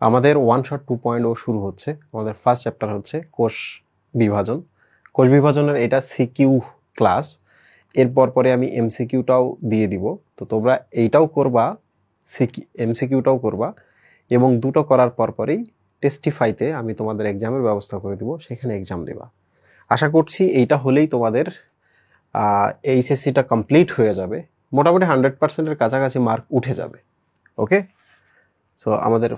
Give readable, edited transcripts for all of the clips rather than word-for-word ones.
আমাদের one shot 2.0 শুরু হচ্ছে। আমাদের ফার্স্ট চ্যাপ্টার হচ্ছে কোষ বিভাজন। কোষ বিভাজনের এটা সিকিউ ক্লাস। এরপর পরে আমি এমসিকিউটাও দিয়ে দিব। তো তোমরা এইটাও করবা, এমসিকিউটাও করবা, এবং দুটো করার পরপরই টেস্টিফাইতে আমি তোমাদের এক্সামের ব্যবস্থা করে দিব, সেখানে এক্সাম দেবা। আশা করছি এইটা হলেই তোমাদের এইচএসসিটা কমপ্লিট হয়ে যাবে, মোটামুটি 100%-এর কাছাকাছি মার্ক উঠে যাবে। ওকে, সো আমাদের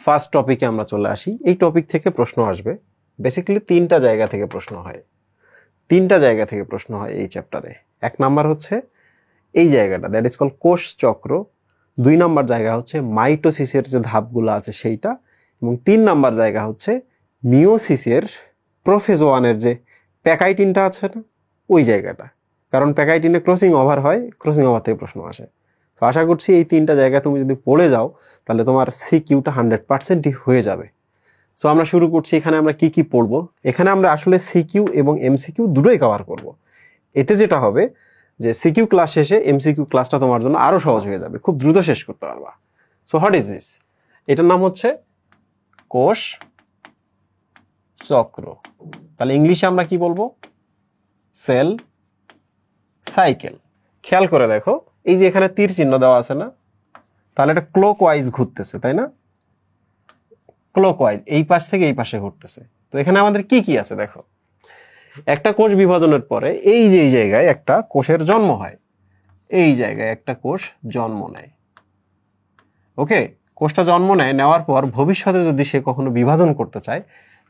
ফার্স্ট টপিকে আমরা চলে আসি। এই টপিক থেকে প্রশ্ন আসবে বেসিক্যালি তিনটা জায়গা থেকে প্রশ্ন হয়, এই চ্যাপ্টারে। এক নাম্বার হচ্ছে এই জায়গাটা, দ্যাট ইজ কল কোষ চক্র। 2 নাম্বার জায়গা হচ্ছে মাইটোসিসের যে ধাপগুলো আছে সেইটা, এবং 3 নাম্বার জায়গা হচ্ছে মিওসিসের প্রোফেজ 1-এর যে প্যাকাইটিনটা আছে না, ওই জায়গাটা। কারণ প্যাকাইটিনে ক্রসিং ওভার হয়, ক্রসিং ওভার থেকে প্রশ্ন আসে। তো আশা করছি এই 3টা জায়গা তুমি যদি পড়ে যাও তাহলে তোমার সিকিউটা 100%ই হয়ে যাবে। সো আমরা শুরু করছি। এখানে আমরা কি কি পড়বো? এখানে আমরা আসলে সিকিউ এবং এমসিকিউ দুটোই কভার করব। এতে যেটা হবে যে সিকিউ ক্লাস শেষে এমসিকিউ ক্লাসটা তোমার জন্য আরো সহজ হয়ে যাবে, খুব দ্রুত শেষ করতে পারবা। So what is this? এটার নাম হচ্ছে কোষ চক্র। তাহলে ইংলিশে আমরা কি বলবো? Cell cycle. খেয়াল করে দেখো, এই যে এখানে তীর চিহ্ন দেওয়া আছে না, তাহলে এটা ক্লক ওয়াইজ ঘুরতেছে, তাই না? ক্লক ওয়াইজ, এই পাশ থেকে এই পাশে ঘুরতেছে। তো এখানে আমাদের কি কি আছে দেখো। একটা কোষ বিভাজনের পরে এই যে এই জায়গায় একটা কোষের জন্ম হয়, এই জায়গায় একটা কোষ জন্ম নেয়। ওকে, কোষটা জন্ম নেয়, নেওয়ার পর ভবিষ্যতে যদি সে কখনো বিভাজন করতে চায়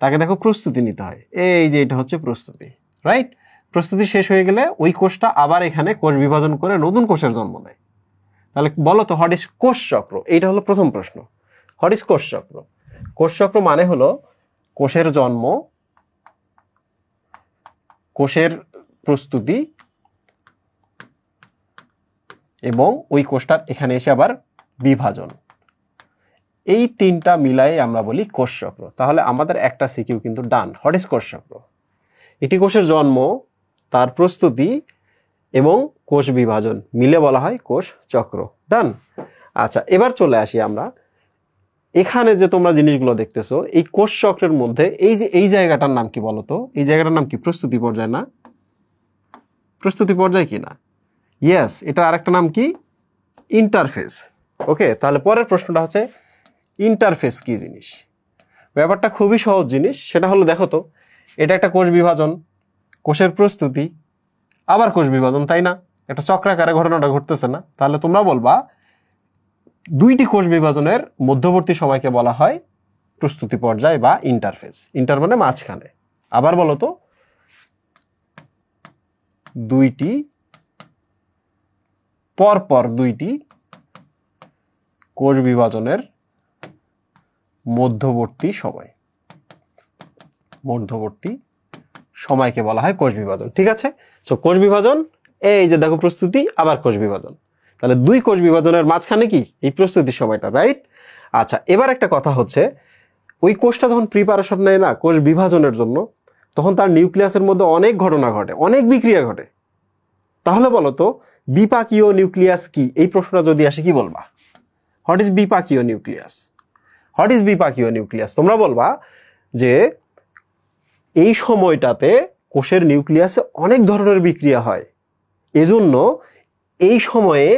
তাকে দেখো প্রস্তুতি নিতে হয়। এই যে এটা হচ্ছে প্রস্তুতি, রাইট? প্রস্তুতি শেষ হয়ে গেলে ওই কোষটা আবার এখানে কোষ বিভাজন করে নতুন কোষের জন্ম দেয়। তাহলে বলো তো হোয়াট ইজ কোষ চক্র? এইটা হলো প্রথম প্রশ্ন। হোয়াট ইজ কোষ চক্র? কোষ চক্র মানে হলো কোষের জন্ম, কোষের প্রস্তুতি, এবং ওই কোষটার এখানে এসে আবার বিভাজন। এই 3টা মিলাই আমরা বলি কোষ চক্র। তাহলে আমাদের একটা সিকিউ কিন্তু ডান। হোয়াট ইজ কোষ চক্র? এটি কোষের জন্ম, তার প্রস্তুতি এবং কোষ বিভাজন মিলে বলা হয় কোষ চক্র। ডান। আচ্ছা, এবার চলে আসি আমরা এখানে যে তোমরা জিনিসগুলো দেখতেছো, এই কোষ চক্রের মধ্যে এই যে এই জায়গাটার নাম কি বলতো? এই জায়গাটার নাম কি? প্রস্তুতি পর্যায় না? প্রস্তুতি পর্যায় কি না? ইয়েস, এটা আরেকটা নাম কি? ইন্টারফেজ। ওকে, তাহলে পরের প্রশ্নটা হচ্ছে ইন্টারফেস কি জিনিস? ব্যাপারটা খুবই সহজ জিনিস। সেটা হলো দেখো তো, এটা একটা কোষ বিভাজন, কোষের প্রস্তুতি, আবার কোষ বিভাজন, তাই না? একটা চক্রাকারে ঘটনাটা ঘটতেছে না? তাহলে তোমরা বলবা 2টি কোষ বিভাজনের মধ্যবর্তী সময়কে বলা হয় প্রস্তুতি পর্যায় বা ইন্টারফেজ। ইন্টার মানে মাঝখানে। আবার বলো তো, 2টি পরপর 2টি কোষ বিভাজনের মধ্যবর্তী সময়কে বলা হয় কোষ বিভাজন। ঠিক আছে? সো কোষ বিভাজন, এই যে দেখো প্রস্তুতি, আবার কোষ বিভাজন। তাহলে 2 কোষ বিভাজনের মাঝখানে কি? এই প্রস্তুতির সময়টা, রাইট? আচ্ছা, এবার একটা কথা হচ্ছে, ওই কোষটা যখন প্রিপারেশন নেয় না কোষ বিভাজনের জন্য, তখন তার নিউক্লিয়াসের মধ্যে অনেক ঘটনা ঘটে, অনেক বিক্রিয়া ঘটে। তাহলে বলো তো বিপাকীয় নিউক্লিয়াস কি? এই প্রশ্নটা যদি আসে কি বলবা? হোয়াট ইজ বিপাকীয় নিউক্লিয়াস? হোয়াট ইজ বিপাকীয় নিউক্লিয়াস? তোমরা বলবা যে এই সময়টাতে কোষের নিউক্লিয়াসে অনেক ধরনের বিক্রিয়া হয়, এজন্য এই সময়ে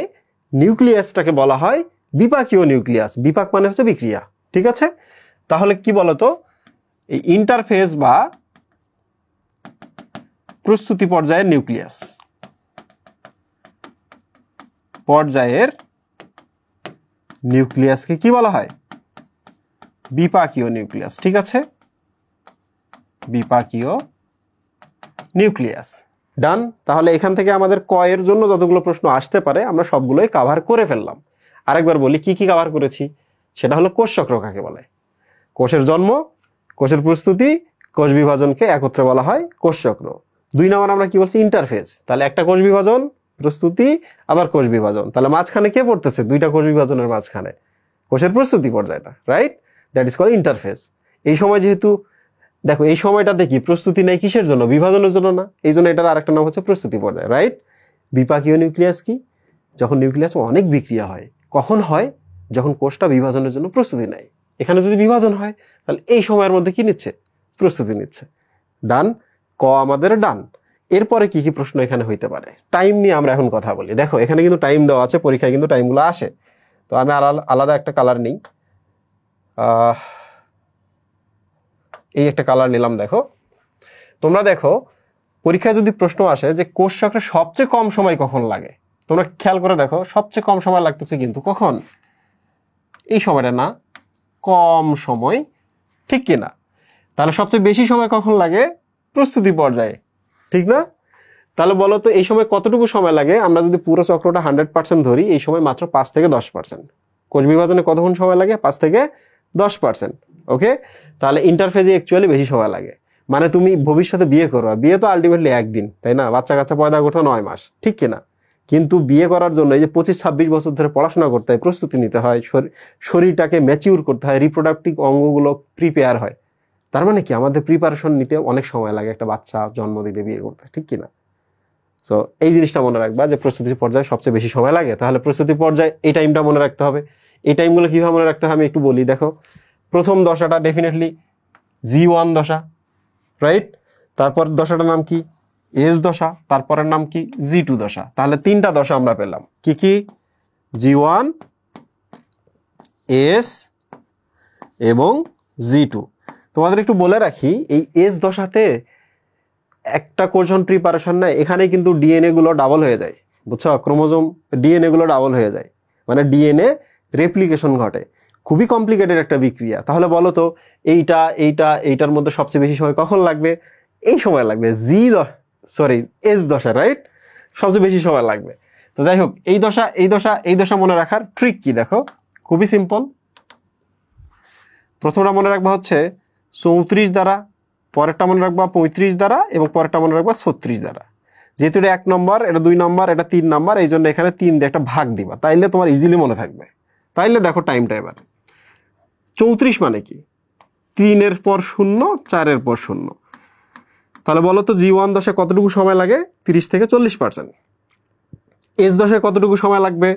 নিউক্লিয়াসটাকে বলা হয় বিপাকীয় নিউক্লিয়াস। বিপাক মানে হচ্ছে বিক্রিয়া। ঠিক আছে? তাহলে কি বলতো, এই ইন্টারফেজ বা প্রস্তুতি পর্যায়ের নিউক্লিয়াসকে কি বলা হয়? বিপাকীয় নিউক্লিয়াস। ঠিক আছে? বিপাকীয় নিউক্লিয়াস। ডান। তাহলে এখান থেকে আমাদের ক এর জন্য যতগুলো প্রশ্ন আসতে পারে আমরা সবগুলোই কভার করে ফেললাম। আরেকবার বলি কি কি কভার করেছি। সেটা হলো কোষ চক্র কাকে বলে? কোষের জন্ম, কোষের প্রস্তুতি, কোষ বিভাজনকে একত্রে বলা হয় কোষ চক্র। 2 নাম্বার আমরা কি বলছি? ইন্টারফেজ। তাহলে একটা কোষ বিভাজন, প্রস্তুতি, আবার কোষ বিভাজন। তাহলে মাঝখানে কে পড়তেছে? 2টা কোষ বিভাজনের মাঝখানে কোষের প্রস্তুতি পর্যায়টা, right? That is called interphase. এই সময় যেহেতু দেখো এই সময়টাতে কি প্রস্তুতি নেই, কিসের জন্য? বিভাজনের জন্য না? এই জন্য এটার আরেকটা নাম হচ্ছে প্রস্তুতি পর্যায়, রাইট? বিপাকীয় নিউক্লিয়াস কি? যখন নিউক্লিয়াসে অনেক বিক্রিয়া হয়। কখন হয়? যখন কোষটা বিভাজনের জন্য প্রস্তুতি নেয়। এখানে যদি বিভাজন হয় তাহলে এই সময়ের মধ্যে কি নিচ্ছে? প্রস্তুতি নিচ্ছে। ডান, ক আমাদের ডান। এরপরে কি কি প্রশ্ন এখানে হইতে পারে? টাইম নিয়ে আমরা এখন কথা বলি। দেখো এখানে কিন্তু টাইম দেওয়া আছে, পরীক্ষায় কিন্তু টাইমগুলো আসে। তো আমি আলাদা একটা কালার নিই, এই একটা কালার নিলাম। দেখো তোমরা দেখো পরীক্ষায় যদি প্রশ্ন আসে যে কোষ চক্রে সবচেয়ে কম সময় কখন লাগে, তোমরা খেয়াল করে দেখো সবচেয়ে কম সময় লাগতেছে কিন্তু কখন? এই সময়টা না, কম সময়, ঠিক কিনা? তাহলে সবচেয়ে বেশি সময় কখন লাগে? প্রস্তুতি পর্যায়ে, ঠিক না? তাহলে বলো তো এই সময় কতটুকু সময় লাগে? আমরা যদি পুরো চক্রটা 100% ধরি, এই সময় মাত্র 5 থেকে 10%। কোষ বিভাজনে কতক্ষণ সময় লাগে? 5 থেকে 10%। ওকে, তাহলে ইন্টারফেজে অ্যাকচুয়ালি বেশি সময় লাগে। মানে তুমি ভবিষ্যতে বিয়ে করো, বিয়ে তো আলটিমেটলি একদিন, তাই না? বাচ্চা কাচ্চা পয়দা করতে 9 মাস, ঠিক কিনা? কিন্তু বিয়ে করার জন্য এই যে 25-26 বছর ধরে পড়াশোনা করতে হয়, প্রস্তুতি নিতে হয়, শরীরটাকে ম্যাচিউর করতে হয়, রিপ্রোডাক্টিভ অঙ্গগুলো প্রিপেয়ার হয়। তার মানে কি আমাদের প্রিপারেশন নিতে অনেক সময় লাগে একটা বাচ্চা জন্ম দিতে, বিয়ে করতে, ঠিক কিনা? সো এই জিনিসটা মনে রাখবা যে প্রস্তুতি পর্যায়ে সবচেয়ে বেশি সময় লাগে। তাহলে প্রস্তুতি পর্যায়ে এই টাইমটা মনে রাখতে হবে। এই টাইমগুলো কিভাবে মনে রাখতে হবে আমি একটু বলি। দেখো প্রথম দশাটা ডেফিনেটলি G1 দশা, রাইট? তারপর দশাটার নাম কি? এস দশা। তারপরের নাম কি? G2 দশা। তাহলে তিনটা দশা আমরা পেলাম। কি কি? G1, এস এবং G2। তোমাদের একটু বলে রাখি, এই এস দশাতে একটা কোষণ প্রিপারেশন নেয়, এখানে কিন্তু ডিএনএ গুলো ডাবল হয়ে যায়, বুঝছো? ক্রোমোজোম ডিএনএ গুলো ডাবল হয়ে যায়, মানে ডিএনএ রেপ্লিকেশন ঘটে। খুবই কমপ্লিকেটেড একটা বিক্রিয়া। তাহলে বলো তো এইটার মধ্যে সবচেয়ে বেশি সময় কখন লাগবে? এই সময় লাগবে এস দশা, রাইট? সবচেয়ে বেশি সময় লাগবে। তো যাই হোক, এই দশা মনে রাখার ট্রিক কি? দেখো খুবই সিম্পল। প্রথমটা মনে রাখবা হচ্ছে 34 দ্বারা, পরেরটা মনে রাখবা 35 দ্বারা, এবং পরেরটা মনে রাখবা 36 দ্বারা। যেহেতু এটা 1 নম্বর, এটা 2 নম্বর, এটা 3 নম্বর, এই জন্য এখানে 3 দিয়ে একটা ভাগ দিবা, তাইলে তোমার ইজিলি মনে থাকবে। তাইলে দেখো টাইমটা এবার 34 মানে কি? 3-এর পর 0, 4-এর পর 0। তাহলে বলো তো G1 দশায় কতটুকু সময় লাগে? 30 থেকে 40%। এস দশায় কতটুকু সময় লাগবে?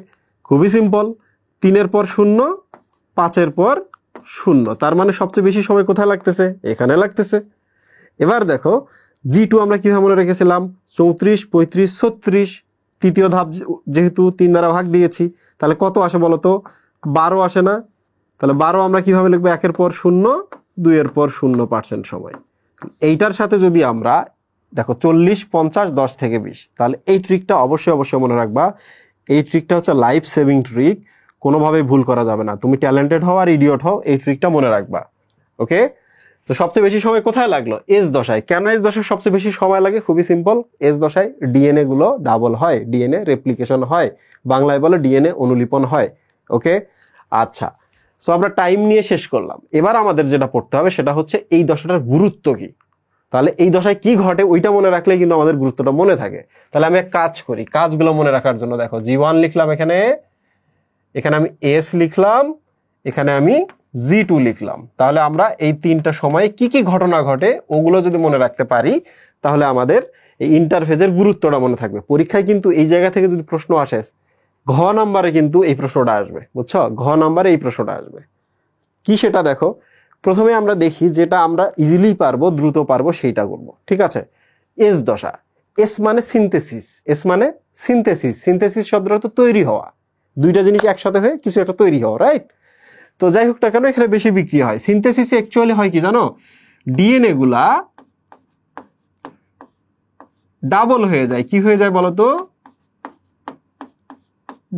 খুবই সিম্পল, 3-এর পর 0, 5-এর পর 0। তার মানে সবচেয়ে বেশি সময় কোথায় লাগতেছে? এখানে লাগতেছে। এবার দেখো G2 আমরা কিভাবে মনে রেখেছিলাম? 34, 35, 36। তৃতীয় ধাপ যেহেতু 3 দ্বারা ভাগ দিয়েছি, তাহলে কত আসে বলো তো? 12 আসে না? তাহলে 12 আমরা কিভাবে লিখবো? 1-এর পর 0, 2-এর পর 0% সময়। এইটার সাথে যদি আমরা দেখো 40, 50, 10 থেকে 20, তাহলে এই ট্রিকটা অবশ্যই মনে রাখবা। এই ট্রিকটা হচ্ছে লাইফ সেভিং ট্রিক, কোনোভাবেই ভুল করা যাবে না। তুমি ট্যালেন্টেড হও আর ইডিয়ট হও, এই ট্রিকটা মনে রাখবা। ওকে, তো সবচেয়ে বেশি সময় কোথায় লাগলো? এস দশায়। কেন এস দশায় সবচেয়ে বেশি সময় লাগে? খুবই সিম্পল, এস দশায় ডিএনএ গুলো ডাবল হয়, ডিএনএ রেপ্লিকেশন হয়, বাংলায় বলে ডিএনএ অনুলিপন হয়। ওকে, আচ্ছা, সো আমরা টাইম নিয়ে শেষ করলাম। এবার আমাদের যেটা পড়তে হবে সেটা হচ্ছে এই দশাটার গুরুত্ব কি। তাহলে এই দশায় কি ঘটে ওইটা মনে রাখলে কিন্তু আমাদের গুরুত্বটা মনে থাকে। তাহলে আমি এক কাজ করি, কাজগুলো মনে রাখার জন্য দেখো G1 লিখলাম, এখানে আমি এস লিখলাম, এখানে আমি G2 লিখলাম। তাহলে আমরা এই তিনটা সময়ে কি কি ঘটনা ঘটে ওগুলো যদি মনে রাখতে পারি, তাহলে আমাদের এই ইন্টারফেজের গুরুত্বটা মনে থাকবে। পরীক্ষায় কিন্তু এই জায়গা থেকে যদি প্রশ্ন আসে, ঘ নাম্বারে কিন্তু এই প্রশ্নটা আসবে, বুঝছো? ঘ নাম্বারে এই প্রশ্নটা আসবে। কি সেটা দেখো, প্রথমে আমরা দেখি যেটা আমরা ইজিলি পারবো, দ্রুত পারবো, সেইটা করবো। ঠিক আছে, এস দশা। এস মানে সিনথেসিস, এস মানে সিনথেসিস। সিনথেসিস শব্দটা তো তৈরি হওয়া, দুইটা জিনিস একসাথে হয়ে কিছু একটা তৈরি হওয়া, রাইট? তো যাই হোক না কেন, এখানে বেশি বিক্রিয়া হয়। সিনথেসিস অ্যাকচুয়ালি হয় কি জানো? ডিএনএ গুলা ডাবল হয়ে যায়। কি হয়ে যায় বলো তো?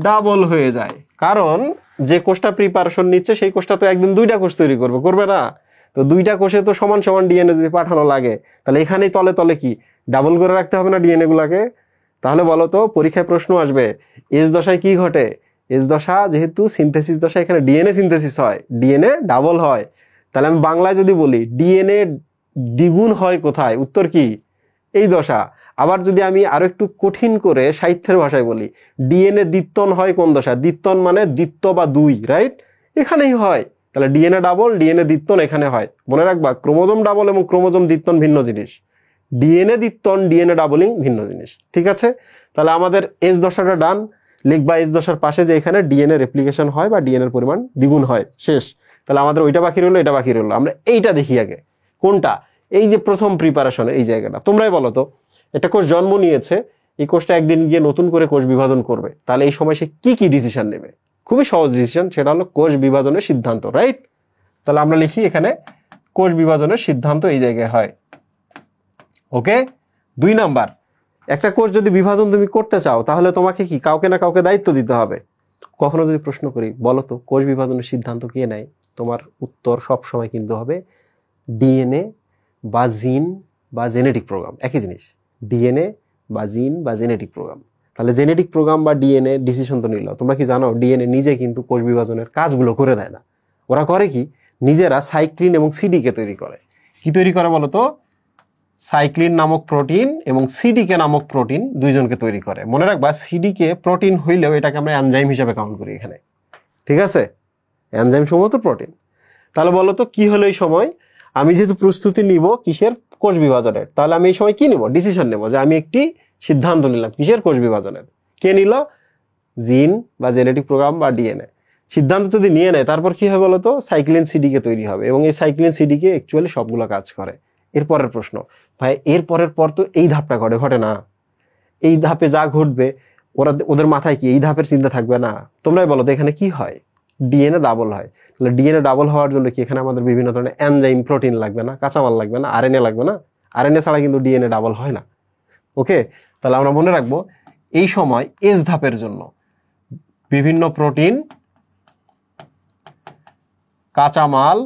ডাবল হয়ে যায়। কারণ যে কোষটা প্রিপারেশন নিচ্ছে সেই কোষটা তো একদিন 2টা কোষ তৈরি করবে না? তো 2টা কোষে তো সমান সমান ডিএনএ যদি পাঠানো লাগে, তাহলে এখানেই তলে তলে কি ডাবল করে রাখতে হবে না ডিএনএ গুলাকে? তাহলে বলো তো পরীক্ষায় প্রশ্ন আসবে এস দশায় কি ঘটে? এস দশা যেহেতু সিনথেসিস দশা, এখানে ডিএনএ সিনথেসিস হয়, ডিএনএ ডাবল হয়। তাহলে আমি বাংলায় যদি বলি ডিএনএ দ্বিগুণ হয় কোথায়, উত্তর কি? এই দশা। আবার যদি আমি আরো একটু কঠিন করে সাহিত্যের ভাষায় বলি, ডিএনএ দ্বিত্বন হয় কোন দশা? দ্বিত্বন মানে দ্বিত্ব বা 2, রাইট? এখানেই হয়। তাহলে ডিএনএ ডাবল, ডিএনএ দ্বিত্বন এখানে হয়। মনে রাখবা, ক্রোমোজোম ডাবল এবং ক্রোমোজোম দ্বিত্বন ভিন্ন জিনিস, ডিএনএ দ্বিত্বন ডিএনএ ডাবলিং ভিন্ন জিনিস। ঠিক আছে, তাহলে আমাদের এস দশাটা ডান। লিখবা এস দশার পাশে যে এখানে ডিএনএ রেপ্লিকেশন হয় বা ডিএনএর পরিমাণ দ্বিগুণ হয়, শেষ। তাহলে আমাদের ওইটা বাকি রইলো, এটা বাকি রইলো। আমরা এইটা দেখি আগে, কোনটা? এই যে প্রথম প্রিপারেশন, এই জায়গাটা। তোমরাই বলো তো, একটা কোষ জন্ম নিয়েছে, এই কোষটা একদিন গিয়ে নতুন করে কোষ বিভাজন করবে, তাহলে এই সময় সে কি কি ডিসিশন নেবে? খুবই সহজ ডিসিশন, সেটা হলো কোষ বিভাজনের সিদ্ধান্ত, রাইট? তাহলে আমরা লিখি এখানে কোষ বিভাজনের সিদ্ধান্ত এই জায়গায় হয়। ওকে। 2 নাম্বার, একটা কোষ যদি বিভাজন তুমি করতে চাও, তাহলে তোমাকে কি কাউকে না কাউকে দায়িত্ব দিতে হবে। কখনো যদি প্রশ্ন করি, বলো তো কোষ বিভাজনের সিদ্ধান্ত কে নেয়, তোমার উত্তর সব সময় কিন্তু হবে ডিএনএ বা জিন বা জেনেটিক প্রোগ্রাম। একই জিনিস, ডিএনএ বা জিন বা জেনেটিক প্রোগ্রাম। তাহলে জেনেটিক প্রোগ্রাম বা ডিএনএ ডিসিশন তো নিল। তোমরা কি জানো ডিএনএ নিজে কিন্তু কোষ বিভাজনের কাজগুলো করে দেয় না। ওরা করে কি, নিজেরা সাইক্লিন এবং সিডিকে তৈরি করে। কি তৈরি করে বলো তো? সাইক্লিন নামক প্রোটিন এবং সিডিকে নামক প্রোটিন দুইজনকে তৈরি করে। মনে রাখবা, সিডিকে প্রোটিন হইলেও এটাকে আমরা এনজাইম হিসেবে কাউন্ট করি এখানে, ঠিক আছে? এনজাইম সমূহ তো প্রোটিন। তাহলে বলো তো কি হলো এই সময়? আমি যেহেতু প্রস্তুতি নিব কিসের? কোষ বিভাজনের। তাহলে আমি এই সময় কি নেব? ডিসিশন নেব, যে আমি একটি সিদ্ধান্ত নিলাম কিসের? কোষ বিভাজনের। কে নিল? জিন বা জেনেটিক প্রোগ্রাম বা ডিএনএ। সিদ্ধান্ত যদি নিয়ে নেয়, তারপর কি হবে বলতো? সাইক্লিন সিডিকে তৈরি হবে, এবং এই সাইক্লিন সিডিকে অ্যাকচুয়ালি সবগুলো কাজ করে। এরপরের প্রশ্ন, ভাই এরপরের পর তো এই ধাপটা ঘটে না? এই ধাপে যা ঘটবে ওদের মাথায় কি এই ধাপের চিন্তা থাকবে না? তোমরাই বলো তো এখানে কি হয়? ডিএনএ ডাবল হয়। তাহলে ডিএনএ ডাবল হওয়ার জন্য কি এখানে আমাদের বিভিন্ন ধরনের এনজাইম প্রোটিন লাগবে না? কাঁচামাল লাগবে না? আরএনএ লাগবে না? আরএনএ ছাড়া কিন্তু ডিএনএ ডাবল হয় না। ওকে। তাহলে আমরা মনে রাখবো এই সময় এস ধাপের জন্য বিভিন্ন প্রোটিন, কাঁচামাল,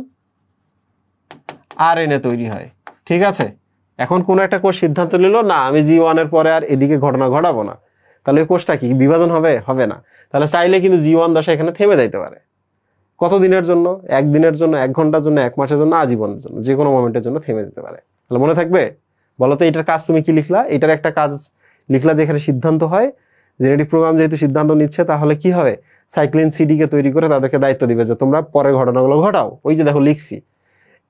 আরএনএ তৈরি হয়, ঠিক আছে? এখন কোন একটা কোষ সিদ্ধান্ত নিল, না আমি জি1 এর পরে আর এদিকে ঘটনা ঘটাবো না, তাহলে ওই কোষটা কি বিভাজন হবে? হবে না। তাহলে চাইলে কিন্তু জি1 দশা এখানে থেমে যাইতে পারে। কতদিনের জন্য? 1 দিনের জন্য, 1 ঘন্টার জন্য, 1 মাসের জন্য, আজীবনের জন্য, যে কোনো মোমেন্টের জন্য থেমে যেতে পারে। তাহলে মনে থাকবে? বলো তো এটার কাজ তুমি কি লিখলা? এটার একটা কাজ লিখলা যে এখানে সিদ্ধান্ত হয়। জেনেটিক প্রোগ্রাম যেহেতু সিদ্ধান্ত নিচ্ছে, তাহলে কি হবে? সাইক্লিন সিডিকে তৈরি করে তাদেরকে দায়িত্ব দিবে যে তোমরা পরের ঘটনাগুলো ঘটাও। ওই যে দেখো লিখছি,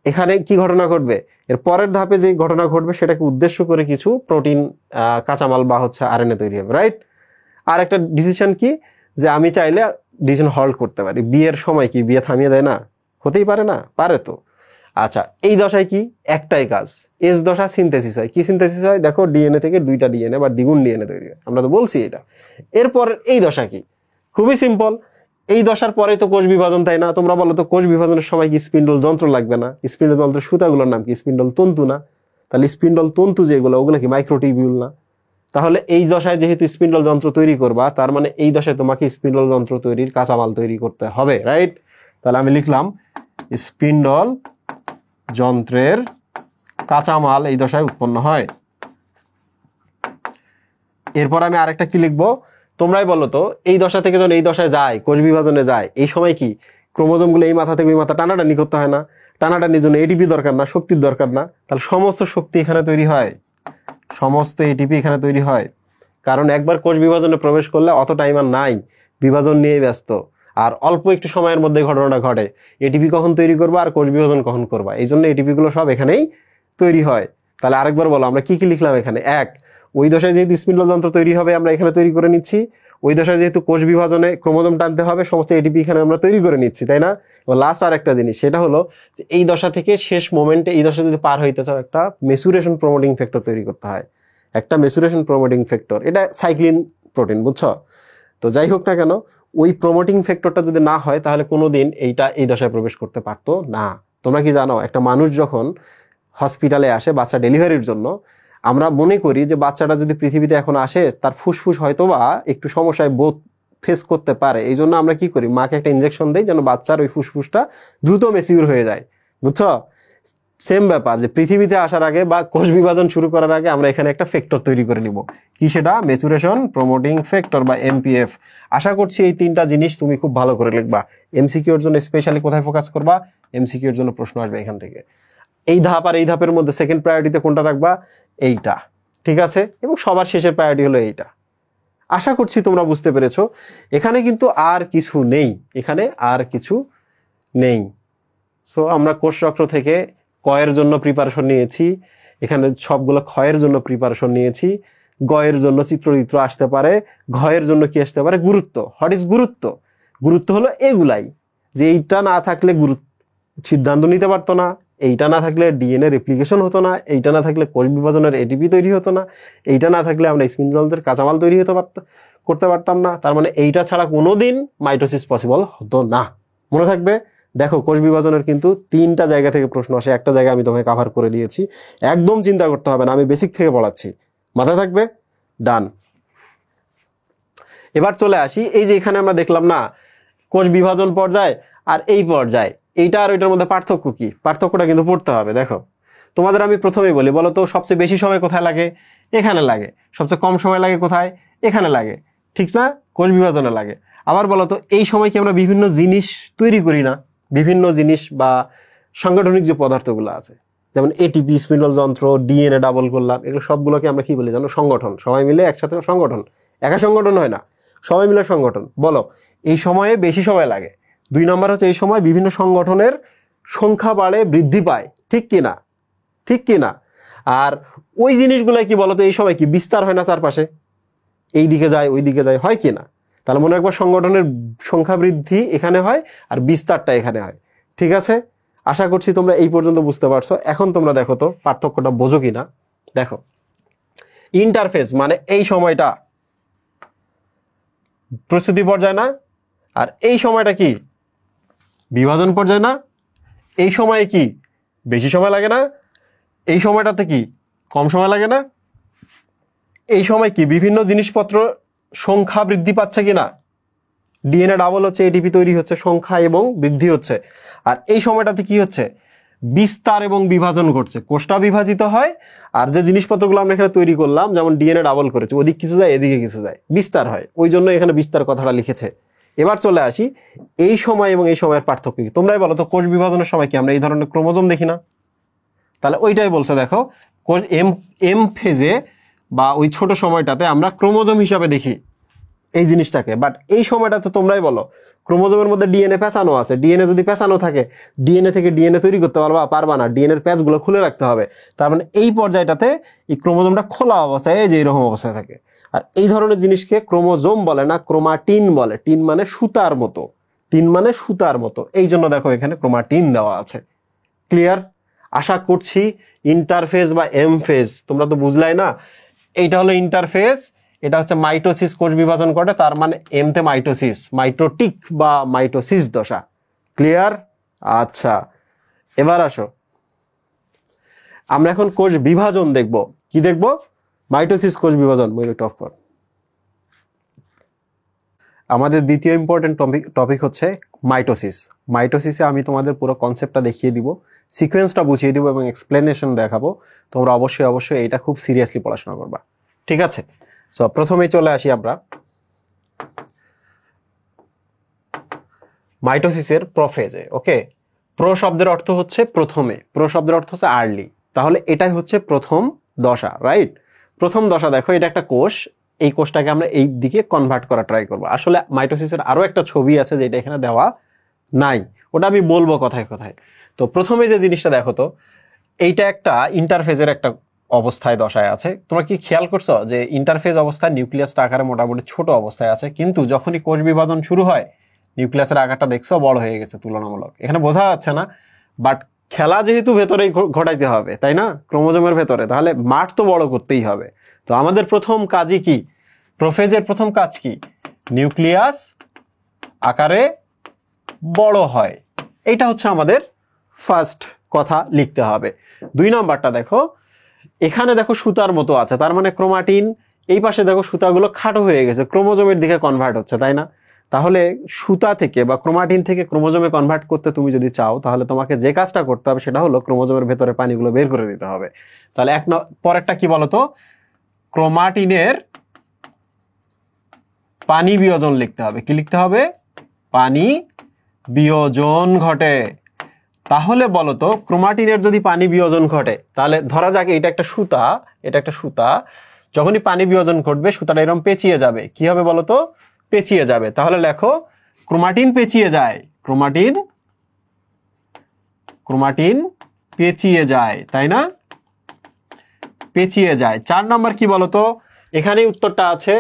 এখানে কি ঘটনা ঘটবে? এর পরের ধাপে যে ঘটনা ঘটবে সেটাকে উদ্দেশ্য করে কিছু প্রোটিন, কাঁচামাল বা আরএনএ তৈরি হবে, রাইট? আর একটা ডিসিশন কি, যে আমি চাইলে ডিসিশন হল্ট করতে পারি। বিয়ের সময় কি বিয়ে থামিয়ে দেয় না? হতেই পারে না? পারে তো। আচ্ছা, এই দশায় কি একটাই কাজ, এস দশা সিনথেসিস হয়। কি সিনথেসিস হয়? দেখো ডিএনএ থেকে 2টা ডিএনএ বা দ্বিগুণ ডিএনএ তৈরি হয়, আমরা তো বলছি এটা। এরপর এই দশা কি? খুবই সিম্পল, এই দশার পরে তো কোষ বিভাজন, তাই না? তোমরা বলো তো কোষ বিভাজনের সময় কি স্পিন্ডল যন্ত্র লাগবে না? স্পিন্ডল যন্ত্রের সুতাগুলোর নাম কি? স্পিন্ডল তন্তু না? তাহলে স্পিন্ডল তন্তু যেগুলো, ওগুলো কি মাইক্রোটিবিউল না? তাহলে এই দশায় যেহেতু স্পিন্ডল যন্ত্র তৈরি করবা, তার মানে এই দশায় তোমাকে স্পিন্ডল যন্ত্র তৈরির কাঁচামাল তৈরি করতে হবে, রাইট? তাহলে আমি লিখলাম স্পিন্ডল যন্ত্রের কাঁচামাল এই দশায় উৎপন্ন হয়। এরপর আমি আরেকটা কি লিখবো? তোমরাই বলো তো, এই দশা থেকে যখন এই দশায় যায়, কোষ বিভাজনে যায়, এই সময় কি ক্রোমোজোমগুলো এই মাথা থেকে ওই মাথা টানাটানি করতে হয় না? টানাটানির জন্য এটিপি দরকার না? শক্তির দরকার না? তাহলে সমস্ত শক্তি এখানে তৈরি হয়, সমস্ত এটিপি এখানে তৈরি হয়। কারণ একবার কোষ বিভাজনে প্রবেশ করলে অত টাইম আর নাই, বিভাজন নিয়ে ব্যস্ত, আর অল্প একটু সময়ের মধ্যে ঘটনাটা ঘটে। এটিপি কখন তৈরি করবা আর কোষ বিভাজন কখন করবা, এই জন্য এটিপি গুলো সব এখানেই তৈরি হয়। তাহলে আরেকবার বলো, আমরা কি কি লিখলাম এখানে? এক, ওই দশায় যেহেতু স্পিন্ডল যন্ত্র তৈরি হবে, আমরা এখানে তৈরি করে নিচ্ছি। ওই দশায় যেহেতু কোষ বিভাজনে ক্রোমোজোম টানতে হবে, সমস্ত এটিপি এখানে আমরা তৈরি করে নিচ্ছি, তাই না? লাস্ট আর একটা জিনিস, সেটা হলো এই দশা থেকে শেষ মোমেন্টে, এই দশা যদি পার হইতে চাও, একটা মেচুরেশন প্রমোটিং ফ্যাক্টর তৈরি করতে হয়। একটা মেচুরেশন প্রমোটিং ফ্যাক্টর, এটা সাইক্লিন প্রোটিন, বুঝছো? তো যাই হোক না কেন, ওই প্রমোটিং ফ্যাক্টরটা যদি না হয়, তাহলে কোনোদিন এইটা এই দশায় প্রবেশ করতে পারতো না। তোমরা কি জানো, একটা মানুষ যখন হসপিটালে আসে বাচ্চা ডেলিভারির জন্য, আমরা মনে করি যে বাচ্চাটা যদি পৃথিবীতে এখন আসে, তার ফুসফুস হয়তো বা একটু সমস্যায় বোধ ফেস করতে পারে। এই জন্য আমরা কি করি, মাকে একটা ইনজেকশন দেই যেন বাচ্চার ওই ফুসফুসটা দ্রুত ম্যাচিউর হয়ে যায়, বুঝছো? সেম ব্যাপার, যে পৃথিবীতে আসার আগে বা কোষ বিভাজন শুরু করার আগে আমরা এখানে একটা ফ্যাক্টর তৈরি করে নিব। কি সেটা? ম্যাচুরেশন প্রমোটিং ফ্যাক্টর বা এমপিএফ। আশা করছি এই 3টা জিনিস তুমি খুব ভালো করে লিখবা। এমসিকিউর জন্য স্পেশালি কোথায় ফোকাস করবা? এমসিকিউর জন্য প্রশ্ন আসবে এখান থেকে। এই ধাপ আর এই ধাপের মধ্যে সেকেন্ড প্রায়োরিটিতে কোনটা রাখবা? এইটা, ঠিক আছে? এবং সবার শেষের প্রায়োরিটি হলো এইটা। আশা করছি তোমরা বুঝতে পেরেছো। এখানে কিন্তু আর কিছু নেই, এখানে আর কিছু নেই। সো আমরা কোষচক্র থেকে কয়ের জন্য প্রিপারেশন নিয়েছি, এখানে সবগুলো ক্ষয়ের জন্য প্রিপারেশন নিয়েছি। গয়ের জন্য চিত্রচিত্র আসতে পারে, ঘয়ের জন্য কি আসতে পারে, গুরুত্ব। হোয়াট ইজ গুরুত্ব? গুরুত্ব হলো এগুলাই, যে এইটা না থাকলে সিদ্ধান্ত নিতে পারতো না, এইটা না থাকলে ডিএনএ রেপ্লিকেশন হতো না, এইটা না থাকলে কোষ বিভাজনের এটিপি তৈরি হতো না, এইটা না থাকলে আমরা স্পিন্ডলদের কাঁচামাল তৈরি করতে পারতাম না। তার মানে এইটা ছাড়া কোনোদিন মাইটোসিস পসিবল হতো না। মনে থাকবে। দেখো কোষ বিভাজনের কিন্তু 3টা জায়গা থেকে প্রশ্ন আসে, একটা জায়গায় আমি তোমাকে কভার করে দিয়েছি, একদম চিন্তা করতে হবে না, আমি বেসিক থেকে পড়াচ্ছি, মাথায় থাকবে। ডান। এবার চলে আসি, এই যে এখানে আমরা দেখলাম না কোষ বিভাজন পর্যায় আর এই পর্যায়, এইটা আর ওইটার মধ্যে পার্থক্য কি, পার্থক্যটা কিন্তু পড়তে হবে। দেখো তোমাদের আমি প্রথমেই বলি, বলো তো সবচেয়ে বেশি সময় কোথায় লাগে? এখানে লাগে। সবচেয়ে কম সময় লাগে কোথায়? এখানে লাগে, ঠিক না? কোষ বিভাজনে লাগে। আবার বলো তো এই সময় কি আমরা বিভিন্ন জিনিস তৈরি করি না? বিভিন্ন জিনিস বা সাংগঠনিক যে পদার্থগুলো আছে, যেমন এটিপি, স্পিন্ডল যন্ত্র, ডিএনএ ডাবল করলাম, এগুলো সবগুলোকে আমরা কি বলি জানো? সংগঠন। সবাই মিলে একসাথে সংগঠন, একা সংগঠন হয় না, সবাই মিলে সংগঠন। বলো এই সময়ে বেশি সময় লাগে। 2 নম্বর হচ্ছে এই সময় বিভিন্ন সংগঠনের সংখ্যা বাড়ে, বৃদ্ধি পায়, ঠিক কিনা? ঠিক কিনা? আর ওই জিনিসগুলো কি বলতো এই সময় কি বিস্তার হয় না চারপাশে, এই দিকে যায় ওই দিকে যায়, হয় কিনা? তাহলে মনে রাখবো সংগঠনের সংখ্যা বৃদ্ধি এখানে হয় আর বিস্তারটা এখানে হয়। ঠিক আছে, আশা করছি তোমরা এই পর্যন্ত বুঝতে পারছো। এখন তোমরা দেখো তো পার্থক্যটা বোঝো কিনা। দেখো ইন্টারফেজ মানে এই সময়টা প্রস্তুতি পর্যায় না, আর এই সময়টা কি বিভাজন পর্যায় না? এই সময়ে কি বেশি সময় লাগে না? এই সময়টাতে কি কম সময় লাগে না? এই সময় কি বিভিন্ন জিনিসপত্র সংখ্যা বৃদ্ধি পাচ্ছে কিনা? ডিএনএ ডাবল হচ্ছে, এটিপি তৈরি হচ্ছে, সংখ্যা এবং বৃদ্ধি হচ্ছে। আর এই সময়টাতে কি হচ্ছে? বিস্তার এবং বিভাজন ঘটছে, কোষটা বিভাজিত হয়, আর যে জিনিসপত্রগুলো আমরা এখানে তৈরি করলাম, যেমন ডিএনএ ডাবল করেছে, ওদিক কিছু যায় এদিকে কিছু যায়, বিস্তার হয়, ওই জন্য এখানে বিস্তার কথাটা লিখেছে। এবার চলে আসি এই সময় এবং এই সময়ের পার্থক্য কি। তোমরাই বলো তো কোষ বিভাজনের সময় কি আমরা এই ধরনের ক্রোমোজোম দেখি না? তাহলে ওইটাই বলছে, দেখো এম ফেজে বা ওই ছোট সময়টাতে আমরা ক্রোমোজোম হিসাবে দেখি এই জিনিসটাকে। বাট এই সময়টাতে তোমরাই বলো ক্রোমোজোমের মধ্যে ডিএনএ পেঁচানো আছে, ডিএনএ যদি পেঁচানো থাকে, ডিএনএ থেকে ডিএনএ তৈরি করতে পারবা না, ডিএনএর প্যাচগুলো খুলে রাখতে হবে। তার মানে এই পর্যায়টাতে এই ক্রোমোজোমটা খোলা অবস্থায়, যে এরকম অবস্থায় থাকে। আর এই ধরনের জিনিসকে ক্রোমোজোম বলে না, ক্রোমাটিন বলে। টিন মানে সুতার মতো, টিন মানে সুতার মতো, এই জন্য দেখো এখানে ক্রোমাটিন দেওয়া আছে। ক্লিয়ার? আশা করছি ইন্টারফেজ বা এম ফেজ তোমরা তো বুঝলাই না। এইটা হলো ইন্টারফেজ, এটা হচ্ছে মাইটোসিস, কোষ বিভাজন ঘটে, তার মানে এমতে মাইটোসিস, মাইটোটিক বা মাইটোসিস দশা। ক্লিয়ার? আচ্ছা, এবার আসো আমরা এখন কোষ বিভাজন দেখব। কি দেখব? মাইটোসিস, কোষ বিভাজন। ময়ূর অফ কর। আমাদের দ্বিতীয় ইম্পর্টেন্ট টপিক হচ্ছে মাইটোসিস। মাইটোসিসে আমি তোমাদের পুরো কনসেপ্টটা দেখিয়ে দিব, সিকোয়েন্সটা বুঝিয়ে দিব এবং এক্সপ্লেনেশন দেখাবো। তোমরা অবশ্যই এটা খুব সিরিয়াসলি পড়াশোনা করবা, ঠিক আছে? সো প্রথমেই চলে আসি আমরা মাইটোসিসের প্রোফেজে। ওকে, প্রো শব্দের অর্থ হচ্ছে প্রথমে, প্রো শব্দের অর্থ হচ্ছে আর্লি, তাহলে এটাই হচ্ছে প্রথম দশা, রাইট? প্রথম দশা। দেখো এটা একটা কোষ, এই কোষটাকে আমরা এই দিকে কনভার্ট করা ট্রাই করবো। আসলে মাইটোসিসের আরো একটা ছবি আছে যেটা এখানে দেওয়া নাই, ওটা আমি বলবো কথায় কথায়। তো প্রথমে যে জিনিসটা দেখো তো, এইটা একটা ইন্টারফেজের একটা অবস্থায় দশায় আছে। তোমরা কি খেয়াল করছো যে ইন্টারফেজ অবস্থায় নিউক্লিয়াসটা আকারে মোটামুটি ছোট অবস্থায় আছে, কিন্তু যখনই কোষ বিভাজন শুরু হয় নিউক্লিয়াসের আকারটা দেখছো বড় হয়ে গেছে তুলনামূলক। এখানে বোঝা যাচ্ছে না, বাট খেলা যেহেতু ভেতরেই ঘটাইতে হবে, তাই না? ক্রোমোজোমের ভেতরে, তাহলে মাঠ তো বড় করতেই হবে। তো আমাদের প্রথম কাজই কি? প্রোফেজের প্রথম কাজ কি? নিউক্লিয়াস আকারে বড় হয়, এইটা হচ্ছে আমাদের ফার্স্ট কথা লিখতে হবে। 2 নম্বরটা দেখো, এখানে দেখো সুতার মতো আছে, তার মানে ক্রোমাটিন। এই পাশে দেখো সুতাগুলো খাটো হয়ে গেছে, ক্রোমোজোমের দিকে কনভার্ট হচ্ছে, তাই না? তাহলে সুতা থেকে বা ক্রোমাটিন থেকে ক্রোমোজোমে কনভার্ট করতে তুমি যদি চাও, তাহলে তোমাকে যে কাজটা করতে হবে সেটা হলো ক্রোমোজোমের ভেতরে পানিগুলো বের করে দিতে হবে। তাহলে পরেরটা কি বলতো? ক্রোমাটিনের পানি বিয়োজন লিখতে হবে। কি লিখতে হবে? পানি বিয়োজন ঘটে। তাহলে বলতো ক্রোমাটিনের যদি পানি বিয়োজন ঘটে, তাহলে ধরা যাক এটা একটা সুতা, এটা একটা সুতা, যখনই পানি বিয়োজন ঘটবে সুতাটা এরকম পেঁচিয়ে যাবে। কি হবে বলতো? পেঁচিয়ে যাবে। তাহলে লেখো ক্রোমাটিন পেঁচিয়ে যায়, ক্রোমাটিন পেঁচিয়ে যায়, তাই না? পেঁচিয়ে যায়। 4 নম্বর কি বলতো? এখানেই উত্তরটা আছে।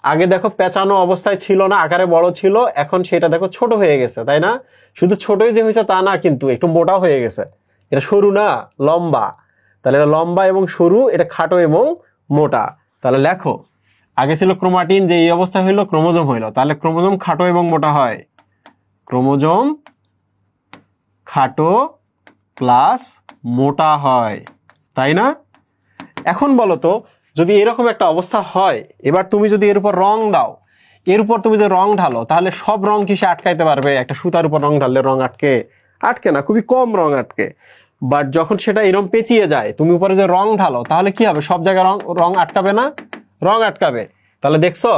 আগে দেখো পেঁচানো অবস্থায় ছিল না, আকারে বড় ছিল, এখন সেটা দেখো ছোট হয়ে গেছে, তাই না? শুধু ছোটই যে হয়েছে তা না, কিন্তু একটু মোটা হয়ে গেছে। এটা সরু না, লম্বা। তাহলে এটা লম্বা এবং সরু, এটা খাটো এবং মোটা। তাহলে লেখো, আগে ছিল ক্রোমাটিন, যে এই অবস্থা হইলো ক্রোমোজোম হইলো। তাহলে ক্রোমোজোম খাটো এবং মোটা হয়, ক্রোমোজোম খাটো প্লাস মোটা হয়, তাই না? এখন বলো তো, যদি এরকম একটা অবস্থা হয়, এবার তুমি যদি এর উপর রং দাও, এর উপর তুমি যদি রং ঢালো, তাহলে সব রং কি সে আটকাইতে পারবে? একটা সুতার উপর রং ঢাললে রং আটকে না, খুবই কম রং আটকে। বাট যখন সেটা এরকম পেঁচিয়ে যায়, তুমি উপরে যে রং ঢালো, তাহলে কি হবে? সব জায়গায় রং আটকাবে না? রং আটকাবে। তাহলে দেখছো,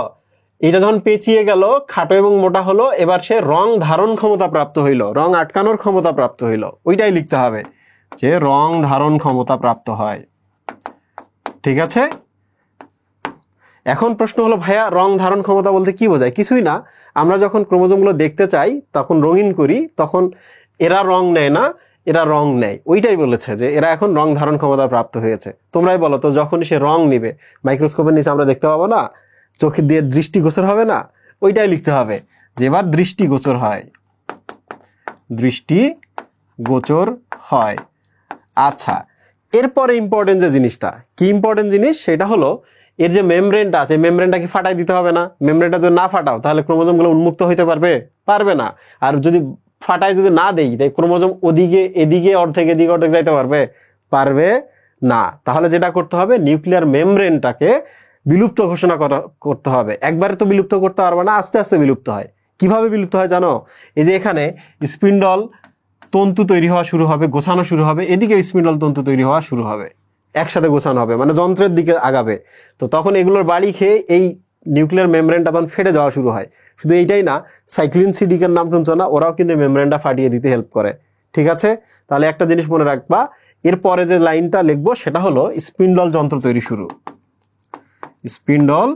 এটা যখন পেঁচিয়ে গেল, খাটো এবং মোটা হলো, এবার সে রং ধারণ ক্ষমতা প্রাপ্ত হইল, রং আটকানোর ক্ষমতা প্রাপ্ত হইল। ওইটাই লিখতে হবে যে রং ধারণ ক্ষমতা প্রাপ্ত হয়। ঠিক আছে? এখন প্রশ্ন হলো, ভাইয়া রং ধারণ ক্ষমতা বলতে কি বোঝায়? কিছুই না, আমরা যখন ক্রোমোজোমগুলো দেখতে চাই তখন রঙিন করি, তখন এরা রং নেয় না, এরা রং নেয়। ওইটাই বলেছে যে এরা এখন রং ধারণ ক্ষমতা প্রাপ্ত হয়েছে। তোমরাই বলো তো, যখন সে রং নিবে, মাইক্রোস্কোপের নিচে আমরা দেখতে পাবো না, চোখে দিয়ে দৃষ্টিগোচর হবে না? ওইটাই লিখতে হবে যে এবার দৃষ্টিগোচর হয়, দৃষ্টিগোচর হয়। আচ্ছা, এরপরে ইম্পর্টেন্ট যে জিনিসটা, কি ইম্পর্টেন্ট জিনিস? সেটা হলো এর যে মেমব্রেনটা আছে, মেমব্রেনটা কি ফাটাই দিতে হবে না? মেমব্রেনটা যদি না ফাটাও, তাহলে ক্রোমোজোমগুলো উন্মুক্ত হইতে পারবে না। আর যদি ফাটাই যদি না দেই, তাই ক্রোমোজোম এদিকে অর্ধেক এদিকে অর্ধেক যাইতে পারবে না। তাহলে যেটা করতে হবে, নিউক্লিয়ার মেমব্রেনটাকে বিলুপ্ত ঘোষণা করতে হবে। একবারে তো বিলুপ্ত করতে পারবে না, আস্তে আস্তে বিলুপ্ত হয়। কিভাবে বিলুপ্ত হয় জানো? এই যে এখানে স্পিন্ডল তন্তু তৈরি হওয়া শুরু হবে, গোছানো শুরু হবে, এদিকে স্পিন্ডল তন্তু তৈরি হওয়া শুরু হবে, একসাথে গোছানো হবে, মানে যন্ত্রের দিকে আগাবে। তো তখন এগুলোর বাড়ি খেয়ে এই নিউক্লিয়ার মেমব্রেনটা তখন ফেটে যাওয়া শুরু হয়। শুধু এইটাই না, সাইক্লিন সিডিকের নাম শুনছো না? ওরাও কিন্তু মেমব্রেনটা ফাটিয়ে দিতে হেল্প করে। ঠিক আছে? তাহলে একটা জিনিস মনে রাখবা, এরপরে যে লাইনটা লিখবো সেটা হলো স্পিন্ডল যন্ত্র তৈরি শুরু, স্পিন্ডল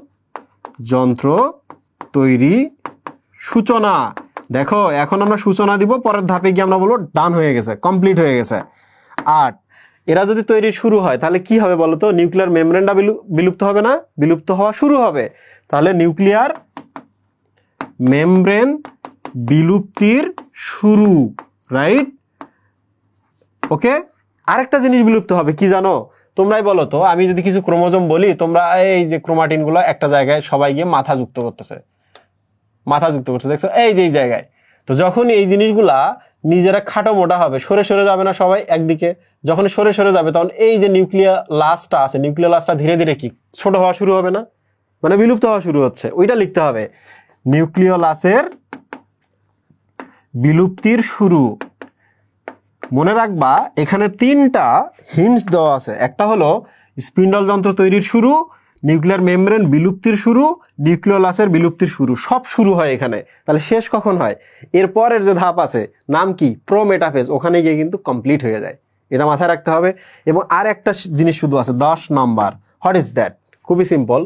যন্ত্র তৈরি সূচনা। দেখো, এখন আমরা সূচনা দিব, পরের ধাপে গিয়ে আমরা বলবো ডান হয়ে গেছে, কমপ্লিট হয়ে গেছে। আর এরা যদি তৈরি শুরু হয়, তাহলে কি হবে বলো তো? নিউক্লিয়ার মেমব্রেনটা বিলুপ্ত হবে না? বিলুপ্ত হওয়া শুরু হবে। তাহলে নিউক্লিয়ার মেমব্রেন বিলুপ্তির শুরু, রাইট? ওকে। আরেকটা জিনিস বিলুপ্ত হবে, কি জানো? তোমরাই বলো তো, আমি যদি কিছু ক্রোমোজোম বলি, তোমরা এই যে ক্রোমাটিন গুলো একটা জায়গায় সবাই গিয়ে মাথা যুক্ত করতেছে, দেখছো এই যে এই জায়গায়। তো যখন এই জিনিসগুলা নিজেরা খাটো মোটা হবে, সরে সরে যাবে না সবাই একদিকে? যখন সরে সরে যাবে, তখন এই যে নিউক্লিয়ার লাসটা আছে, নিউক্লিয়ার লাসটা ধীরে ধীরে কি ছোট হওয়া শুরু হবে না? মানে বিলুপ্ত হওয়া শুরু হচ্ছে। ওইটা লিখতে হবে, নিউক্লিওলাসের বিলুপ্তির শুরু। মনে রাখবা, এখানে তিনটা হিন্টস দেওয়া আছে। একটা হলো স্পিন্ডল যন্ত্র তৈরির শুরু, নিউক্লিয়ার মেমব্রেন বিলুপ্তির শুরু, নিউক্লিওলাসের বিলুপ্তির শুরু। সব শুরু হয় এখানে। তাহলে শেষ কখন হয়? এরপরের যে ধাপ আছে, নাম কি? প্রোমেটাফেজ। ওখানে গিয়ে কিন্তু কমপ্লিট হয়ে যায়। এটা মাথায় রাখতে হবে। এবং আর একটা জিনিস শুধু আছে, 10 নম্বর। What is that? খুবই সিম্পল।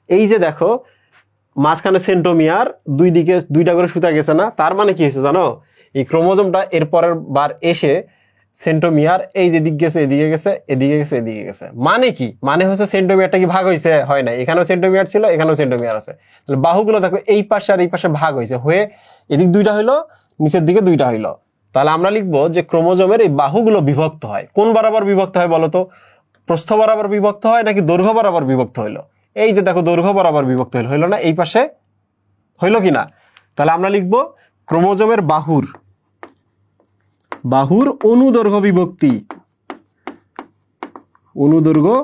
এই যে দেখো, মাঝখানে সেন্টোমিয়ার, দুই দিকে দুইটা করে সুতা গেছে না? তার মানে কি হয়েছে জানো? এই ক্রোমোজোমটা এর পরের বার এসে সেন্টোমিয়ার এই যে দিক গেছে, এদিকে গেছে, এদিকে গেছে, এদিকে গেছে। মানে কি? মানে হচ্ছে সেন্টোমিয়ারটা কি ভাগ হয়েছে? হয় না। এখানেও সেন্টোমিয়ার ছিল, এখানেও সেন্টোমিয়ার আছে। তাহলে বাহুগুলো দেখো, এই পাশে আর এই পাশে ভাগ হয়েছে, হয়ে এদিক দুইটা হইলো, নিচের দিকে দুইটা হইলো। তাহলে আমরা লিখবো যে ক্রোমোজোমের এই বাহুগুলো বিভক্ত হয়। কোন বরাবর বিভক্ত হয় বলতো? প্রস্থ বরাবর বিভক্ত হয় নাকি দৈর্ঘ্য বরাবর বিভক্ত হইলো? এই যে দেখো, দৈর্ঘ্য বরাবর বিভক্ত হইলো না? এই পাশে হইলো কিনা? তাহলে আমরা লিখবো ক্রোমোজোমের বাহুর অনুদৈর্ঘ্য বিভক্তি, অনুদৈর্ঘ্য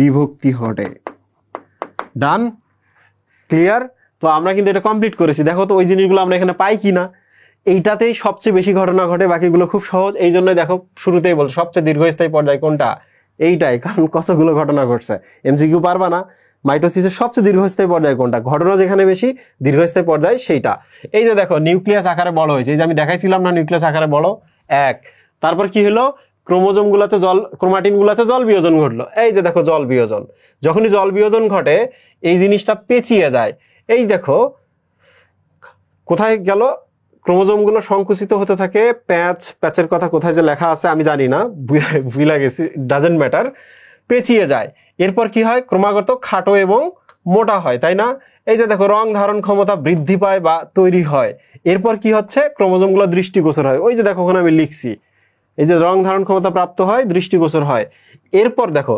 বিভক্তি ঘটে। ডান? ক্লিয়ার? তো আমরা কিন্তু এটা কমপ্লিট করেছি। দেখো তো ওই জিনিসগুলো আমরা এখানে পাই কিনা। এইটাতেই সবচেয়ে বেশি ঘটনা ঘটে, বাকিগুলো খুব সহজ। এই জন্য দেখো শুরুতেই বলছো সবচেয়ে দীর্ঘস্থায়ী পর্যায় কোনটা? এইটাই, কারণ কতগুলো ঘটনা ঘটছে। এমসিকিউ পারবা না। মাইটোসিসের সবচেয়ে দীর্ঘস্থায়ী পর্যায় কোনটা? ঘটনা যেখানে বেশি, দীর্ঘস্থায়ী পর্যায় সেইটা। এই যে দেখো, নিউক্লিয়াস আকারে বড় হয়েছে। এই যে আমি দেখাইছিলাম না, নিউক্লিয়াস আকারে বড়, এক। তারপর কি হলো? ক্রোমোজোম গুলাতে ক্রোমাটিন গুলাতে জল বিয়োজন ঘটলো। এই যে দেখো, জল বিয়োজন। যখনই জল বিয়োজন ঘটে, এই জিনিসটা পেঁচিয়ে যায়। এই দেখো, কোথায় গেল? ক্রোমোজোমগুলো সংকুচিত হতে থাকে। প্যাচের কথা কোথায় যে লেখা আছে আমি জানি না, ভুলে গেছি, ডাজেন্ট ম্যাটার। পেঁচিয়ে যায়। এরপর কি হয়? ক্রমাগত খাটো এবং মোটা হয়, তাই না? এই যে দেখো রং ধারণ ক্ষমতা বৃদ্ধি পায় বা তৈরি হয়, এরপর কি হচ্ছে ক্রোমোজোমগুলো দৃষ্টিগোচর হয়। ওই যে দেখো ওখানে আমি লিখছি, এই যে রং ধারণ ক্ষমতা প্রাপ্ত হয়, দৃষ্টিগোচর হয়, এরপর দেখো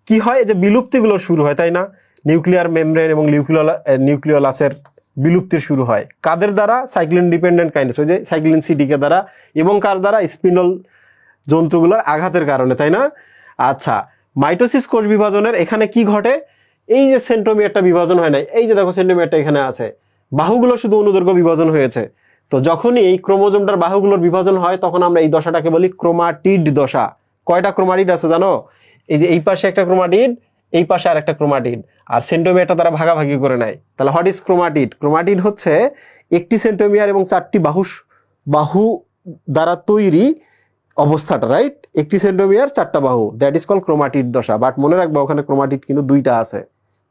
কি হয়, এই যে বিলুপ্তিগুলো শুরু হয়, তাই না? নিউক্লিয়ার মেমব্রেন এবং নিউক্লিওলাসের বিলুপ্তির শুরু হয় কাদের দ্বারা? সাইক্লিন ডিপেন্ডেন্ট কাইনেজ, ওই যে সাইক্লিন সিডিকে দ্বারা, এবং কার দ্বারা? স্পিন্ডল জন্তুগুলোর আঘাতের কারণে, তাই না? আচ্ছা, মাইটোসিস কোষ বিভাজনের এখানে কি ঘটে? এই যে সেন্ট্রোমিয়ারটা বিভাজন হয় না, এই যে দেখো সেন্ট্রোমিয়ারটা এখানে আছে, বাহুগুলো শুধু অনুদৈর্ঘ্য বিভাজন হয়েছে। তো যখনই এই ক্রোমোজোমটার বাহুগুলোর বিভাজন হয় তখন আমরা এই দশাটাকে বলি ক্রোমাটিড দশা। কয়টা ক্রোমাটিড আছে জানো? এই যে এই পাশে একটা ক্রোমাটিড, এই পাশে আর একটা ক্রোমাটিড, আর সেন্ট্রোমিয়ারটা তারা ভাগাভাগি করে নেয়। তাহলে হোয়াট ইজ ক্রোমাটিড? ক্রোমাটিড হচ্ছে একটি সেন্ট্রোমিয়ার এবং 4টি বাহু দ্বারা তৈরি অবস্থাটা, রাইট? একটি সেন্ট্রোমিয়ার 4টা বাহু, দ্যাট ইজ কল ক্রোমাটিড দশা। বাট মনে রাখবো ওখানে ক্রোমাটিড কিন্তু 2টা আছে,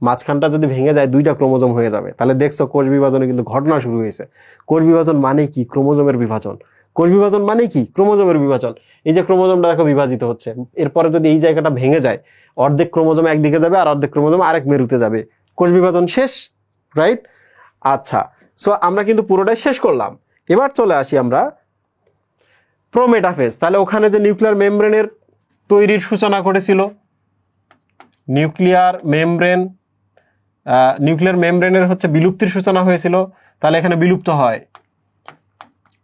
মাঝখানটা যদি ভেঙে যায় 2টা ক্রোমোজোম হয়ে যাবে। তাহলে দেখছো কোষ বিভাজনে কিন্তু ঘটনা শুরু হয়েছে। কোষ বিভাজন মানে কি? ক্রোমোজোমের বিভাজন। কোষ বিভাজন মানে কি? ক্রোমোজোমের বিভাজন। এই যে ক্রোমোজোমটা দেখো বিভাজিত হচ্ছে, এরপরে যদি এই জায়গাটা ভেঙে যায়, অর্ধেক ক্রোমোজোম একদিকে যাবে আর অর্ধেক ক্রোমোজোম আরেক মেরুতে যাবে, কোষ বিভাজন শেষ, রাইট? আচ্ছা, সো আমরা কিন্তু পুরোটাই শেষ করলাম। এবার চলে আসি আমরা প্রোমেটাফেজ। তাহলে ওখানে যে নিউক্লিয়ার মেমব্রেনের তৈরির সূচনা ঘটেছিল, নিউক্লিয়ার মেমব্রেনের হচ্ছে বিলুপ্তির সূচনা হয়েছিল। তাহলে এখানে বিলুপ্ত হয়,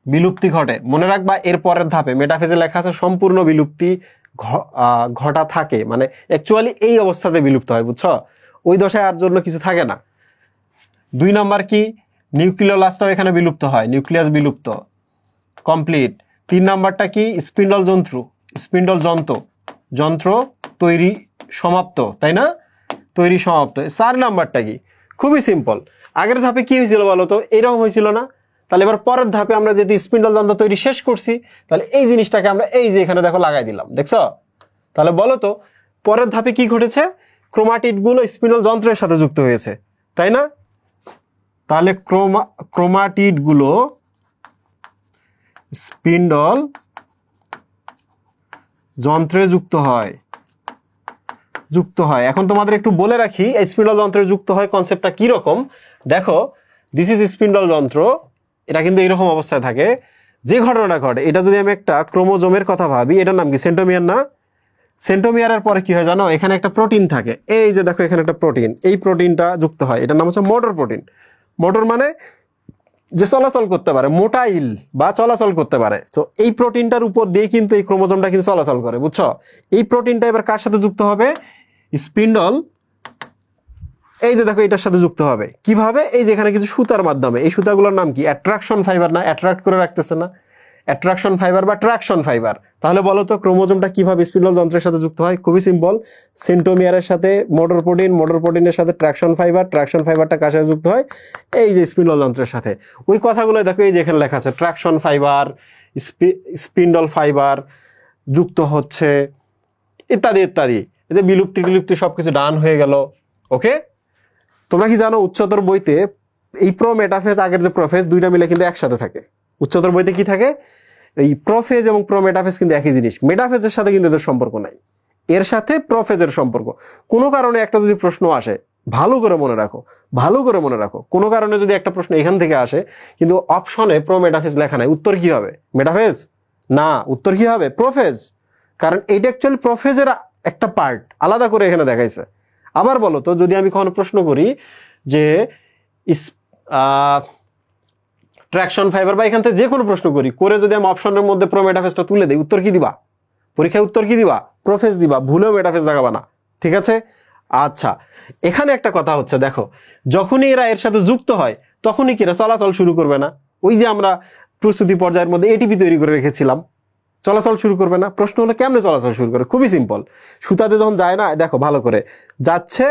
বিলুপ্তি ঘটে। মনে রাখবা এর পরের ধাপে মেটাফেজে লেখা আছে সম্পূর্ণ বিলুপ্তি ঘটা থাকে, মানে অ্যাকচুয়ালি এই অবস্থাতে বিলুপ্ত হয়, বুঝছো? ওই দশায় আর জন্য কিছু থাকে না। 2 নাম্বার কি? নিউক্লিওলাসটাও এখানে বিলুপ্ত হয়, নিউক্লিয়াস বিলুপ্ত, কমপ্লিট। 3 নাম্বারটা কি? স্পিন্ডল যন্ত্র তৈরি সমাপ্ত, তাই না? তৈরি সমাপ্ত। 4 নাম্বারটা কি? খুবই সিম্পল। আগের ধাপে কি হয়েছিল বলো তো? এরকম হয়েছিল না? তাহলে এবার পরের ধাপে আমরা যদি স্পিন্ডল যন্ত্র তৈরি শেষ করছি, তাহলে এই জিনিসটাকে আমরা এই যে এখানে দেখো লাগাই দিলাম, দেখছো? তাহলে বলো তো পরের ধাপে কি ঘটেছে? ক্রোমাটিড গুলো স্পিন্ডল যন্ত্রের সাথে যুক্ত হয়েছে, তাই না? তাহলে ক্রোমাটিড গুলো স্পিন্ডল যন্ত্রে যুক্ত হয়। এখন তোমাদের একটু বলে রাখি স্পিন্ডল যন্ত্রে যুক্ত হয় কনসেপ্টটা কি রকম। দেখো, দিস ইজ স্পিন্ডল যন্ত্র, এটা কিন্তু এইরকম অবস্থায় থাকে। যে ঘটনাটা ঘটে, এটা যদি আমি একটা ক্রোমোজোমের কথা ভাবি, এটার নাম কি? সেন্ট্রোমিয়ার না? সেন্ট্রোমিয়ারের পরে কি হয় জানো? এখানে একটা প্রোটিন থাকে, এই যে দেখো এখানে একটা প্রোটিন, এই প্রোটিনটা যুক্ত হয়, এটার নাম হচ্ছে মোটর প্রোটিন। মোটর মানে যে চলাচল করতে পারে, মোটাইল বা চলাচল করতে পারে। তো এই প্রোটিনটার উপর দিয়ে কিন্তু এই ক্রোমোজোমটা কিন্তু চলাচল করে, বুঝছো? এই প্রোটিনটা এবার কার সাথে যুক্ত হবে? স্পিন্ডল, এই যে দেখো এটার সাথে যুক্ত হবে। কিভাবে? এই যে এখানে কিছু সুতার মাধ্যমে। এই সুতাগুলোর নাম কি? অ্যাট্রাকশন ফাইবার না? অ্যাট্রাক্ট করে রাখতেছে না? অ্যাট্রাকশন ফাইবার বা ট্রাকশন ফাইবার। তাহলে বলো তো ক্রোমোজোমটা কিভাবে স্পিন্ডল যন্ত্রের সাথে যুক্ত হয়? খুবই সিম্পল, সেন্ট্রোমিয়ারের সাথে মোটর প্রোটিনের সাথে ট্রাকশন ফাইবারটা কার সাথে যুক্ত হয়? এই যে স্পিন্ডল যন্ত্রের সাথে। ওই কথাগুলো দেখো এই যে এখানে লেখা আছে, ট্রাকশন ফাইবার, স্পিন্ডল ফাইবার যুক্ত হচ্ছে, ইত্যাদি ইত্যাদি। এতে বিলুপ্তি সবকিছু ডান হয়ে গেল। ওকে, তোমরা কি জানো উচ্চতর বইতে এই প্রোমেটাফেজ আগের যে প্রোফেজ, 2টা মিলে কিন্তু একসাথে থাকে। উচ্চতর বইতে কি থাকে? এই প্রোফেজ এবং প্রোমেটাফেজ কিন্তু একই জিনিস। মেটাফেজের সাথে কিন্তু এদের সম্পর্ক নাই, এর সাথে প্রোফেজের সম্পর্ক। কোনো কারণে একটা যদি প্রশ্ন আসে, ভালো করে মনে রাখো, কোনো কারণে যদি একটা প্রশ্ন এখান থেকে আসে কিন্তু অপশনে প্রোমেটাফেজ লেখা নাই, উত্তর কি হবে? মেটাফেজ না, উত্তর কি হবে? প্রোফেজ। কারণ এটা অ্যাকচুয়ালি প্রোফেজের একটা পার্ট, আলাদা করে এখানে দেখাইছে। আবার বলো তো, যদি আমি কখনো প্রশ্ন করি যে ট্রাকশন ফাইবার বা এখান থেকে যে কোনো প্রশ্ন করে যদি আমি অপশনের মধ্যে প্রোমেটাফেজটা তুলে দিই, উত্তর কি দিবা? পরীক্ষায় উত্তর কি দিবা? প্রোফেজ দিবা, ভুলেও মেটাফেজ দেখাবা না, ঠিক আছে? আচ্ছা, এখানে একটা কথা হচ্ছে, দেখো যখনই এরা এর সাথে যুক্ত হয় তখনই কি এরা চলাচল শুরু করবে না? ওই যে আমরা প্রস্তুতি পর্যায়ের মধ্যে এটিপি তৈরি করে রেখেছিলাম, চলাচল শুরু করবে না? প্রশ্ন হলো কেমনে চলাচল শুরু করে? খুবই সিম্পল, সুতাতে যখন যায় না, দেখো ভালো করে, যাচ্ছে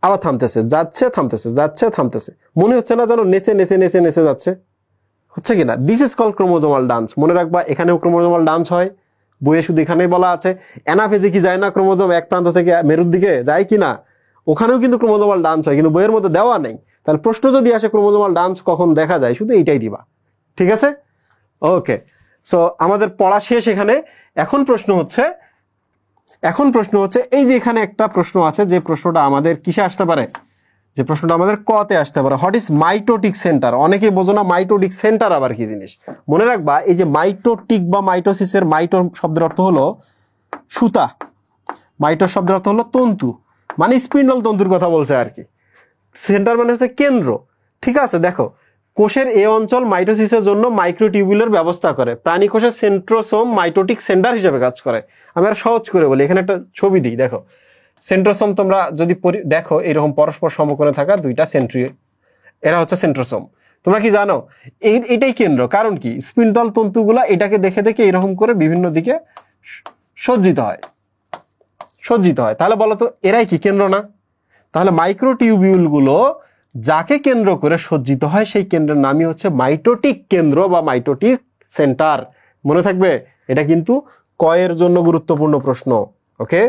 আবার থামতেছে, থামতেছে, মনে হচ্ছে না যেন নেচে যাচ্ছে? হচ্ছে কিনা? This is call chromosomal dance. মনে রাখবা এখানেও ক্রোমোজোমাল ডান্স হয়, বইয়ে শুধু এখানেই বলা আছে। অ্যানাফেজে কি যায় না ক্রোমোজোম এক প্রান্ত থেকে মেরুর দিকে যায় কি না? ওখানেও কিন্তু ক্রোমোজোমাল ডান্স হয়, কিন্তু বইয়ের মধ্যে দেওয়া নেই। তাহলে প্রশ্ন যদি আসে ক্রোমোজোমাল ডান্স কখন দেখা যায়, শুধু এইটাই দিবা, ঠিক আছে? ওকে, সো আমাদের পড়া শেষ এখানে। এখন প্রশ্ন হচ্ছে এই যে এখানে একটা প্রশ্ন আছে, যে প্রশ্নটা আমাদের কিসে আসতে পারে? যে প্রশ্নটা আমাদের কতে আসতে পারে, হোয়াট ইজ মাইটোটিক সেন্টার। অনেকেই বোঝো না মাইটোটিক সেন্টার আবার কি জিনিস। মনে রাখবা এই যে মাইটোটিক বা মাইটোসিসের, মাইটো শব্দের অর্থ হলো সুতা, মাইটো শব্দের অর্থ হলো তন্তু, মানে স্পিন্ডল তন্তুর কথা বলছে আর কি। সেন্টার মানে হচ্ছে কেন্দ্র, ঠিক আছে। দেখো কোষের এই অঞ্চল মাইটোসিসের জন্য মাইক্রোটিউবুলের ব্যবস্থা করে। প্রাণী কোষের সেন্ট্রোসোম মাইটোটিক সেন্টার হিসেবে কাজ করে। আমি আর সহজ করে বলি, এখানে একটা ছবি দিই, দেখো সেন্ট্রোসোম তোমরা যদি দেখো এরকম পরস্পর সমকোণে থাকা দুইটা এরা হচ্ছে সেন্ট্রোসোম। তোমরা কি জানো এটাই কেন্দ্র, কারণ কি স্পিন্ডল তন্তুগুলা এটাকে দেখে দেখে এরকম করে বিভিন্ন দিকে সজ্জিত হয়। তাহলে বলো তো এরাই কি কেন্দ্র না? তাহলে মাইক্রোটিউবিউল গুলো যাকে কেন্দ্র করে সজ্জিত হয় সেই কেন্দ্রের নামই হচ্ছে মাইটোটিক কেন্দ্র বা মাইটোটিক সেন্টার। মনে থাকবে, এটা কিন্তু কয়ের জন্য গুরুত্বপূর্ণ প্রশ্ন। ওকে,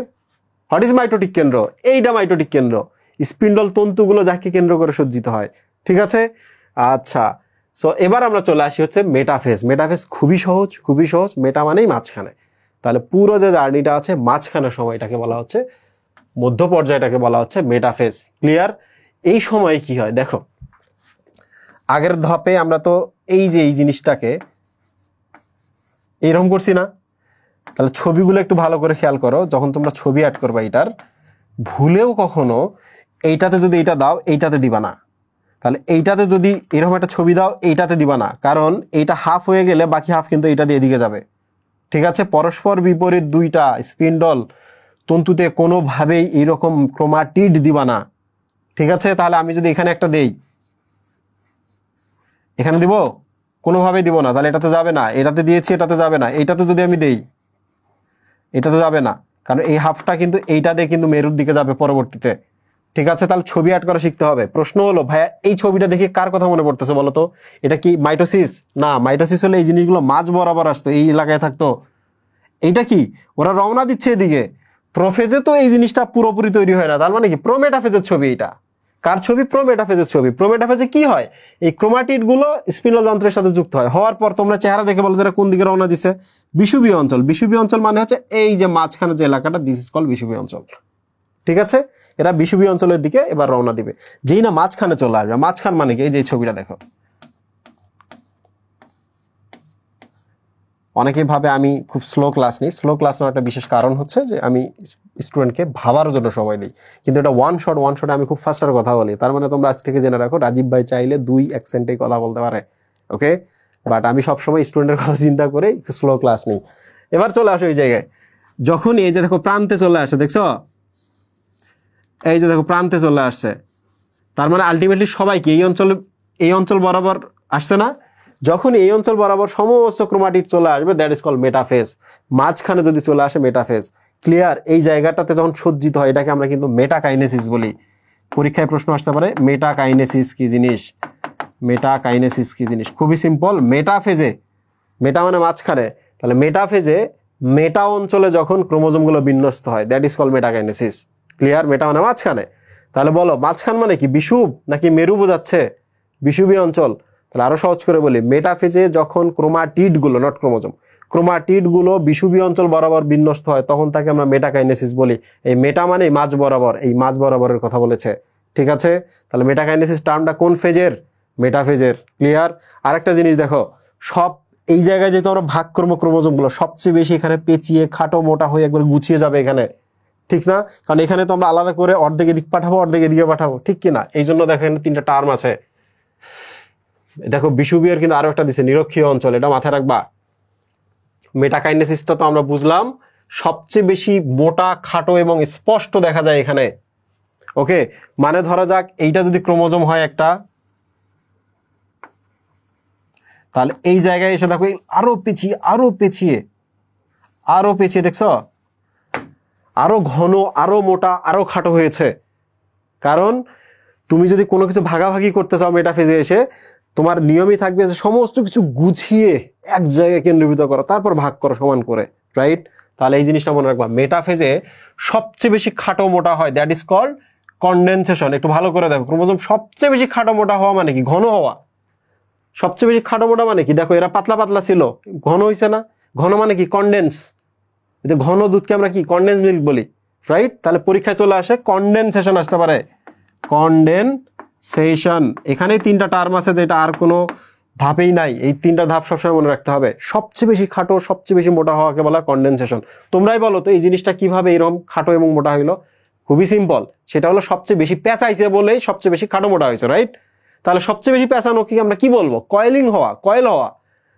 হোয়াট ইজ মাইটোটিক কেন্দ্র? এইটা মাইটোটিক কেন্দ্র, স্পিন্ডল তন্তুগুলো যাকে কেন্দ্র করে সজ্জিত হয়। ঠিক আছে, আচ্ছা। সো এবার আমরা চলে আসি হচ্ছে মেটাফেজ। মেটাফেজ খুবই সহজ, মেটা মানেই মাঝখানে। তাহলে পুরো যে জার্নিটা আছে মাঝখানে সময়টাকে বলা হচ্ছে, মধ্য পর্যায়টাকে বলা হচ্ছে মেটাফেজ। ক্লিয়ার? এই সময় কি হয় দেখো, আগের ধাপে আমরা তো এই যে এই জিনিসটাকে এইরকম করছি না? তাহলে ছবিগুলো একটু ভালো করে খেয়াল করো, যখন তোমরা ছবি অ্যাড করবা এটার, ভুলেও কখনো এইটাতে যদি এইটা দাও এইটাতে দিবা না। তাহলে এইটাতে যদি এরকম একটা ছবি দাও এইটাতে দিবা না, কারণ এইটা হাফ হয়ে গেলে বাকি হাফ কিন্তু এইটা দিয়ে এদিকে যাবে। ঠিক আছে, পরস্পর বিপরীত দুইটা স্পিন্ডল তন্তুতে কোনোভাবেই এইরকম ক্রোমাটিড দিবা না। ঠিক আছে, তাহলে আমি যদি এখানে একটা দেই, এখানে দিব? কোনোভাবেই দিব না। তাহলে এটাতে যাবে না, এটাতে দিয়েছি এটাতে যাবে না। এইটাতে যদি আমি দেই এটাতে যাবে না, কারণ এই হাফটা কিন্তু এইটা দিয়ে কিন্তু মেরুর দিকে যাবে পরবর্তীতে। ঠিক আছে, তাহলে ছবি অ্যাড করা শিখতে হবে। প্রশ্ন হলো ভাইয়া এই ছবিটা দেখে কার কথা মনে পড়তেছে বলো তো? এটা কি মাইটোসিস? না, মাইটোসিস হলে এই জিনিসগুলো মাঝ বরাবর আসতো, এই এলাকায় থাকতো। এইটা কি ওরা রওনা দিচ্ছে এদিকে। প্রোফেজে তো এই জিনিসটা পুরোপুরি তৈরি হয় না, তার মানে কি প্রোমেটাফেজের ছবি। এটা কার ছবি? প্রোমেটাফেজের ছবি। প্রোমেটাফেজে কি হয়, এই ক্রোমাটিড গুলো স্পিন্ডল যন্ত্রের সাথে যুক্ত হয়। হওয়ার পর তোমরা চেহারা দেখে বলো যারা কোন দিকে রওনা দিছে? বিষুবীয় অঞ্চল। বিষুবীয় অঞ্চল মানে হচ্ছে এই যে মাঝখানে যে এলাকাটা, দিস ইজ কল্ড বিষুবীয় অঞ্চল। ঠিক আছে, এরা বিষুবীয় অঞ্চলের দিকে এবার রওনা দিবে। যেই না মাঝখানে চলে আসবে, মাঝখান মানে কি এই যে ছবিটা দেখো, অনেকেই ভাবে আমি খুব স্লো ক্লাস নিই। স্লো ক্লাস নেওয়ার একটা বিশেষ কারণ হচ্ছে যে আমি স্টুডেন্টকে ভাবার জন্য সময় দিই, কিন্তু এটা ওয়ান শট আমি খুব ফাস্টার কথা বলি। তার মানে তোমরা আজ থেকে জেনে রাখো, রাজীব ভাই চাইলে 2 অ্যাকসেন্টেই কথা বলতে পারে। ওকে, বাট আমি সবসময় স্টুডেন্টের কথা চিন্তা করে স্লো ক্লাস নিই। এবার চলে আসো এই জায়গায়, যখন এই যে দেখো প্রান্তে চলে আসছে, দেখছো এই যে দেখো প্রান্তে চলে আসছে, তার মানে আলটিমেটলি সবাইকে এই অঞ্চল বরাবর আসছে না? যখন এই অঞ্চল বরাবর সমস্ত ক্রোমাটিড চলে আসবে, দ্যাট ইজ কল্ড মেটাফেজ। মাঝখানে যদি চলে আসে মেটাফেজ। ক্লিয়ার? এই জায়গাটাতে যখন সজ্জিত হয় এটাকে আমরা কিন্তু মেটাকাইনেসিস বলি। পরীক্ষায় প্রশ্ন আসতে পারে মেটাকাইনেসিস কি জিনিস? মেটাকাইনেসিস কি জিনিস? খুবই সিম্পল, মেটাফেজে, মেটা মানে মাঝখানে, তাহলে মেটাফেজে মেটা অঞ্চলে যখন ক্রোমোজোমগুলো বিন্যস্ত হয়, দ্যাট ইজ কল্ড মেটাকাইনেসিস। ক্লিয়ার? মেটা মানে মাঝখানে। তাহলে বলো মাঝখান মানে কি বিষুব নাকি মেরু বোঝাচ্ছে? বিষুবীয় অঞ্চল। তাহলে আরো সহজ করে বলি, মেটাফেজে যখন ক্রোমাটিড গুলো, নট ক্রোমোজোম, ক্রোমাটিড গুলো বিষুবীয় অঞ্চল বরাবর বিন্যস্ত হয় তখন তাকে আমরা মেটাকাইনেসিস বলি। এই মেটা মানে মাঝ বরাবর, এই মাঝ বরাবরের কথা বলেছে। ঠিক আছে, তাহলে মেটাকাইনেসিস টার্মটা কোন ফেজের? মেটাফেজের। ক্লিয়ার? আরেকটা জিনিস দেখো, সব এই জায়গায় যেহেতু আমরা ভাগ করবো ক্রোমোজোম গুলো, সবচেয়ে বেশি এখানে পেঁচিয়ে খাটো মোটা হয়ে একবার গুছিয়ে যাবে এখানে। ঠিক না? কারণ এখানে তো আমরা আলাদা করে অর্ধেক এদিক পাঠাবো, অর্ধেক এদিকে পাঠাবো, ঠিক কিনা? এই জন্য দেখো এখানে 3টা টার্ম আছে। দেখো বিষুবীয়ের কিন্তু আরো একটা দিছে, নিরক্ষীয় অঞ্চল, এটা মাথায় রাখবা। মেটাকাইনেসিসটা তো আমরা বুঝলাম, সবচেয়ে বেশি মোটা খাটো এবং স্পষ্ট দেখা যায় এখানে। ওকে, মানে ধরা যাক এইটা যদি ক্রোমোজোম হয় একটা, তাহলে এই জায়গায় এসে দেখো আরো পেছিয়ে দেখছো, আরো ঘন, আরো মোটা, আরো খাটো হয়েছে। কারণ তুমি যদি কোনো কিছু ভাগাভাগি করতে চাও মেটাফেজে এসে, তোমার নিয়মই থাকবে যে সমস্ত কিছু গুছিয়ে এক জায়গায় কেন্দ্রীভূত করো, তারপর ভাগ করো সমান করে, রাইট? তাহলে এই জিনিসটা মনে রাখবা, মেটাফেজে সবচেয়ে বেশি খাটো মোটা হয়, দ্যাট ইজ কল্ড কন্ডেনসেশন। একটু ভালো করে দেখো, ক্রোমোজোম সবচেয়ে বেশি খাটো মোটা হওয়া মানে কি? ঘন হওয়া। সবচেয়ে বেশি খাটো মোটা মানে কি? দেখো এরা পাতলা পাতলা ছিল, ঘন হয়েছে না? ঘন মানে কি? কন্ডেন্স। ঘন দুধকে আমরা কি? কন্ডেন্স মিল্ক বলি, রাইট? তাহলে পরীক্ষায় চলে আসে কন্ডেনসেশন আসতে পারে। কনডেনসেশন। এখানে তিনটা টার্ম আছে যেটা আর কোনো ধাপেই নাই, এই তিনটা ধাপ সবসময় মনে রাখতে হবে। সবচেয়ে বেশি খাটো সবচেয়ে বেশি মোটা হওয়াকে বলা কনডেনসেশন। তোমরাই বলো তো এই জিনিসটা কিভাবে এরকম খাটো এবং মোটা হইলো? খুবই সিম্পল, সেটা হলো সবচেয়ে বেশি পেঁচাইছে বলেই সবচেয়ে বেশি খাটো মোটা হয়েছে, রাইট? তাহলে সবচেয়ে বেশি পেঁচানো কি আমরা কি বলবো? কয়েলিং হওয়া, কয়েল হওয়া,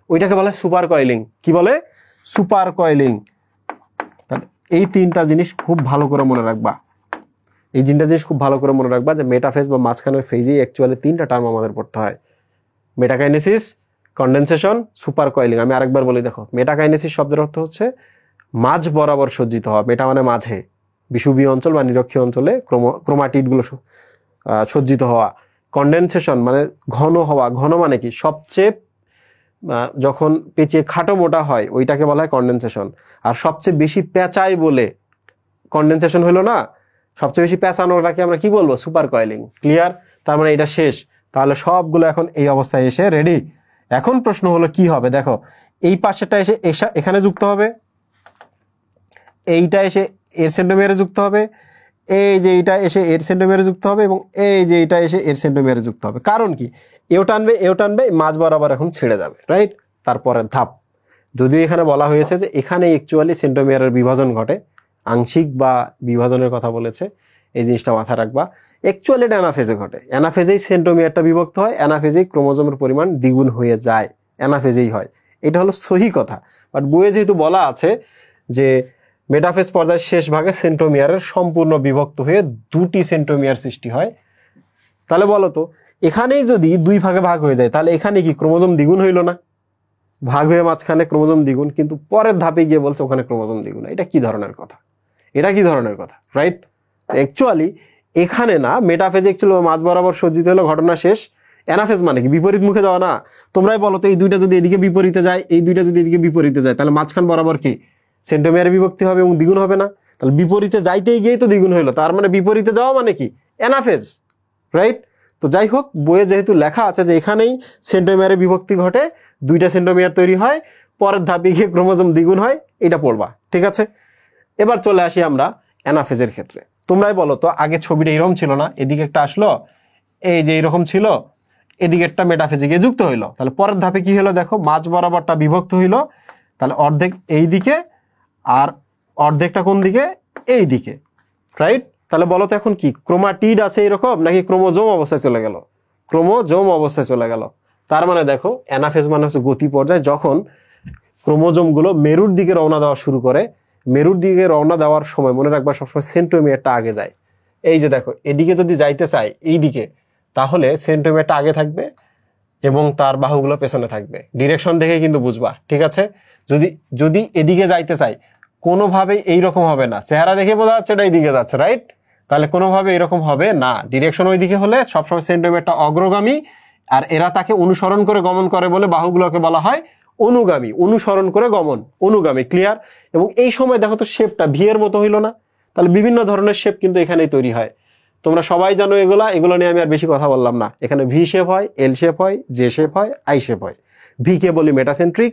ওইটাকে বলে সুপার কয়েলিং। কি বলে? Super coiling. তাহলে এই তিনটা জিনিস খুব ভালো করে মনে রাখবা, এই তিনটা জিনিস খুব ভালো করে মনে রাখবা যে মেটাফেজ বা মাঝখানের ফেজেই অ্যাকচুয়ালি তিনটা টার্ম আমাদের পড়তে হয়: মেটাকাইনেসিস, কনডেনসেশন, সুপার কয়েলিং। আমি আরেকবার বলি, দেখো, মেটাকাইনেসিস শব্দের অর্থ হচ্ছে মাঝ বরাবর সজ্জিত হওয়া। মেটা মানে মাঝে, বিষুবীয় অঞ্চল বা নিরক্ষীয় অঞ্চলে ক্রোমাটিডগুলো সজ্জিত হওয়া। কনডেনসেশন মানে ঘন হওয়া। ঘন মানে কি? সবচেয়ে যখন পেঁচিয়ে খাটো মোটা হয় ওইটাকে বলা হয় কনডেনসেশন। আর সবচেয়ে বেশি পেঁচাই বলে কনডেনসেশন হলো না, সবচেয়ে বেশি পেঁচানোটাকে আমরা কি বলবো? Super coiling. ক্লিয়ার? তার মানে এটা শেষ। তাহলে সবগুলো এখন এই অবস্থায় এসে রেডি। এখন প্রশ্ন হলো কি হবে? দেখো, এই পাশেরটা এসে এখানে যুক্ত হবে, এইটা এসে এর সেন্টোমিয়ারে যুক্ত হবে, এই যে এইটা এসে এর সেন্টোমিয়ারে যুক্ত হবে, এবং এই যে এইটা এসে এর সেন্টোমিয়ারে যুক্ত হবে। কারণ কি? এও টানবে, মাঝ বরাবর এখন ছেড়ে যাবে, রাইট? তারপরের ধাপ, যদিও এখানে বলা হয়েছে যে এখানে অ্যাকচুয়ালি সেন্টোমিয়ারের বিভাজন ঘটে, আংশিক বা বিভাজনের কথা বলেছে, এই জিনিসটা মাথায় রাখবা। অ্যাকচুয়ালি এটা অ্যানাফেজে ঘটে। অ্যানাফেজেই সেন্টোমিয়ারটা বিভক্ত হয়, অ্যানাফেজেই ক্রোমোজোমের পরিমাণ দ্বিগুণ হয়ে যায়, অ্যানাফেজেই হয়। এটা হলো সহি কথা। বাট বইয়ে যেহেতু বলা আছে যে মেটাফেজ পর্যায়ের শেষ ভাগে সেন্টোমিয়ারের সম্পূর্ণ বিভক্ত হয়ে দুটি সেন্টোমিয়ার সৃষ্টি হয়, তাহলে বলো তো এখানেই যদি দুই ভাগে ভাগ হয়ে যায় তাহলে এখানে কি ক্রোমোজোম দ্বিগুণ হইল না? ভাগ হয়ে মাঝখানে ক্রোমোজোম দ্বিগুণ, কিন্তু পরের ধাপে গিয়ে বলছে ওখানে ক্রোমোজোম দ্বিগুণ। এটা কি ধরনের কথা? এটা কি ধরনের কথা, রাইট? অ্যাকচুয়ালি এখানে না, মেটাফেজে অ্যাকচুয়ালি মাঝ বরাবর সজ্জিত হলো, ঘটনা শেষ। অ্যানাফেজ মানে কি? বিপরীত মুখে যাওয়া না? তোমরাই বলো তো এই দুইটা যদি এদিকে বিপরীতে যায়, এই দুইটা যদি এদিকে বিপরীতে যায়, তাহলে মাঝখান বরাবর কি সেন্টোমিয়ারে বিভক্তি হবে এবং দ্বিগুণ হবে না? তাহলে বিপরীতে যাইতেই গিয়েই তো দ্বিগুণ হইলো, তার মানে বিপরীতে যাওয়া মানে কি? Anaphase, right? তো যাই হোক, বইয়ে যেহেতু লেখা আছে যে এখানেই সেন্টোমিয়ারে বিভক্তি ঘটে, দুইটা সেন্টোমিয়ার তৈরি হয়, পরের ধাপে গিয়ে ক্রোমোজোম দ্বিগুণ হয়, এটা পড়বা, ঠিক আছে? এবার চলে আসি আমরা অ্যানাফেজের ক্ষেত্রে। তোমরাই বলো তো, আগে ছবিটা এরকম ছিল না, এদিকে একটা আসলো, এই যে এরকম ছিল, এদিকে একটা মেটাফেজে গিয়ে যুক্ত হইলো, তাহলে পরের ধাপে কি হলো? দেখো, মাঝ বরাবরটা বিভক্ত হইলো, তাহলে অর্ধেক এই দিকে আর অর্ধেকটা কোন দিকে? এই দিকে, রাইট? তাহলে বলো তো এখন কি ক্রোমাটিড আছে এরকম, নাকি ক্রোমোজোম অবস্থায় চলে গেল? ক্রোমোজোম অবস্থায় চলে গেল। তার মানে দেখো, অ্যানাফেজ মানে হচ্ছে গতি পর্যায়, যখন ক্রোমোজোমগুলো মেরুর দিকে রওনা দেওয়া শুরু করে। মেরুর দিকে রওনা দেওয়ার সময় মনে রাখবা সবসময় সেন্টোমিয়ারটা আগে যায়। এই যে দেখো, এদিকে যদি যাইতে চাই এই দিকে, তাহলে সেন্টোমিয়ারটা আগে থাকবে এবং তার বাহুগুলো পেছনে থাকবে। ডিরেকশন দেখে কিন্তু বুঝবা, ঠিক আছে? যদি এদিকে যাইতে চাই, কোনোভাবেই এইরকম হবে না, চেহারা দেখে বোঝা যাচ্ছে এটা এইদিকে যাচ্ছে, রাইট? তাহলে কোনোভাবে এরকম হবে না। ডিরেকশন ওইদিকে হলে সবসময় সেন্টোমিয়ারটা অগ্রগামী, আর এরা তাকে অনুসরণ করে গমন করে বলে বাহুগুলোকে বলা হয় অনুগামী। অনুসরণ করে গমন, অনুগামী। ক্লিয়ার? এবং এই সময় দেখো তো শেপটা ভি এর মতো হইলো না? তাহলে বিভিন্ন ধরনের শেপ কিন্তু এখানেই তৈরি হয়। তোমরা সবাই জানো এগুলো নিয়ে আমি আর বেশি কথা বললাম না। এখানে ভি শেপ হয়, এল শেপ হয়, জে শেপ হয়, আই শেপ হয়। ভি কে বলি মেটাসেন্ট্রিক,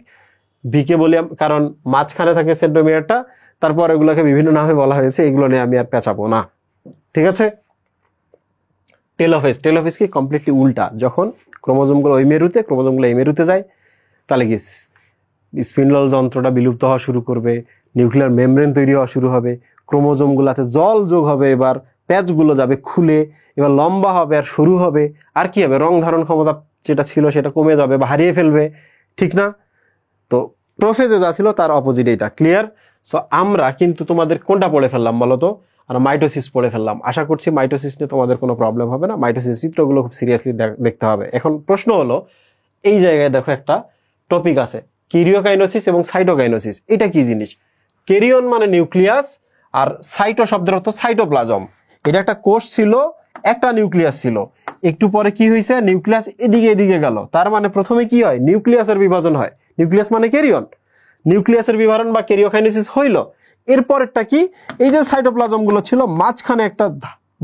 ভি কে বলি কারণ মাঝখানে থাকে সেন্টোমিয়ারটা, তারপর এগুলোকে বিভিন্ন নামে বলা হয়েছে, এগুলো নিয়ে আমি আর পেঁচাবো না, ঠিক আছে? টেলোফেজ, টেলোফেজ কি কমপ্লিটলি উল্টা। যখন ক্রোমোজোমগুলো ওই মেরুতে, ক্রোমোজোমগুলো এই মেরুতে যায়, তাহলে কি স্পিন্ডল যন্ত্রটা বিলুপ্ত হওয়া শুরু করবে, নিউক্লিয়ার মেমব্রেন তৈরি হওয়া শুরু হবে, ক্রোমোজোমগুলোতে জল যোগ হবে, এবার প্যাচগুলো যাবে খুলে, এবার লম্বা হবে আর সরু হবে, আর কি হবে? রং ধারণ ক্ষমতা যেটা ছিল সেটা কমে যাবে বা হারিয়ে ফেলবে, ঠিক না? তো প্রোফেজে যা ছিল তার অপোজিট এটা। ক্লিয়ার? সো আমরা কিন্তু তোমাদের কোনটা পড়ে ফেললাম বলো তো? আমরা মাইটোসিস পড়ে ফেললাম। আশা করছি মাইটোসিস নিয়ে তোমাদের কোনো প্রবলেম হবে না। মাইটোসিস চিত্রগুলো খুব সিরিয়াসলি দেখতে হবে। এখন প্রশ্ন হলো, এই জায়গায় দেখো একটা টপিক আছে, ক্যারিওকাইনোসিস এবং সাইটোকাইনোসিস। এটা কি জিনিস? ক্যারিয়ন মানে নিউক্লিয়াস, আর সাইটো শব্দের অর্থ সাইটোপ্লাজম। এটা একটা কোষ ছিল, একটা নিউক্লিয়াস ছিল, একটু পরে কি হয়েছে? নিউক্লিয়াস এদিকে গেল, তার মানে প্রথমে কি হয়? নিউক্লিয়াসের বিভাজন হয়। নিউক্লিয়াস মানে ক্যারিয়ন, নিউক্লিয়াসের বিভাজন বা ক্যারিওকাইনেসিস হইল। এরপরেরটা কি? এই যে সাইটোপ্লাজম গুলো ছিল, মাঝখানে একটা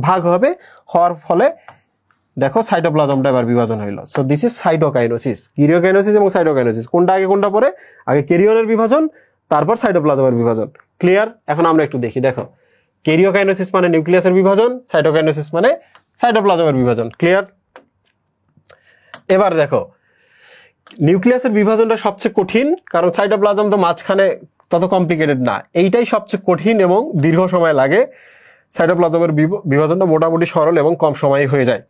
ভাগ হবে, হওয়ার ফলে দেখো সাইটোপ্লাজমটা এবার বিভাজন হইলো। So this is cytokinesis. Karyokinesis এবং সাইটোকাইনোসিস কোনটা আগে কোনটা পরে? আগে ক্যারিয়নের বিভাজন, তারপর সাইটোপ্লাজমের বিভাজন। ক্লিয়ার? এখন আমরা একটু দেখি। দেখো, ক্যারিওকাইনোসিস মানে নিউক্লিয়াসের বিভাজন, সাইটোকাইনোসিস মানে সাইটোপ্লাজমের বিভাজন। ক্লিয়ার? এবার দেখো নিউক্লিয়াসের বিভাজনটা সবচেয়ে কঠিন, কারণ সাইটোপ্লাজম তো মাঝখানে তত কমপ্লিকেটেড না, এইটাই সবচেয়ে কঠিন এবং দীর্ঘ সময় লাগে। সাইটোপ্লাজমের বিভাজনটা মোটামুটি সরল এবং কম সময়ে হয়ে যায়।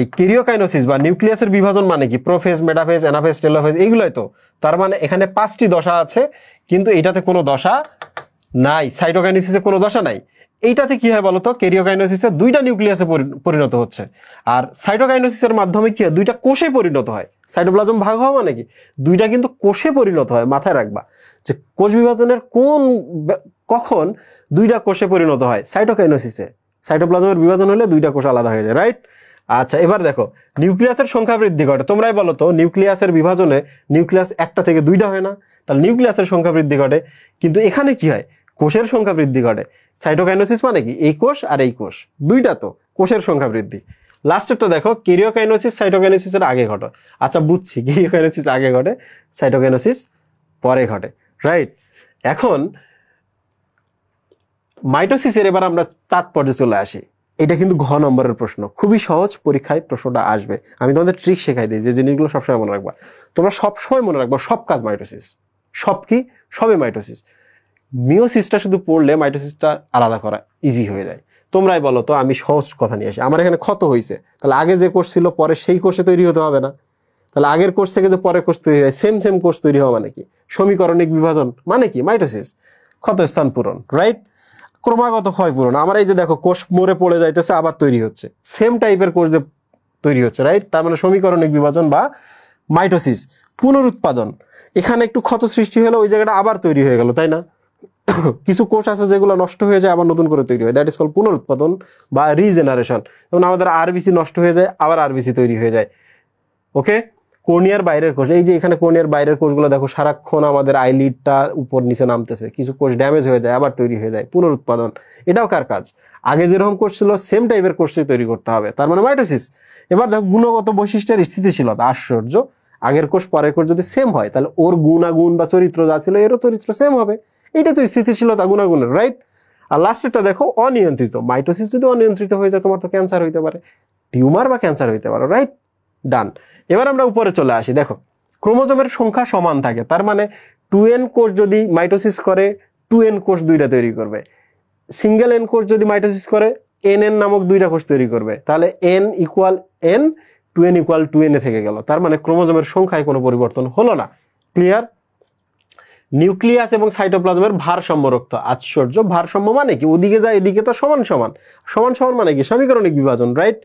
এই ক্যারিওকাইনোসিস বা নিউক্লিয়াসের বিভাজন মানে কি? প্রোফেজ, মেটাফেজ, অ্যানাফেজ, টেলোফেজ, এইগুলোই তো। তার মানে এখানে 5টি দশা আছে, কিন্তু এইটাতে কোনো দশা নাই। সাইটোকাইনেসিসে কোনো দশা নাই। এইটাতে কি হয় বলতো? ক্যারিওকাইনোসিসে 2টা নিউক্লিয়াসে পরিণত হচ্ছে, আর সাইটোকাইনোসিসের মাধ্যমে কি হয়? 2টা কোষে পরিণত হয়। সাইটোপ্লাজম ভাগ হওয়া মানে কি? 2টা কিন্তু কোষে পরিণত হয়। মাথায় রাখবা যে কোষ বিভাজনের কখন 2টা কোষে পরিণত হয়? সাইটোকাইনোসিসে। সাইটোপ্লাজমের বিভাজন হলে 2টা কোষ আলাদা হয়ে যায়, রাইট? আচ্ছা, এবার দেখো নিউক্লিয়াসের সংখ্যা বৃদ্ধি ঘটে। তোমরাই বলো তো, নিউক্লিয়াসের বিভাজনে নিউক্লিয়াস 1টা থেকে 2টা হয় না? তাহলে নিউক্লিয়াসের সংখ্যা বৃদ্ধি ঘটে। কিন্তু এখানে কি হয়? কোষের সংখ্যা বৃদ্ধি ঘটে। সাইটোকাইনোসিস মানে কি? এই কোষ আর এই কোষ, 2টা তো, কোষের সংখ্যা বৃদ্ধি। লাস্টেরটা দেখো, ক্যারিওকাইনোসিস সাইটোকাইনোসিসের আগে ঘটে। আচ্ছা বুঝছি, ক্যারিওকাইনোসিস আগে ঘটে, সাইটোকাইনোসিস পরে ঘটে, রাইট? এখন মাইটোসিসের এবার আমরা তাৎপর্যে চলে আসি। এটা কিন্তু ঘ নম্বরের প্রশ্ন, খুবই সহজ, পরীক্ষায় প্রশ্নটা আসবে। আমি তোমাদের ট্রিক শেখাই দিই, যে জিনিসগুলো সবসময় মনে রাখবা। তোমরা সবসময় মনে রাখবা সব কাজ মাইটোসিস। সব কি? সবে মাইটোসিস। মিওসিসটা শুধু পড়লে মাইটোসিসটা আলাদা করা ইজি হয়ে যায়। তোমরাই বলো তো, আমি সহজ কথা নিয়ে আসি। আমার এখানে ক্ষত হয়েছে, তাহলে আগে যে কোষ ছিল পরে সেই কোষে তৈরি হতে হবে না? তাহলে আগের কোষ থেকে যে পরের কোষ তৈরি হয়, সেম কোষ তৈরি হওয়া মানে কি? সমীকরণিক বিভাজন মানে কি? মাইটোসিস। ক্ষত স্থান পূরণ, রাইট? ক্রমাগত ক্ষয় পূরণ। আমার এই যে দেখো, কোষ মরে পড়ে যাইতেছে, আবার তৈরি হচ্ছে, সেম টাইপের কোষ যে তৈরি হচ্ছে, রাইট? তার মানে সমীকরণিক বিভাজন বা মাইটোসিস। পুনরুৎপাদন, এখানে একটু ক্ষত সৃষ্টি হলো, ওই জায়গাটা আবার তৈরি হয়ে গেল, তাই না? কিছু কোষ আছে যেগুলো নষ্ট হয়ে যায়, আবার নতুন করে তৈরি হয়, দ্যাট ইজ কল পুনরুৎপাদন বা রিজেনারেশন। যেমন আমাদের আরবিসি নষ্ট হয়ে যায়, আবার আরবিসি তৈরি হয়ে যায়। ওকে? কর্নিয়ার বাইরের কোষ, এই যে এখানে কর্নিয়ার বাইরের কোষগুলো দেখো, সারাক্ষণ আমাদের আইলিডটা উপর নিচে নামতেছে, কিছু কোষ ড্যামেজ হয়ে যায়, আবার তৈরি হয়ে যায়, পুনরুৎপাদন। এটাও কার কাজ? আগে যেরকম কোষ ছিল সেম টাইপের কোষই তৈরি করতে হবে, তার মানে মাইটোসিস। এবার দেখো গুণগত বৈশিষ্ট্যের স্থিতিশীলতা। আশ্চর্য, আগের কোষ পরের কোষ যদি সেম হয়, তাহলে ওর গুণাগুণ বা চরিত্র যা ছিল এরও চরিত্র সেম হবে। এইটা তো স্থিতিশীলতা, গুণাগুণের, রাইট? আর লাস্টেরটা দেখো, অনিয়ন্ত্রিত। মাইটোসিস যদি অনিয়ন্ত্রিত হয়ে যায়, তোমার তো ক্যান্সার হইতে পারে, টিউমার বা ক্যান্সার হইতে পারে, রাইট? ডান। এবার আমরা উপরে চলে আসি। দেখো, ক্রোমোজোমের সংখ্যা সমান থাকে, তার মানে 2n কোষ যদি মাইটোসিস করে, 2n কোষ 2টা তৈরি করবে। সিঙ্গেল n কোষ যদি মাইটোসিস করে, nn নামক 2টা কোষ তৈরি করবে। তাহলে n equal n, 2n equal 2n এ থেকে গেল। তার মানে ক্রোমোজোমের সংখ্যায় কোনো পরিবর্তন হলো না। ক্লিয়ার? নিউক্লিয়াস এবং সাইটোপ্লাজমের ভারসাম্য রক্ষা। আশ্চর্য, ভারসাম্য মানে কি? ওদিকে যায় এদিকে তো সমান সমান। সমান সমান মানে কি? সমীকরণিক বিভাজন, রাইট?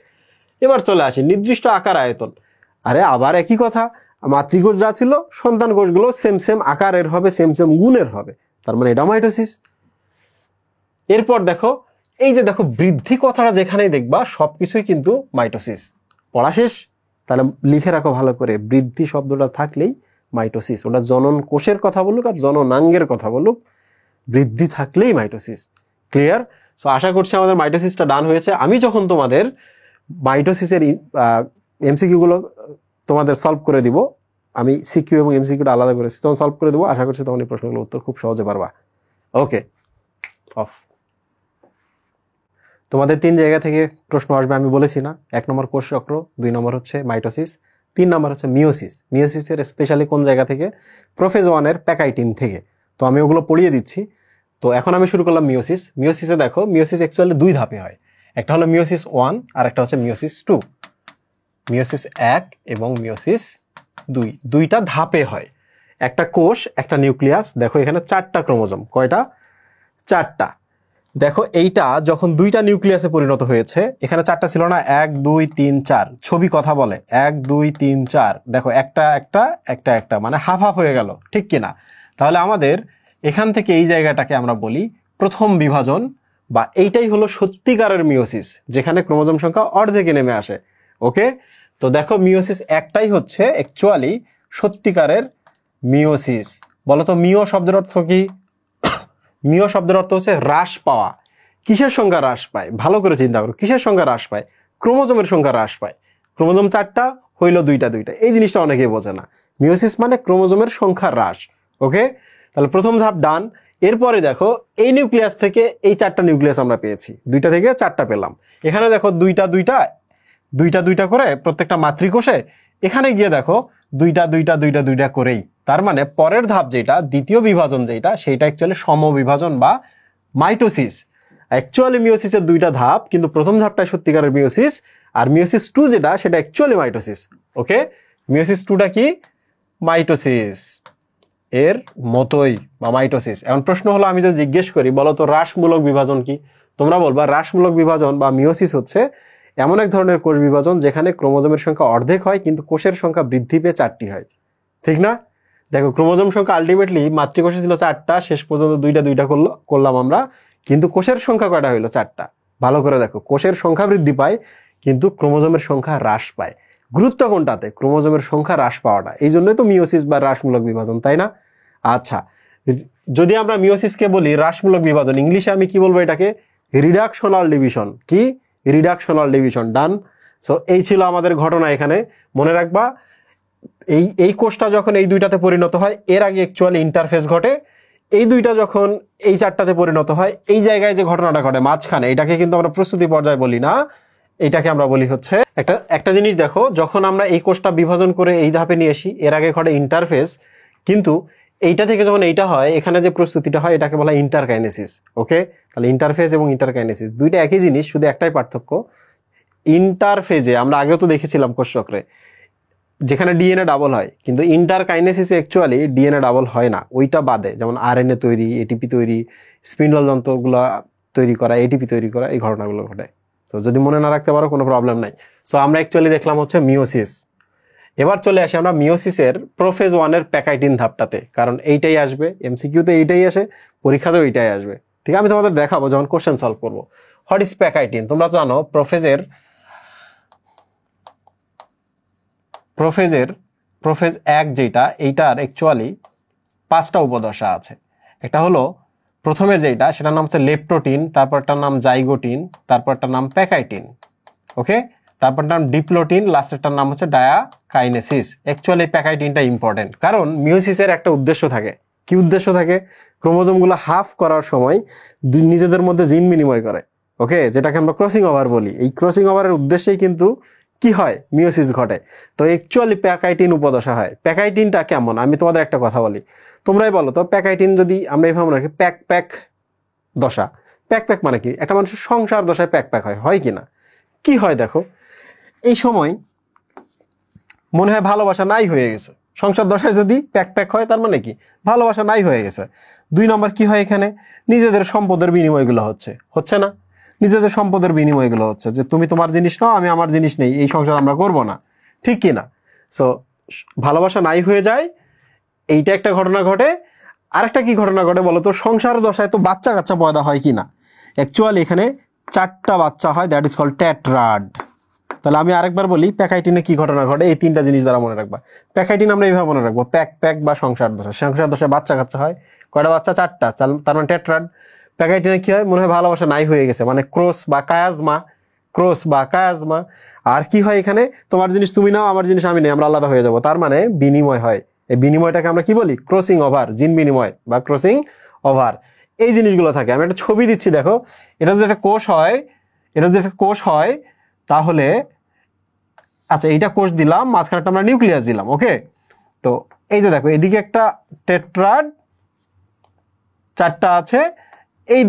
এবার চলে আসি নির্দিষ্ট আকার আয়তন। আরে আবার একই কথা, মাতৃকোষ যা ছিল, সন্তান কোষগুলো সেম আকারের হবে, সেম গুণের হবে, তার মানে এটা মাইটোসিস। এরপর দেখো, এই যে দেখো বৃদ্ধি কথাটা যেখানেই দেখবা সবকিছুই কিন্তু মাইটোসিস। পড়া শেষ? তাহলে লিখে রাখো ভালো করে, বৃদ্ধি শব্দটা থাকলেই মাইটোসিস। ওটা জনন কোষের কথা বলুক আর জননাঙ্গের কথা বলুক, বৃদ্ধি থাকলেই মাইটোসিস। ক্লিয়ার? সো আশা করছি আমাদের মাইটোসিসটা ডান হয়েছে। আমি যখন তোমাদের মাইটোসিসের এমসিকিউ গুলো তোমাদের সলভ করে দিব, আমি সিকিউ এবং এমসিকিউটা আলাদা করেছি, তখন সলভ করে দেবো। আশা করছি তখন এই প্রশ্নগুলোর উত্তর খুব সহজে পারবা। ওকে, অফ। তোমাদের 3 জায়গা থেকে প্রশ্ন আসবে, আমি বলেছি না? 1 নম্বর কোষ চক্র, 2 নম্বর হচ্ছে মাইটোসিস, 3 নম্বর হচ্ছে মিওসিস। মিওসিসের স্পেশালি কোন জায়গা থেকে? প্রোফেজ 1-এর প্যাকাইটিন থেকে। তো আমি ওগুলো পড়িয়ে দিচ্ছি। তো এখন আমি শুরু করলাম মিওসিস। মিওসিসে দেখো, মিওসিস অ্যাকচুয়ালি 2 ধাপে হয়। একটা হলো মিওসিস 1 আর একটা হচ্ছে মিওসিস 2। মিওসিস 1 এবং মিওসিস 2, 2টা ধাপে হয়। একটা কোষ, একটা নিউক্লিয়াস। দেখো এখানে 4টা ক্রোমোজোম। কয়টা? 4টা। দেখো এইটা যখন 2টা নিউক্লিয়াসে পরিণত হয়েছে, এখানে 4টা ছিল না? 1 2 3 4, ছবি কথা বলে 1 2 3 4। দেখো একটা মানে হাফ হাফ হয়ে গেল, ঠিক কিনা? তাহলে আমাদের এখান থেকে এই জায়গাটাকে আমরা বলি প্রথম বিভাজন, বা এইটাই হলো সত্যিকারের মিওসিস, যেখানে ক্রোমোজোম সংখ্যা অর্ধেকে নেমে আসে। ওকে? তো দেখো মিওসিস একটাই হচ্ছে অ্যাকচুয়ালি সত্যিকারের মিওসিস। বলতো মিও শব্দের অর্থ কি? মিও শব্দের অর্থ হচ্ছে হ্রাস পাওয়া। কিসের সংখ্যা হ্রাস পায়? ভালো করে চিন্তা করো, কিসের সংখ্যা হ্রাস পায়? ক্রোমোজোমের সংখ্যা হ্রাস পায়। ক্রোমোজোম 4টা হইলো 2টা। এই জিনিসটা অনেকেই বোঝে না। মিওসিস মানে ক্রোমোজোমের সংখ্যা হ্রাস। ওকে? তাহলে প্রথম ধাপ ডান। এরপরে দেখো এই নিউক্লিয়াস থেকে এই 4টা নিউক্লিয়াস আমরা পেয়েছি, 2টা থেকে 4টা পেলাম। এখানে দেখো দুইটা দুইটা দুইটা দুইটা করে প্রত্যেকটা মাতৃকোষে, এখানে গিয়ে দেখো দুইটা দুইটা দুইটা দুইটা করেই। তার মানে পরের ধাপ যেটা, দ্বিতীয় বিভাজন যেটা, সেইটা অ্যাকচুয়ালি সমবিভাজন বা মাইটোসিস। অ্যাকচুয়ালি মিওসিসের 2টা ধাপ, কিন্তু প্রথম ধাপটাই সত্যিকারের মিওসিস, আর মিওসিস 2 যেটা সেটা অ্যাকচুয়ালি মাইটোসিস। ওকে, মিওসিস 2টা কি? মাইটোসিস এর মতোই বা মাইটোসিস। এখন প্রশ্ন হলো, আমি যদি জিজ্ঞেস করি বলো তো হ্রাসমূলক বিভাজন কি, তোমরা বলবা হ্রাসমূলক বিভাজন বা মিওসিস হচ্ছে এমন এক ধরনের কোষ বিভাজন যেখানে ক্রোমোজোমের সংখ্যা অর্ধেক হয় কিন্তু কোষের সংখ্যা বৃদ্ধি পেয়ে 4টি হয়। ঠিক না? দেখো ক্রোমোজোম সংখ্যা আলটিমেটলি মাতৃকোষে ছিল 4টা, শেষ পর্যন্ত দুইটা দুইটা করলাম আমরা, কিন্তু কোষের সংখ্যা কয়টা হইলো? 4টা। ভালো করে দেখো, কোষের সংখ্যা বৃদ্ধি পায় কিন্তু ক্রোমোজোমের সংখ্যা হ্রাস পায়। গুরুত্ব কোনটাতে? ক্রোমোজোমের সংখ্যা হ্রাস পাওয়াটা। এই জন্যই তো মিওসিস বা হ্রাসমূলক বিভাজন, তাই না? আচ্ছা, যদি আমরা মিওসিসকে বলি হ্রাসমূলক বিভাজন, ইংলিশে আমি কি বলবো এটাকে? Reductional division. কি? Reductional division. ডান। সো এই ছিল আমাদের ঘটনা। এখানে মনে রাখবা, এই কোষটা যখন এই 2টাতে পরিণত হয়, এর আগে অ্যাকচুয়ালি ইন্টারফেস ঘটে। এই 2টা যখন এই 4টাতে পরিণত হয়, এই জায়গায় যে ঘটনাটা ঘটে মাঝখানে, এটাকে কিন্তু আমরা প্রস্তুতি পর্যায়ে বলি না, এটাকে আমরা বলি হচ্ছে একটা জিনিস দেখো, যখন আমরা এই কোষটা বিভাজন করে এই ধাপে নিয়ে আসি, এর আগে ঘটে ইন্টারফেস, কিন্তু এইটা থেকে যখন এইটা হয়, এখানে যে প্রস্তুতিটা হয় এটাকে বলা হয় ইন্টারকাইনেসিস। ওকে, তাহলে ইন্টারফেজ এবং ইন্টারকাইনেসিস 2টা একই জিনিস, শুধু একটাই পার্থক্য। ইন্টারফেজে আমরা আগেও তো দেখেছিলাম কোষ চক্রে, যেখানে ডিএনএ ডাবল হয়, কিন্তু ইন্টারকাইনেসিসে অ্যাকচুয়ালি ডিএনএ ডাবল হয় না, ওইটা বাদে। যেমন আরএনএ তৈরি, এটিপি তৈরি, স্পিন্ডল যন্ত্রগুলো তৈরি করা, এটিপি তৈরি করা, এই ঘটনাগুলো ঘটে। তো যদি মনে না রাখতে পারো কোনো প্রবলেম নাই। সো আমরা অ্যাকচুয়ালি দেখলাম হচ্ছে মিওসিস। এবার চলে আসি আমরা মিওসিসের প্রোফেজ 1-এর প্যাকাইটিন ধাপটাতে, কারণ এইটাই আসবে এমসিকিউতে, এইটাই আসে, পরীক্ষাতেও এইটাই আসবে। ঠিক আছে, আমি তোমাদের দেখাবো যখন কোশ্চেন সলভ করবো। What is pachytene? তোমরা জানো প্রোফেজ 1 যেটা, এইটার অ্যাকচুয়ালি 5টা উপদশা আছে। একটা হলো প্রথমে যেটা, সেটার নাম হচ্ছে লেপ্টোটিন, তারপরটার নাম জাইগোটিন, তারপরটার নাম প্যাকাইটিন। ওকে, তারপরটার নাম ডিপ্লোটিন, লাস্টেরটার নাম হচ্ছে ডায়াকাইনেসিস। অ্যাকচুয়ালি প্যাকাইটিনটা ইম্পর্টেন্ট, কারণ মিওসিসের একটা উদ্দেশ্য থাকে। কি উদ্দেশ্য থাকে? ক্রোমোজোমগুলো হাফ করার সময় নিজেদের মধ্যে জিন বিনিময় করে। ওকে, যেটাকে আমরা ক্রসিং ওভার বলি। এই ক্রসিং ওভারের উদ্দেশ্যেই কিন্তু কি হয়? মিওসিস ঘটে। তো অ্যাকচুয়ালি প্যাকাইটিন উপদশা হয়। প্যাকাইটিনটা কেমন? আমি তোমাদের একটা কথা বলি, তোমরাই বলো তো। প্যাকাইটিন যদি আমরা এইভাবে রাখি, প্যাক দশা। প্যাক মানে কি? একটা মানুষের সংসার দশায় প্যাক হয় কি না? কি হয় দেখো, এই সময় মনে হয় ভালোবাসা নাই হয়ে গেছে। সংসার দশায় যদি প্যাক হয়, তার মানে কি? ভালোবাসা নাই হয়ে গেছে। 2 নম্বর কি হয়? এখানে নিজেদের সম্পদের বিনিময়গুলো হচ্ছে না? নিজেদের সম্পদের বিনিময়গুলো হচ্ছে, যে তুমি তোমার জিনিস নাও, আমি আমার জিনিস নেই, এই সংসার আমরা করব না। ঠিক কি না? সো ভালোবাসা নাই হয়ে যায়, এইটা একটা ঘটনা ঘটে। আরেকটা কি ঘটনা ঘটে বলো তো? সংসার দশায় তো বাচ্চা কাচ্চা পয়দা হয় কি না? অ্যাকচুয়ালি এখানে 4টা বাচ্চা হয়, দ্যাট ইজ কল্ড টেট্রাড। তাহলে আমি আরেকবার বলি, প্যাকাইটিনে কি ঘটনা ঘটে, এই 3টা জিনিস দ্বারা মনে রাখবা। প্যাকাইটিন আমরা এইভাবে মনে রাখবো, প্যাক বা সংসার দশায় বাচ্চা কাচ্চা হয়। কয়টা বাচ্চা? 4টা, তার মানে টেট্রাড। প্যাকাইটিনে কি হয়? মনে হয় ভালোবাসা নাই হয়ে গেছে, মানে ক্রস বা কায়াজমা। আর কি হয় এখানে? তোমার জিনিস তুমি নাও, আমার জিনিস আমি নেই, আমরা আলাদা হয়ে যাব। তার মানে বিনিময় হয়। এই বিনিময়টাকে আমরা কি বলি? ক্রসিং ওভার, জিন বিনিময় বা ক্রসিং ওভার। এই জিনিসগুলো থাকে। আমি একটা ছবি দিচ্ছি, দেখো। এটা যদি একটা কোষ হয়, তাহলে আচ্ছা, এইটা কোষ দিলাম, মাঝখানেটা আমরা নিউক্লিয়াস দিলাম। ওকে, তো এই যে দেখো, এদিকে একটা টেট্রাড, 4টা আছে, এই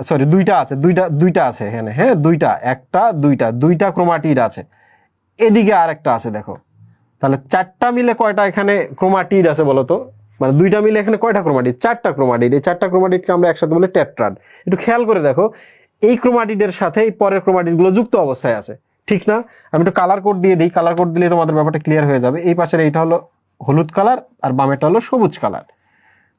সরি 2টা আছে, দুইটা আছে এখানে। হ্যাঁ, দুইটা ক্রোমাটিড আছে। এদিকে আরেকটা আছে, দেখো। তাহলে 4টা মিলে কয়টা এখানে ক্রোমাটিড আছে বলো তো? মানে 2টা মিলে এখানে কয়টা ক্রোমাটিড? 4টা ক্রোমাটিড। এই 4টা ক্রোমাটিডকে আমরা একসাথে বলি টেট্রাড। একটু খেয়াল করে দেখো, এই ক্রোমাটিডের সাথে এই পরের ক্রোমাটিডগুলো যুক্ত অবস্থায় আছে। ঠিক না? আমি একটু কালার কোড দিয়ে দিই, কালার কোড দিলে তোমাদের ব্যাপারটা ক্লিয়ার হয়ে যাবে। এই পাশের এইটা হলো হলুদ কালার, আর বামেরটা হলো সবুজ কালার।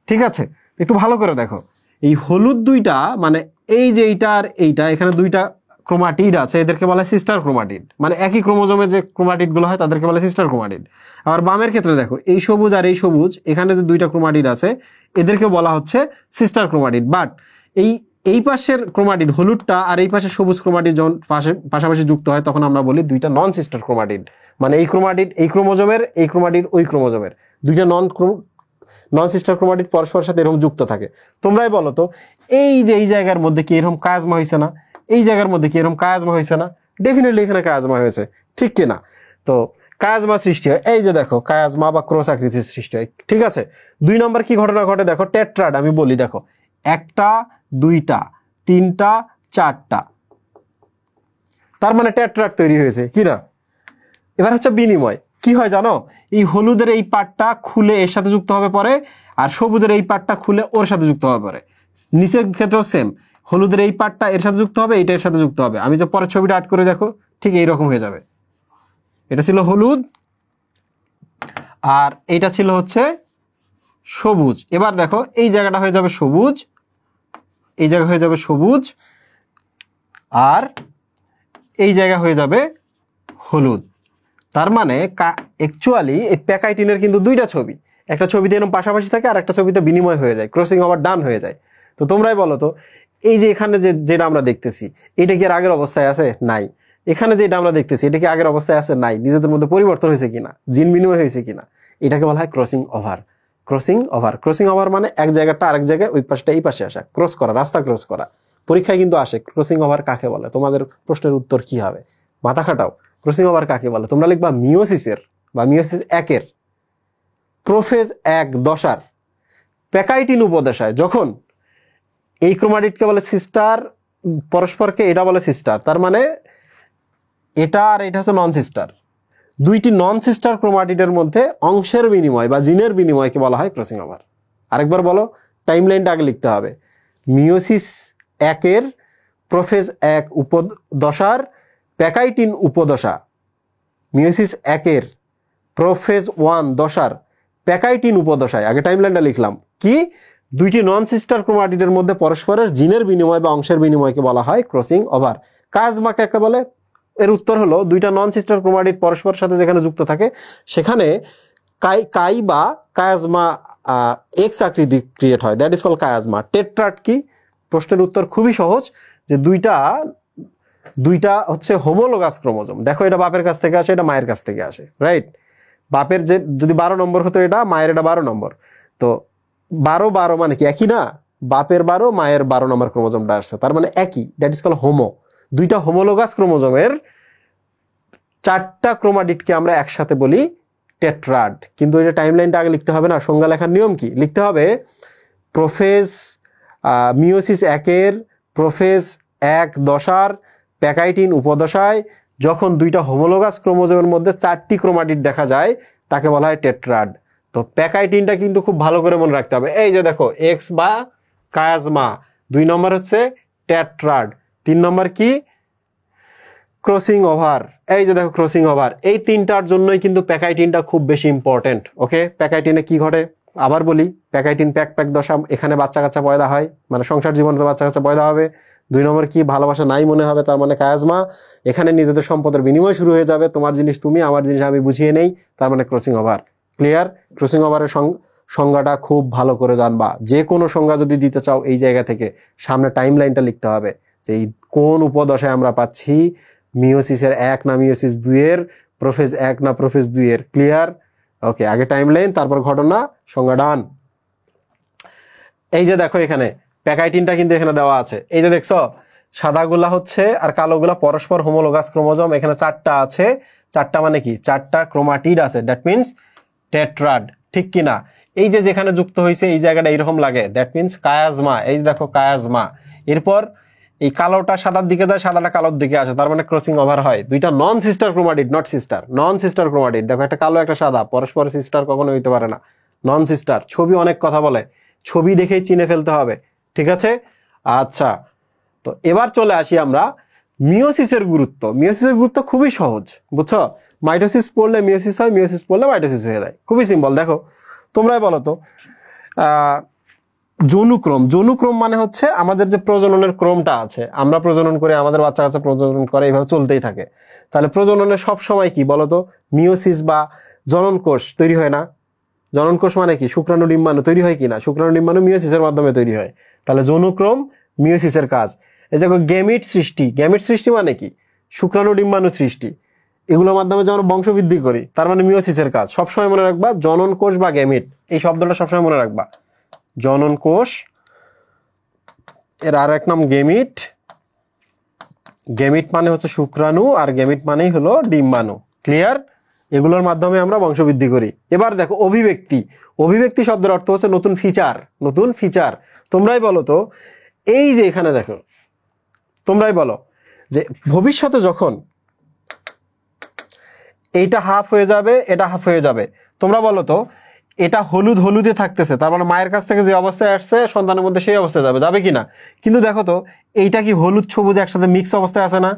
ঠিক আছে, একটু ভালো করে দেখো। এই হলুদ 2টা, মানে এই যে এইটা আর এইটা, এখানে 2টা ক্রোমাটিড আছে, এদেরকে বলা হয় সিস্টার ক্রোমাটিড। মানে একই ক্রোমোজোমে যে ক্রোমাটিড গুলো হয় তাদেরকে বলা হয় সিস্টার ক্রোমাটিড। আবার বামের ক্ষেত্রে দেখো, এই সবুজ আর এই সবুজ, এখানে যে 2টা ক্রোমাটিড আছে, এদেরকে বলা হচ্ছে সিস্টার ক্রোমাটিড। বাট এই পাশের ক্রোমাটিড হলুদটা আর এই পাশের সবুজ ক্রোমাটিড যখন পাশাপাশি যুক্ত হয়, তখন আমরা বলি 2টা নন সিস্টার ক্রোমাটিড। মানে এই ক্রোমাটিড এই ক্রোমোজোমের, এই ক্রোমাটিড ওই ক্রোমোজোমের, 2টা নন সিস্টার ক্রোমাটিড পরস্পরের সাথে এরকম যুক্ত থাকে। তোমরাই বলো তো এই যে এই জায়গার মধ্যে কি এরকম কায়াজমা হয়েছে না? এই জায়গার মধ্যে কি এরকম কায়াজমা হয়েছে না? ডেফিনেটলি এখানে কায়াজমা হয়েছে, ঠিক কিনা? তো কায়াজমা সৃষ্টি হয়, এই যে দেখো কায়াজমা বা ক্রস আকৃতির সৃষ্টি হয়, ঠিক আছে। 2 নম্বর কি ঘটনা ঘটে দেখো, টেট্রাড। আমি বলি দেখো, 1টা 2টা 3টা 4টা, তার মানে টেট্রাড তৈরি হয়েছে, কি না? এবার হচ্ছে বিনিময় কি হয় জানো, এই হলুদের এই পার্টটা খুলে এর সাথে যুক্ত হবে পরে, আর সবুজের এই পার্টটা খুলে ওর সাথে যুক্ত হবে পরে। নিচের ক্ষেত্রেও সেম, হলুদের এই পার্টটা এর সাথে যুক্ত হবে, এটা এর সাথে যুক্ত হবে। আমি যে পরের ছবিটা আট করে দেখো, ঠিক এইরকম হয়ে যাবে। এটা ছিল হলুদ আর এইটা ছিল হচ্ছে সবুজ। এবার দেখো এই জায়গাটা হয়ে যাবে সবুজ, এই জায়গা হয়ে যাবে সবুজ, আর এই জায়গা হয়ে যাবে হলুদ। তার মানে অ্যাকচুয়ালি এই প্যাকাইটিনের কিন্তু 2টা ছবি, একটা ছবিতে এরকম পাশাপাশি থাকে আর একটা ছবিতে বিনিময় হয়ে যায়, ক্রসিং ওভার ডান হয়ে যায়। তো তোমরাই বলো তো এই যে এখানে যেটা আমরা দেখতেছি এটা কি আর আগের অবস্থায় আছে? নাই। এখানে যেটা আমরা দেখতেছি এটা কি আগের অবস্থায় আছে? নাই। নিজেদের মধ্যে পরিবর্তন হয়েছে কিনা, জিন বিনিময় হয়েছে কিনা, এটাকে বলা হয় crossing over. Crossing over, crossing over মানে এক জায়গাটা আরেক জায়গায়, ওই পাশটা এই পাশে আসা, ক্রস করা, রাস্তা ক্রস করা। পরীক্ষায় কিন্তু আসে ক্রসিং ওভার কাকে বলে। তোমাদের প্রশ্নের উত্তর কি হবে? মাথা খাটাও। ক্রসিং ওভার কাকে বলে? তোমরা লিখবা মিওসিসের বা মিওসিস 1-এর প্রোফেজ 1 দশার প্যাকাইটিন উপদশায় যখন এই ক্রোমাটিডকে বলে সিস্টার, পরস্পরকে এটা বলে সিস্টার, তার মানে এটা আর এটা হচ্ছে নন সিস্টার। 2টি নন সিস্টার ক্রোমাটিডের মধ্যে অংশের বিনিময় বা জিনের বিনিময়কে বলা হয় ক্রসিং ওভার। আরেকবার বলো, টাইমলাইনটা আগে লিখতে হবে। মিওসিস 1-এর প্রোফেজ 1 উপদশার প্যাকাইটিন উপদশা, মিওসিস 1-এর প্রোফেজ 1 দশার প্যাকাইটিন উপদশায়, আগে টাইমলাইনটা লিখলাম কি, 2টি নন সিস্টার ক্রোমাটিডের মধ্যে পরস্পরের জিনের বিনিময় বা অংশের বিনিময়কে বলা হয় ক্রসিং ওভার। কায়াজমা কাকে বলে? এর উত্তর হলো 2টা নন সিস্টার ক্রোমাটিড পরস্পরের সাথে যেখানে যুক্ত থাকে সেখানে কাই বা কায়াজমা এক্স আকৃতি ক্রিয়েট হয়, that is call chiasma. Tetrad কি? প্রশ্নের উত্তর খুবই সহজ, যে দুইটা হচ্ছে হোমোলোগাস ক্রোমোজোম। দেখো এটা বাপের কাছ থেকে আসে, এটা মায়ের কাছ থেকে আসে, রাইট? বাপের যে যদি 12 নম্বর হতো এটা, মায়ের এটা 12 নম্বর। তো 12 মানে কি একই না? বাপের 12 মায়ের 12 নম্বর ক্রোমোজোমটা আসছে, তার মানে একই, দ্যাট ইজ কল হোমো। 2টা হোমোলোগাস ক্রোমোজোমের 4টা ক্রোমাটিডকে আমরা একসাথে বলি টেট্রাড। কিন্তু এটা টাইমলাইনটা আগে লিখতে হবে না? সংজ্ঞা লেখার নিয়ম কি? লিখতে হবে প্রোফেজ মিওসিস 1-এর প্রোফেজ 1 দশার প্যাকাইটিন উপদশায় যখন 2টা হোমোলোগাস ক্রোমোজোমের মধ্যে 4টি ক্রোমাটিড দেখা যায় তাকে বলা হয় টেট্রাড। তো প্যাকাইটিনটা কিন্তু খুব ভালো করে মনে রাখতে হবে। এই যে দেখো এক্স বা কায়াজমা, 2 নম্বর হচ্ছে টেট্রাড, 3 নম্বর কি? Crossing over. এই যে দেখো ক্রসিং ওভার, এই 3টার জন্যই কিন্তু প্যাকাইটিনটা খুব বেশি ইম্পর্টেন্ট। ওকে, প্যাকাইটিনে কি ঘটে আবার বলি। প্যাকাইটিন প্যাক দশা, এখানে বাচ্চা কাচ্চা পয়দা হয়, মানে সংসার জীবনে বাচ্চা কাচ্চা পয়দা হবে। 2 নম্বর কি? ভালোবাসা নাই মনে হবে, তার মানে কায়াজমা। এখানে নিজেদের সম্পদের বিনিময় শুরু হয়ে যাবে, তোমার জিনিস তুমি, আমার জিনিস আমি, বুঝিয়ে নেই, তার মানে ক্রসিং ওভার। ক্লিয়ার? ক্রসিং ওভারের সংজ্ঞাটা খুব ভালো করে জানবা। যে কোনো সংজ্ঞা যদি দিতে চাও এই জায়গা থেকে সামনে টাইমলাইনটা লিখতে হবে, যে এই কোন উপদশায় আমরা পাচ্ছি, মিওসিসের 1 না মিওসিস 2-এর, প্রোফেজ 1 না প্রোফেজ 2-এর। ক্লিয়ার? ওকে, আগে টাইমলাইন তারপর ঘটনা, সংজ্ঞা ডান। এই যে দেখো এখানে প্যাকাইটিনটা কিন্তু এখানে দেওয়া আছে, এই যে দেখছো সাদাগুলা হচ্ছে আর কালোগুলা পরস্পর হোমোলোগাস ক্রোমোজোম। এখানে 4টা আছে, 4টা মানে কি? 4টা ক্রোমাটিড আছে, দ্যাট মিনস টেট্রাড, ঠিক কিনা? এই যে যেখানে যুক্ত হয়েছে এই জায়গাটা এইরকম লাগে, দ্যাট মিনস কায়াজমা। এই দেখো কায়াজমা। এরপর এই কালোটা সাদার দিকে যায়, সাদাটা কালোর দিকে আসে, তার মানে ক্রসিং ওভার হয়। 2টা নন sister chromatid, not sister, non sister chromatid. দেখো একটা কালো একটা সাদা, পরস্পর সিস্টার কখনো হইতে পারে না, নন সিস্টার। ছবি অনেক কথা বলে, ছবি দেখেই চিনে ফেলতে হবে, ঠিক আছে? আচ্ছা, তো এবার চলে আসি আমরা মিওসিসের গুরুত্ব। মিওসিসের গুরুত্ব খুবই সহজ, বুঝছো? মাইটোসিস পড়লে মিওসিস হয়, মিওসিস পড়লে মাইটোসিস হয়ে যায়, খুবই সিম্পল। দেখো তোমরাই বলো তো, যৌনুক্রম। যৌনুক্রম মানে হচ্ছে আমাদের যে প্রজননের ক্রমটা আছে, আমরা প্রজনন করে, আমাদের বাচ্চা কাচ্চা প্রজনন করে, এইভাবে চলতেই থাকে। তাহলে প্রজননের সব সময় কি বলতো, মিওসিস বা জনন কোষ তৈরি হয় না? জনন কোষ মানে কি? শুক্রাণু ডিম্বাণু তৈরি হয় কিনা? শুক্রাণু ডিম্বাণু মিওসিসের মাধ্যমে তৈরি হয়। তাহলে যৌনুক্রম মিওসিসের কাজ। এই দেখো গ্যামিট সৃষ্টি। গ্যামিট সৃষ্টি মানে কি? শুক্রাণু ডিম্বাণু সৃষ্টি। এগুলোর মাধ্যমে যে আমরা বংশবৃদ্ধি করি, তার মানে মিওসিসের কাজ। সবসময় মনে রাখবা জনন কোষ বা গ্যামিট, এই শব্দটা সবসময় মনে রাখবা। জনন কোষ, এর আর এক নাম গেমিট। গেমিট মানে হচ্ছে শুক্রাণু, আর গেমিট মানেই হলো ডিম্বাণু। ক্লিয়ার? এগুলোর মাধ্যমে আমরা বংশবৃদ্ধি করি। এবার দেখো অভিব্যক্তি। অভিব্যক্তি শব্দের অর্থ হচ্ছে নতুন ফিচার। নতুন ফিচার। তোমরাই বলো তো, এই যে এখানে দেখো, তোমরাই বলো যে ভবিষ্যতে যখন এইটা হাফ হয়ে যাবে, এটা হাফ হয়ে যাবে, তোমরা বলো তো এটা হলুদ হলুদে থাকতেছে, তার মানে মায়ের কাছ থেকে যে অবস্থায় আসছে সন্তানের মধ্যে সেই অবস্থায় যাবে, যাবে কিনা? কিন্তু দেখো তো এইটা কি হলুদ সবুজ একসাথে মিক্স অবস্থায় আছে না?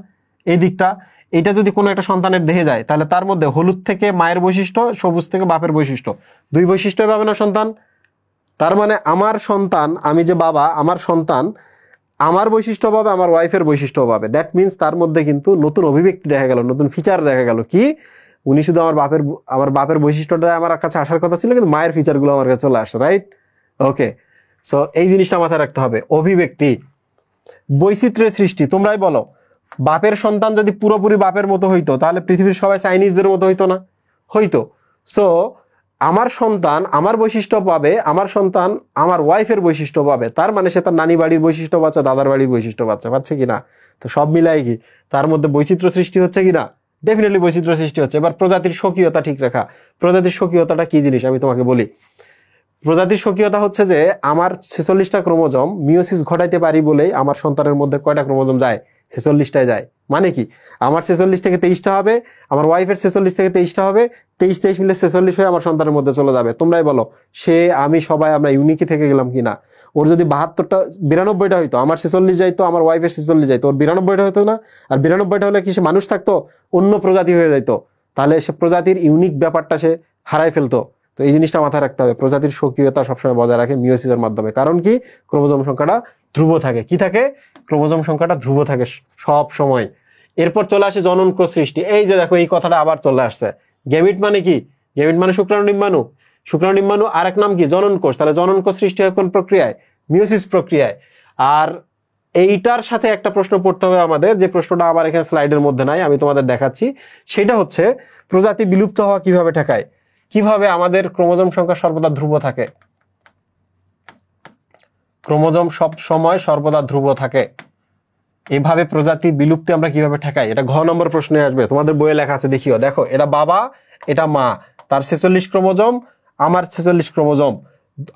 এই দিকটা, এইটা যদি কোনো একটা সন্তানের দেহে যায়, তাহলে তার মধ্যে হলুদ থেকে মায়ের বৈশিষ্ট্য, সবুজ থেকে বাপের বৈশিষ্ট্য, দুই বৈশিষ্ট্য পাবে না সন্তান? তার মানে আমার সন্তান, আমি যে বাবা, আমার সন্তান আমার বৈশিষ্ট্য পাবে, আমার ওয়াইফের বৈশিষ্ট্য পাবে। দ্যাট মিনস তার মধ্যে কিন্তু নতুন অভিব্যক্তি দেখা গেল, নতুন ফিচার দেখা গেল। কি? উনি শুধু আমার বাপের বৈশিষ্ট্যটা আমার কাছে আসার কথা ছিল, কিন্তু মায়ের ফিচারগুলো আমার কাছে চলে আসছে। রাইট? ওকে, সো এই জিনিসটা মাথায় রাখতে হবে। অভিব্যক্তি, বৈচিত্র্যের সৃষ্টি। তোমরাই বলো, বাপের সন্তান যদি পুরোপুরি বাপের মতো হইতো, তাহলে পৃথিবীর সবাই চাইনিজদের মতো হইতো না? হইতো। সো আমার সন্তান আমার বৈশিষ্ট্য পাবে, আমার সন্তান আমার ওয়াইফের বৈশিষ্ট্য পাবে, তার মানে সে তার নানি বাড়ির বৈশিষ্ট্য পাচ্ছে, দাদার বাড়ির বৈশিষ্ট্য পাচ্ছে কিনা? তো সব মিলাই কি তার মধ্যে বৈচিত্র্য সৃষ্টি হচ্ছে কিনা? ডেফিনেটলি বৈচিত্র্য সৃষ্টি হচ্ছে। এবার প্রজাতির স্বকীয়তা ঠিক রাখা। প্রজাতির স্বকীয়তাটা কি জিনিস আমি তোমাকে বলি। প্রজাতির স্বকীয়তা হচ্ছে যে আমার 46টা ক্রোমোজোম মিওসিস ঘটাইতে পারি বলেই আমার সন্তানের মধ্যে কয়টা ক্রোমোজোম যায়? 46টায় যায়। মানে কি? আমার 46 থেকে 23টা হবে, আমার ওয়াইফের 46 থেকে 23টা হবে, 23 মিলে 46 হয়ে আমার সন্তানের মধ্যে চলে যাবে। তোমরাই বলো, সে আমি সবাই আমরা ইউনিকই থেকে গেলাম কিনা? ওর যদি 72টা 92টা হইতো, আমার 46 যাইতো, আমার ওয়াইফের 46 যাইতো, ওর 92টা হতো না? আর 92টা হলে কি সে মানুষ থাকতো? অন্য প্রজাতি হয়ে যাইতো। তাহলে সে প্রজাতির ইউনিক ব্যাপারটা সে হারাই ফেলতো। তো এই জিনিসটা মাথায় রাখতে হবে। প্রজাতির স্বকীয়তা সবসময় বজায় রাখে মিওসিসের মাধ্যমে। কারণ কি? ক্রোমোজোম সংখ্যাটা ধ্রুব থাকে। কি থাকে? ক্রোমোজোম সংখ্যাটা ধ্রুব থাকে সব সময়। এরপর চলে আসে জনন কোষ সৃষ্টি। এই যে দেখো, এই কথাটা আবার চলে আসছে। গেমিট মানে কি? গেমিট মানে শুক্রাণু ডিম্বাণু। শুক্রাণু ডিম্বাণু আরেক নাম কি? জনন কোষ। তাহলে জনন কোষ সৃষ্টি হয় কোন প্রক্রিয়ায়? মিওসিস প্রক্রিয়ায়। আর এইটার সাথে একটা প্রশ্ন পড়তে হবে আমাদের, যে প্রশ্নটা আবার এখানে স্লাইডের মধ্যে নাই, আমি তোমাদের দেখাচ্ছি। সেটা হচ্ছে প্রজাতি বিলুপ্ত হওয়া কিভাবে ঠেকায়? কিভাবে আমাদের ক্রোমোজোম সংখ্যা সর্বদা ধ্রুব থাকে? ক্রোমোজোম সব সময় সর্বদা ধ্রুব থাকে। এভাবে প্রজাতি বিলুপ্তি আমরা কিভাবে ঠেকাই? এটা ঘ নম্বর প্রশ্নে আসবে, তোমাদের বইয়ে লেখা আছে, দেখিও। দেখো, এটা বাবা, এটা মা, তার 46 ক্রোমোজোম, আমার 46 ক্রোমোজোম।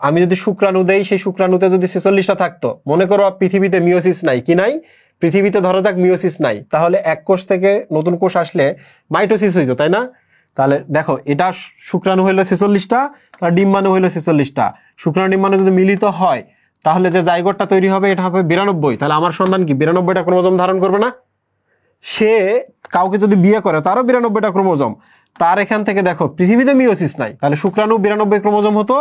আমি যদি শুক্রাণু দেই, সেই শুক্রাণুতে যদি 46টা থাকতো, মনে করো পৃথিবীতে মিওসিস নাই। কি নাই? পৃথিবীতে ধরো যাক মিওসিস নাই, তাহলে এক কোষ থেকে নতুন কোষ আসলে মাইটোসিস হইতো, তাই না? তাহলে দেখো, এটা শুক্রাণু হইলো 46টা, তার ডিম্বাণু হইলো 46টা। শুক্রাণু ডিম্বাণু যদি মিলিত হয়, তাহলে যে জাইগোটটা তৈরি হবে এটা হবে 92। তাহলে আমার সন্তান কি 92টা ক্রোমোজোম ধারণ করবে না? সে কাউকে যদি বিয়ে করে, তারও 92টা ক্রোমোজোম। তার এখান থেকে দেখো, পৃথিবীতে মিওসিস নাই, তাহলে শুক্রাণু 92 ক্রোমোজোম হতো,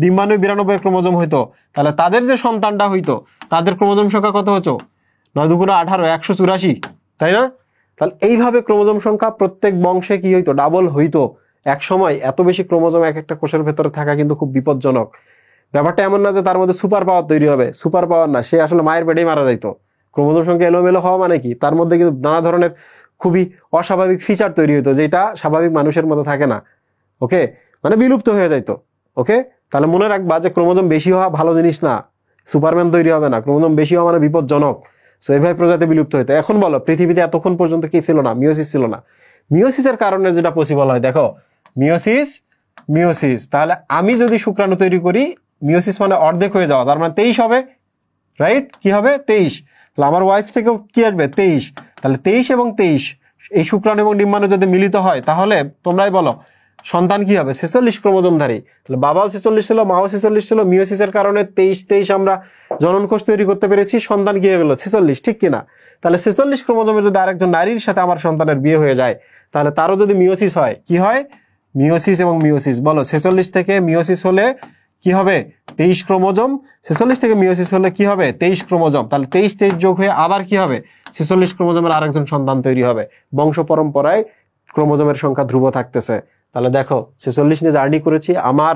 ডিম্বাণু 92 ক্রোমোজোম হইতো। তাহলে তাদের যে সন্তানটা হইতো, তাদের ক্রোমোজোম সংখ্যা কত হতো? 9 দুগুণে 18, 184, তাই না? তাহলে এইভাবে ক্রোমোজোম সংখ্যা প্রত্যেক বংশে কি হইতো? ডাবল হইতো। এক সময় এত বেশি ক্রোমোজোম এক একটা কোষের ভেতরে থাকা কিন্তু খুব বিপজ্জনক। ব্যাপারটা এমন না যে তার মধ্যে সুপার পাওয়ার তৈরি হবে, সুপার পাওয়ার না, সে আসলে মায়ের পেটেই মারা যাইতো। ক্রোমোজোম সংখ্যা এলোমেলো হওয়া মানে কি? তার মধ্যে কিন্তু নানা ধরনের খুবই অস্বাভাবিক ফিচার তৈরি হইতো, যেটা স্বাভাবিক মানুষের মধ্যে থাকে না। ওকে, মানে বিলুপ্ত হয়ে যাইতো। ওকে, তাহলে মনে রাখবা যে ক্রোমোজোম বেশি হওয়া ভালো জিনিস না, সুপারম্যান তৈরি হবে না। ক্রোমোজোম বেশি হওয়া মানে বিপজ্জনক। সো এইভাবে প্রজাতি বিলুপ্ত হইতো। এখন বলো, পৃথিবীতে এতক্ষণ পর্যন্ত কি ছিল না? মিওসিস ছিল না। মিওসিসের কারণে যেটা পসিবল হয়, দেখো, মিওসিস। তাহলে আমি যদি শুক্রাণু তৈরি করি, মিওসিস মানে অর্ধেক হয়ে যাওয়া, তার মানে 23 হবে। রাইট? কি হবে? 23। তাহলে আমার ওয়াইফ থেকেও কি আসবে? 23। তাহলে 23 এবং 23 এই শুক্রাণু এবং ডিম্বাণু যদি মিলিত হয়, তাহলে তোমরাই বলো সন্তান কি হবে? 46 ক্রোমোজোমধারী। তাহলে বাবাও 46 ছিল, মাও 46 ছিল। মিওসিসের কারণে 23 আমরা জনন কোষ তৈরি করতে পেরেছি, সন্তান কি হয়ে গেল? 46। ঠিক কিনা? তাহলে 46 ক্রোমোজোমে যদি আরেকজন নারীর সাথে আমার সন্তানের বিয়ে হয়ে যায়, তাহলে তারও যদি মিওসিস হয়, কি হয়? মিওসিস এবং মিওসিস। বলো, 46 থেকে মিওসিস হলে কি হবে? 23 ক্রোমোজোম। 46 থেকে মিওসিস হলে কি হবে? 23 ক্রোমোজোম। তাহলে 23 যোগ হয়ে আবার কি হবে? 46 ক্রোমোজোমের আরেকজন সন্তান তৈরি হবে। বংশ পরম্পরায় ক্রোমোজোমের সংখ্যা ধ্রুব থাকতেছে। তাহলে দেখো, 46 নিয়ে জার্নি করেছি, আমার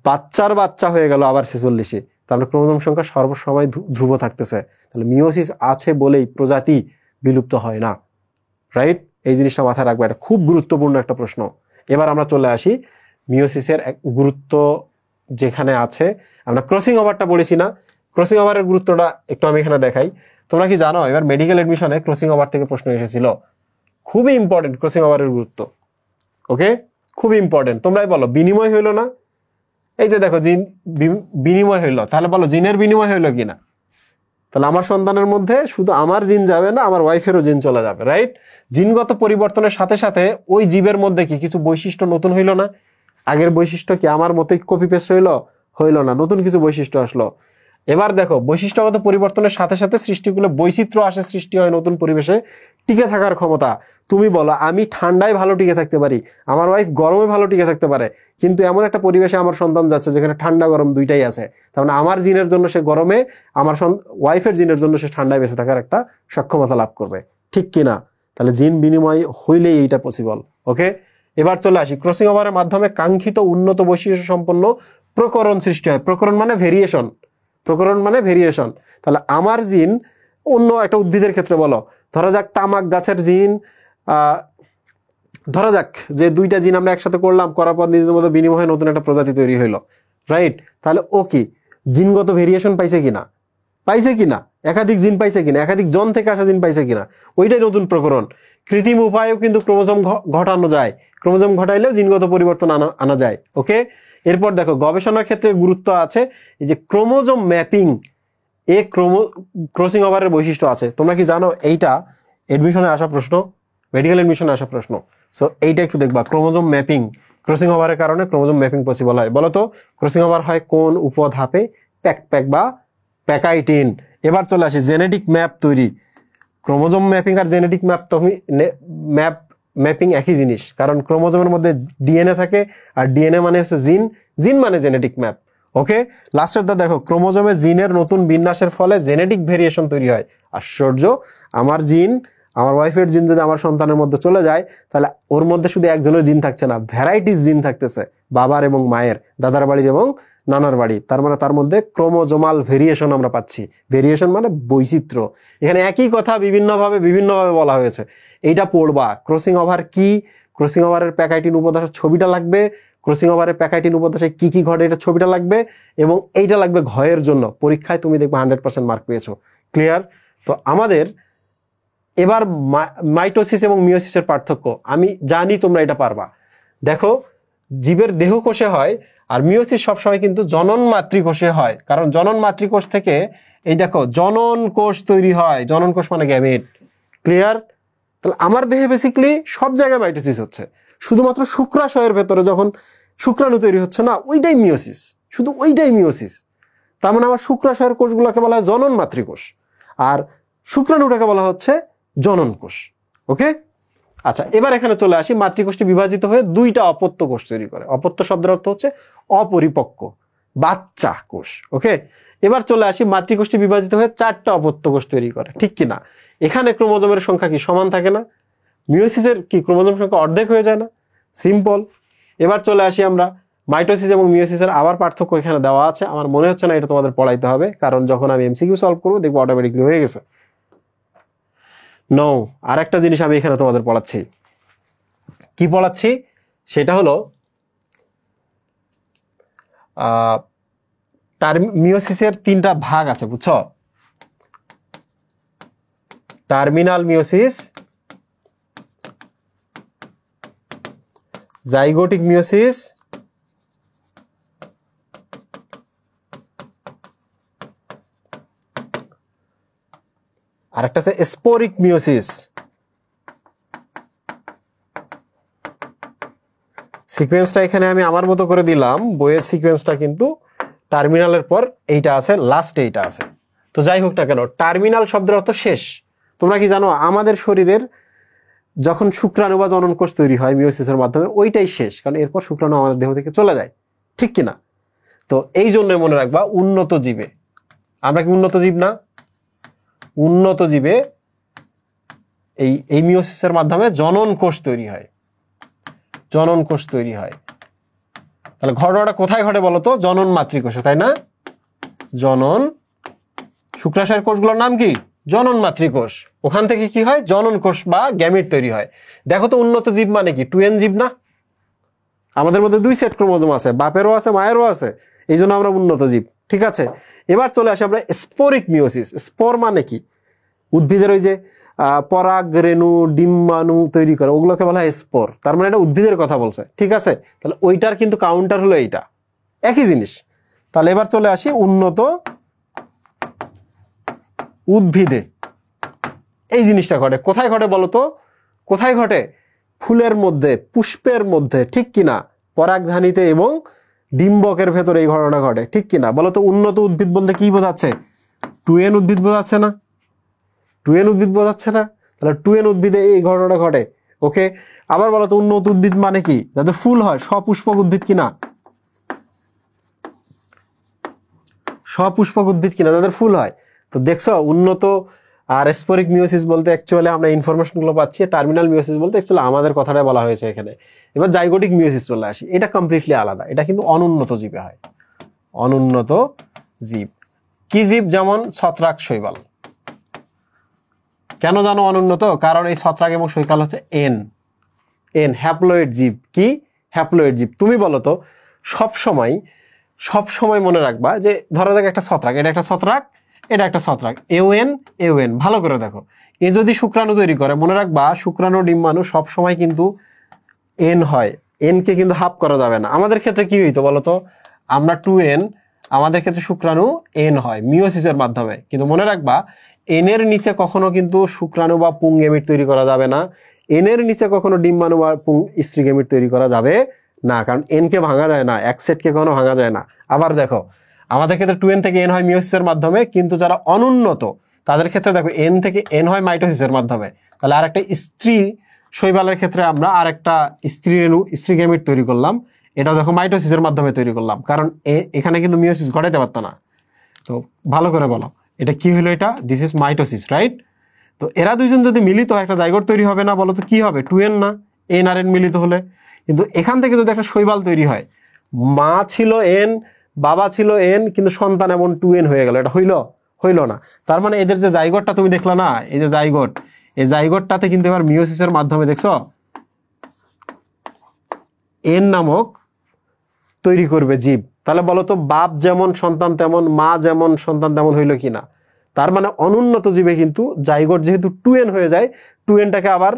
বাচ্চার বাচ্চা হয়ে গেল আবার 46। তাহলে ক্রোমোজোম সংখ্যা সর্বসময় ধ্রুব থাকতেছে। তাহলে মিওসিস আছে বলেই প্রজাতি বিলুপ্ত হয় না। রাইট? এই জিনিসটা মাথায় রাখবো, এটা খুব গুরুত্বপূর্ণ একটা প্রশ্ন। এবার আমরা চলে আসি মিওসিসের গুরুত্ব যেখানে আছে। আমরা ক্রসিং ওভারটা বলেছি না, ক্রসিং ওভারের গুরুত্বটা একটু আমি এখানে দেখাই। তোমরা কি জানো এবার মেডিকেল এডমিশনে ক্রসিং ওভার থেকে প্রশ্ন এসেছিল? খুবই ইম্পর্টেন্ট ক্রসিং ওভারের গুরুত্ব, ওকে, খুবই ইম্পর্টেন্ট। তোমরাই বলো বিনিময় হইলো না? এই যে দেখো জিন বিনিময় হইলো, তাহলে বলো জিনের বিনিময় হইলো কিনা? তাহলে আমার সন্তানের মধ্যে শুধু আমার জিন যাবে না, আমার ওয়াইফেরও জিন চলে যাবে, রাইট? জিনগত পরিবর্তনের সাথে সাথে ওই জীবের মধ্যে কি কিছু বৈশিষ্ট্য নতুন হইলো না? আগের বৈশিষ্ট্য কি আমার মতোই কপি পেস্ট হইলো না, নতুন কিছু বৈশিষ্ট্য আসলো। এবার দেখো বৈশিষ্ট্যগত পরিবর্তনের সাথে সাথে সৃষ্টিগুলো বৈচিত্র্য আসে, সৃষ্টি হয় নতুন পরিবেশে টিকে থাকার ক্ষমতা। তুমি বলো আমি ঠান্ডায় ভালো টিকে থাকতে পারি, আমার ওয়াইফ গরমে ভালো টিকে থাকতে পারে, কিন্তু এমন একটা পরিবেশে আমার সন্তান যাচ্ছে যেখানে ঠান্ডা গরম দুইটাই আছে, তার মানে আমার জিনের জন্য সে গরমে, আমার ওয়াইফের জিনের জন্য সে ঠান্ডায় বেঁচে থাকার একটা সক্ষমতা লাভ করবে, ঠিক কিনা? তাহলে জিন বিনিময় হইলেই এইটা পসিবল, ওকে। এবার চলে আসি ক্রসিং ওভারের মাধ্যমে কাঙ্ক্ষিত উন্নত বৈশিষ্ট্য সম্পন্ন প্রকরণ সৃষ্টি হয়। প্রকরণ মানে ভেরিয়েশন, প্রকরণ মানে ভেরিয়েশন। তাহলে আমার জিন অন্য একটা উদ্ভিদের ক্ষেত্রে বলো, ধরা যাক তামাক গাছের জিন, ধরা যাক যে দুইটা জিন আমরা একসাথে করলাম, করার পর নিজেদের মধ্যে বিনিময়ে নতুন একটা প্রজাতি তৈরি হইলো, রাইট? তাহলে ও কি জিনগত ভেরিয়েশন পাইছে কিনা? পাইছে কিনা? একাধিক জিন পাইছে কিনা? একাধিক জন থেকে আসা জিন পাইছে কিনা? ওইটাই নতুন প্রকরণ। কৃত্রিম উপায়েও কিন্তু ক্রোমোজোম ঘটানো যায়, ক্রোমোজোম ঘটাইলেও জিনগত পরিবর্তন আনা যায়, ওকে। এরপর দেখো গবেষণার ক্ষেত্রে গুরুত্ব আছে এই যে ক্রোমোজোম ম্যাপিং, ক্রসিং ওভারের বৈশিষ্ট্য আছে। তোমরা কি জানো এইটা এডমিশনে আসা প্রশ্ন, মেডিকেল এডমিশনে আসা প্রশ্ন। সো এইটা একটু দেখবা, ক্রোমোজোম ম্যাপিং, ক্রসিং ওভারের কারণে ক্রোমোজোম ম্যাপিং পসিবল হয়। বলো তো ক্রসিং ওভার হয় কোন উপধাপে? প্যাক বা প্যাকাইটিন। এবার চলে আসি জেনেটিক ম্যাপ তৈরি। ক্রোমোজোম ম্যাপিং আর জেনেটিক ম্যাপ তুমি ম্যাপিং একই জিনিস, কারণ ক্রোমোজোমের মধ্যে ডিএনএ থাকে, আর ডিএনএ মানে হচ্ছে জিন, জিন মানে জেনেটিক ম্যাপ, ওকে। লাস্টেরটা দেখো ক্রোমোজোমে জিনের নতুন বিন্যাসের ফলে জেনেটিক ভেরিয়েশন তৈরি হয়। আশ্চর্য, আমার জিন, আমার ওয়াইফের জিন যদি আমার সন্তানের মধ্যে চলে যায়, তাহলে ওর মধ্যে শুধু একজনের জিন থাকছে না, ভ্যারাইটিস জিন থাকতেছে, বাবার এবং মায়ের, দাদার বাড়ির এবং নানার বাড়ি। তার মানে তার মধ্যে ক্রোমোজোমাল ভেরিয়েশন আমরা পাচ্ছি। ভেরিয়েশন মানে বৈচিত্র্য। এখানে একই কথা বিভিন্নভাবে বলা হয়েছে, এইটা পড়বা। ক্রসিং ওভার কি, ক্রসিং ওভারের প্যাকাইটিন উপদশার ছবিটা লাগবে, ক্রসিং ওভারের প্যাকাইটিন উপদশায় কি কি ঘটে এটা ছবিটা লাগবে, এবং এইটা লাগবে ঘয়ের জন্য। পরীক্ষায় তুমি দেখবে 100% মার্ক পেয়েছো। ক্লিয়ার? তো আমাদের এবার মাইটোসিস এবং মিওসিসের পার্থক্য আমি জানি, তোমরা এটা পারবা। দেখো জীবের দেহকোষে হয়, আর মিওসিস সবসময় কিন্তু জনন মাতৃকোষে হয়, কারণ জনন মাতৃকোষ থেকে এই দেখো জনন কোষ তৈরি হয়। জনন কোষ মানে গ্যামেট। ক্লিয়ার? তাহলে আমার দেহে বেসিক্যালি সব জায়গায় মাইটোসিস হচ্ছে, শুধুমাত্র শুক্রাশয়ের ভেতরে যখন শুক্রাণু তৈরি হচ্ছে না, ওইটাই মিওসিস, শুধু ওইটাই মিওসিস। তার মানে আমার শুক্রাশয়ের কোষগুলোকে বলা হয় জনন মাতৃকোষ, আর শুক্রাণুটাকে বলা হচ্ছে জনন কোষ, ওকে। আচ্ছা, এবার এখানে চলে আসি, মাতৃকোষটি বিভাজিত হয়ে দুইটা অপত্য কোষ তৈরি করে। অপত্য শব্দের অর্থ হচ্ছে অপরিপক্ক, বাচ্চা কোষ, ওকে। এবার চলে আসি, মাতৃকোষটি বিভাজিত হয়ে 4টা অপত্য কোষ তৈরি করে, ঠিক কিনা? এখানে ক্রোমোজোমের সংখ্যা কি সমান থাকে না? মিওসিসের কি ক্রোমোজোম সংখ্যা অর্ধেক হয়ে যায় না? সিম্পল। এবার চলে আসি আমরা মাইটোসিস এবং মিওসিসের আবার পার্থক্য এখানে দেওয়া আছে। আমার মনে হচ্ছে না এটা তোমাদের পড়াইতে হবে, কারণ যখন আমি এমসিকিউ সলভ করবো দেখবো অটোমেটিকলি হয়ে গেছে। নো, আর একটা জিনিস আমি এখানে তোমাদের পড়াচ্ছি। কি পড়াচ্ছি? সেটা হলো মিওসিসের 3টা ভাগ আছে, বুঝছো? টার্মিনাল মিওসিস, জাইগোটিক মিওসিস, আর একটা আছে স্পোরিক মিওসিস। সিকোয়েন্সটা এখানে আমি আমার মতো করে দিলাম, বইয়ের সিকোয়েন্সটা কিন্তু টার্মিনালের পর এইটা আছে, লাস্টে এইটা আছে। তো যাই হোক না কেন, টার্মিনাল শব্দের অর্থ শেষ। তোমরা কি জানো আমাদের শরীরের যখন শুক্রাণু বা জনন কোষ তৈরি হয় মিওসিসের মাধ্যমে, ওইটাই শেষ, কারণ এরপর শুক্রাণু আমাদের দেহ থেকে চলে যায়, ঠিক কিনা? তো এই জন্য মনে রাখবা, উন্নত জীবে, আমরা কি উন্নত জীব না? উন্নত জীবে এই মিওসিসের মাধ্যমে জনন কোষ তৈরি হয়, জনন কোষ তৈরি হয়। তাহলে ঘটনাটা কোথায় ঘটে বলতো? জনন মাতৃকোষে, তাই না? জনন, শুক্রাশয়ের কোষগুলোর নাম কি? জনন মাতৃকোষ, ওখান থেকে কি হয় জনন কোষ বা গ্যামিট তৈরি হয়। দেখো তো উন্নত জীব মানে কি 2n জীব না? আমাদের মধ্যে 2 সেট ক্রোমোজোম আছে, বাপেরও আছে মায়েরও আছে, এই জন্য আমরা উন্নত জীব। ঠিক আছে, এবার চলে আসি আমরা স্পোরিক মিওসিস। স্পোর মানে কি? উদ্ভিদের ওই যে পরাগ রেণু ডিম্বাণু তৈরি করে, ওগুলোকে বলা হয় স্পোর। তার মানে এটা উদ্ভিদের কথা বলছে। ঠিক আছে, তাহলে ওইটার কিন্তু কাউন্টার হলো এইটা, একই জিনিস। তাহলে এবার চলে আসি উন্নত উদ্ভিদে এই জিনিসটা ঘটে। কোথায় ঘটে বলো তো? কোথায় ঘটে? ফুলের মধ্যে, পুষ্পের মধ্যে, ঠিক কিনা? পরাগধানীতে এবং ডিম্বকের ভেতরে এই ঘটনা ঘটে, ঠিক কিনা? বলো তো উন্নত উদ্ভিদ বলতে কি বোঝাচ্ছে? 2n উদ্ভিদ বোঝাচ্ছে না? 2n উদ্ভিদ বোঝাচ্ছে না? তাহলে 2n উদ্ভিদে এই ঘটনা ঘটে। ওকে, আবার বলো তো উন্নত উদ্ভিদ মানে কি? যাদের ফুল হয়, সপুষ্পক উদ্ভিদ কিনা? সপুষ্পক উদ্ভিদ কিনা যাদের ফুল হয়। তো দেখছো উন্নত আর স্পোরিক মিওসিস বলতে অ্যাকচুয়ালি আমরা ইনফরমেশনগুলো পাচ্ছি, টার্মিনাল মিওসিস বলতে অ্যাকচুয়ালি আমাদের কথাটা বলা হয়েছে এখানে। এবার জাইগোটিক মিওসিস চলে আসি, এটা কমপ্লিটলি আলাদা, এটা কিন্তু অনুন্নত জীবে হয়। অনুন্নত জীব কি জীব? যেমন ছত্রাক, শৈবাল। কেন জানো অনুন্নত? কারণ এই ছত্রাক এবং শৈবাল হচ্ছে এন হ্যাপ্লয়েড জীব। কি? হ্যাপ্লয়েড জীব। তুমি বলো তো সব সময় মনে রাখবা যে ধরো যাক একটা ছত্রাক, এটা একটা ছত্রাক, এটা একটা ছত্রাক, এওএন। ভালো করে দেখো, এ যদি শুক্রাণু তৈরি করে, মনে রাখবা শুক্রাণু ডিম্বাণু সব সময় কিন্তু এন হয়, এন কে কিন্তু হাফ করা যাবে না। আমাদের ক্ষেত্রে কি হইতো বলতো? আমরা 2n, আমাদের ক্ষেত্রে শুক্রাণু এন হয় মিওসিসের মাধ্যমে। কিন্তু মনে রাখবা এন এর নিচে কখনো কিন্তু শুক্রাণু বা পুং গেমিট তৈরি করা যাবে না, এন এর নিচে কখনো ডিম্বাণু বা পুং স্ত্রী গেমিট তৈরি করা যাবে না, কারণ এন কে ভাঙা যায় না, এক সেটকে কখনো ভাঙা যায় না। আবার দেখো আমাদের ক্ষেত্রে 2n থেকে n হয় মিওসিসের মাধ্যমে, কিন্তু যারা অনুন্নত তাদের ক্ষেত্রে দেখো n থেকে n হয় মাইটোসিসের মাধ্যমে। তাহলে আরেকটা স্ত্রী শৈবালের ক্ষেত্রে আমরা আরেকটা স্ত্রী রেণু, স্ত্রী গেমিট তৈরি করলাম, এটাও দেখো মাইটোসিসের মাধ্যমে তৈরি করলাম, কারণ এখানে কিন্তু মিওসিস ঘটাইতে পারতো না। তো ভালো করে বলো এটা কি হলো? এটা দিস ইজ মাইটোসিস, রাইট? তো এরা দুইজন যদি মিলিত হয় একটা জাইগোট তৈরি হবে না? বলো তো কি হবে? 2n না, n আর n মিলিত হলে। কিন্তু এখান থেকে যদি একটা শৈবাল তৈরি হয়, মা ছিল n, বাবা ছিল n, কিন্তু সন্তান এমন 2n হয়ে গেল, এটা হইল না। তার মানে এদের যে জাইগোটটা তুমি দেখলা না, এই যে জাইগোট, এই জাইগোটটাতে কিন্তু এবার মিওসিসের মাধ্যমে দেখছো n নামক তৈরি করবে জীব। তাহলে বলো তো বাপ যেমন সন্তান তেমন, মা যেমন সন্তান তেমন হইল কিনা? তার মানে অনুন্নত জীবে কিন্তু জাইগোট যেহেতু 2n হয়ে যায়, 2nটাকে আবার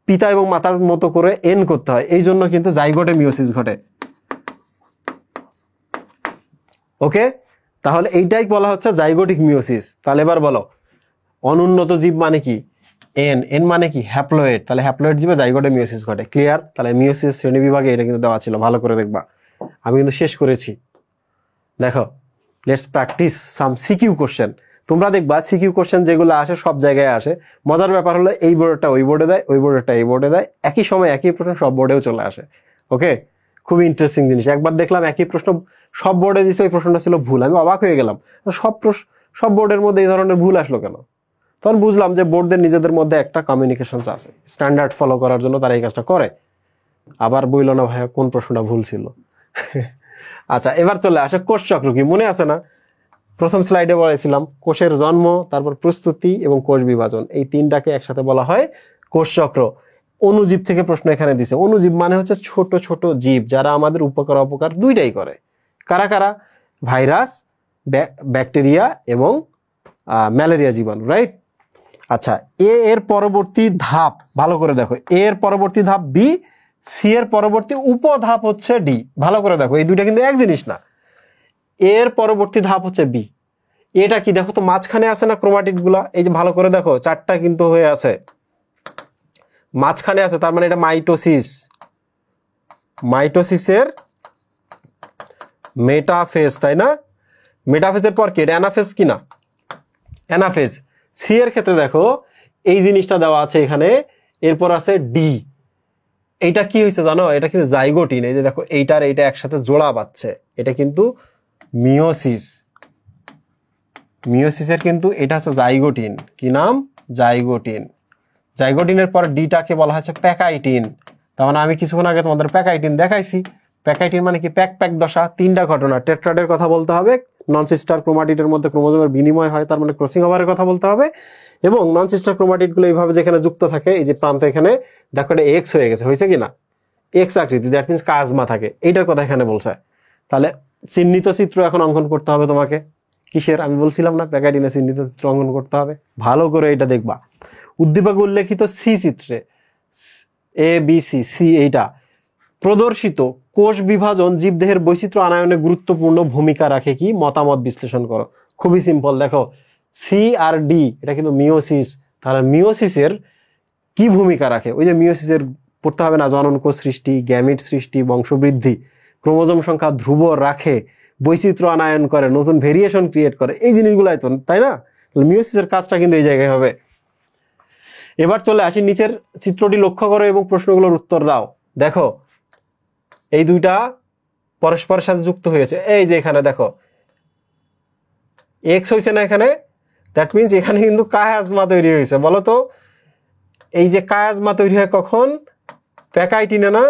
পিতা এবং মাতার মতো করে n করতে হয়, এই জন্য কিন্তু জাইগোটে মিওসিস ঘটে। ওকে, তাহলে এইটাই বলা হচ্ছে জাইগোটিক মিওসিস। তাহলে এবার বলো অনুন্নত জীব মানে কি? এন মানে কি? হ্যাপ্লয়েড। তাহলে হ্যাপ্লয়েড জীবে জাইগোটে মিওসিস ঘটে। ক্লিয়ার? তাহলে মিওসিস শ্রেণী বিভাগে এটা কিন্তু দেওয়া ছিল, ভালো করে দেখবা, আমি কিন্তু শেষ করেছি। দেখো let's practice some CQ question. তোমরা দেখবা সিকিউ কোশ্চেন যেগুলো আসে সব জায়গায় আসে। মজার ব্যাপার হলো এই বোর্ডটা ওই বোর্ডে দেয়, ওই বোর্ডটা এই বোর্ডে দেয়, একই সময় একই প্রশ্ন সব বোর্ডেও চলে আসে। ওকে, খুবই ইন্টারেস্টিং জিনিস। একবার দেখলাম একই প্রশ্ন সব বোর্ডে দিছে, ওই প্রশ্নটা ছিল ভুল, আমি অবাক হয়ে গেলাম, সব বোর্ডের মধ্যে এই ধরনের ভুল আসলো কেন? তখন বুঝলাম যে বোর্ডদের নিজেদের মধ্যে একটা কমিউনিকেশন আছে, স্ট্যান্ডার্ড ফলো করার জন্য তারা এই কাজটা করে। আবার বইল না ভাইয়া কোন প্রশ্নটা ভুল ছিল। আচ্ছা, এবার চলে আসে কোষ চক্র কি, মনে আছে না? প্রথম স্লাইডে বলেছিলাম কোষের জন্ম, তারপর প্রস্তুতি এবং কোষ বিভাজন, এই তিনটাকে একসাথে বলা হয় কোষ চক্র। অণুজীব থেকে প্রশ্ন এখানে দিছে। অণুজীব মানে হচ্ছে ছোট ছোট জীব যারা আমাদের উপকার অপকার দুইটাই করে। কারা কারা? ভাইরাস, ব্যাকটেরিয়া এবং ম্যালেরিয়া জীবাণু, রাইট? আচ্ছা, এর পরবর্তী ধাপ ভালো করে দেখো, এর পরবর্তী ধাপ বি, সি এর পরবর্তী উপধাপ হচ্ছে ডি। ভালো করে দেখো, এই দুইটা কিন্তু এক জিনিস না। এর পরবর্তী ধাপ হচ্ছে বি। এটা কি দেখো তো, মাঝখানে আছে না ক্রোমাটিড গুলা, এই যে ভালো করে দেখো চারটা কিন্তু হয়ে আছে, মাঝখানে আছে, তার মানে এটা মাইটোসিস। মাইটোসিসের মেটাফেজ, তাই না? মেটাফেজের পর কি? এটা অ্যানাফেজ কিনা? অ্যানাফেজ। সি এর ক্ষেত্রে দেখো এই জিনিসটা দেওয়া আছে এখানে, এরপর আছে ডি। এইটা কি হয়েছে জানো? এটা কিন্তু জাইগোটিন। এই যে দেখো এইটার এইটা একসাথে জোড়া পাচ্ছে, এটা কিন্তু মিওসিস। মিওসিসের কিন্তু এটা হচ্ছে জাইগোটিন। কি নাম? জাইগোটিন। জাইগোটিনের পর ডিটাকে বলা হচ্ছে প্যাকাইটিন। তার মানে আমি কিছুক্ষণ আগে তোমাদের প্যাকাইটিন দেখাইছি। প্যাকাইটিন মানে কি? প্যাক দশা, তিনটা ঘটনা। টেট্রাডের কথা বলতে হবে, নন সিস্টার ক্রোমাটিডের মধ্যে ক্রোমোজোমের বিনিময় হয়, তার মানে ক্রসিং ওভারের কথা বলতে হবে। এবং নন সিস্টার ক্রোমাটিডগুলো এইভাবে যেখানে যুক্ত থাকে, এই যে প্রান্ত এখানে দেখো এটা এক্স হয়ে গেছে, হয়েছে কিনা, এক্স আকৃতি, দ্যাট মিনস কাজমা থাকে, এইটার কথা এখানে বলছে। তাহলে চিহ্নিত চিত্র এখন অঙ্কন করতে হবে তোমাকে। কিসের? আমি বলছিলাম না, প্যাকাইটিনে চিহ্নিত চিত্র অঙ্কন করতে হবে। ভালো করে এটা দেখবা। উদ্দীপকে উল্লেখিত সি চিত্রে এ বি সি সি এইটা প্রদর্শিত কোষ বিভাজন জীবদেহের বৈচিত্র্য আনয়নে গুরুত্বপূর্ণ ভূমিকা রাখে কি? মতামত বিশ্লেষণ করো। খুবই সিম্পল, দেখো সি আর ডি এটা কিন্তু মিওসিস। তাহলে মিওসিসের কি ভূমিকা রাখে? ওই যে মিওসিসের পড়তে হবে না, জনন কোষ সৃষ্টি, গ্যামিট সৃষ্টি, বংশবৃদ্ধি, ক্রোমোজোম সংখ্যা ধ্রুব রাখে, বৈচিত্র্য আনায়ন করে, নতুন ভেরিয়েশন ক্রিয়েট করে, এই জিনিসগুলাই তো, তাই না? মিওসিসের কাজটা কিন্তু এই জায়গায় হবে। এবার চলে আসি নিচের চিত্রটি লক্ষ্য করো এবং প্রশ্নগুলোর উত্তর দাও। দেখো এই দুইটা পরস্পরের সাথে যুক্ত হয়েছে। এই যে এখানে দেখো এক্স হয়েছে না এখানে, দ্যাট মিনস এখানে কিন্তু কায়াজমা তৈরি হয়েছে। বলো তো এই যে কায়াজমা তৈরি হয় কখন? প্যাকাইটিনে না?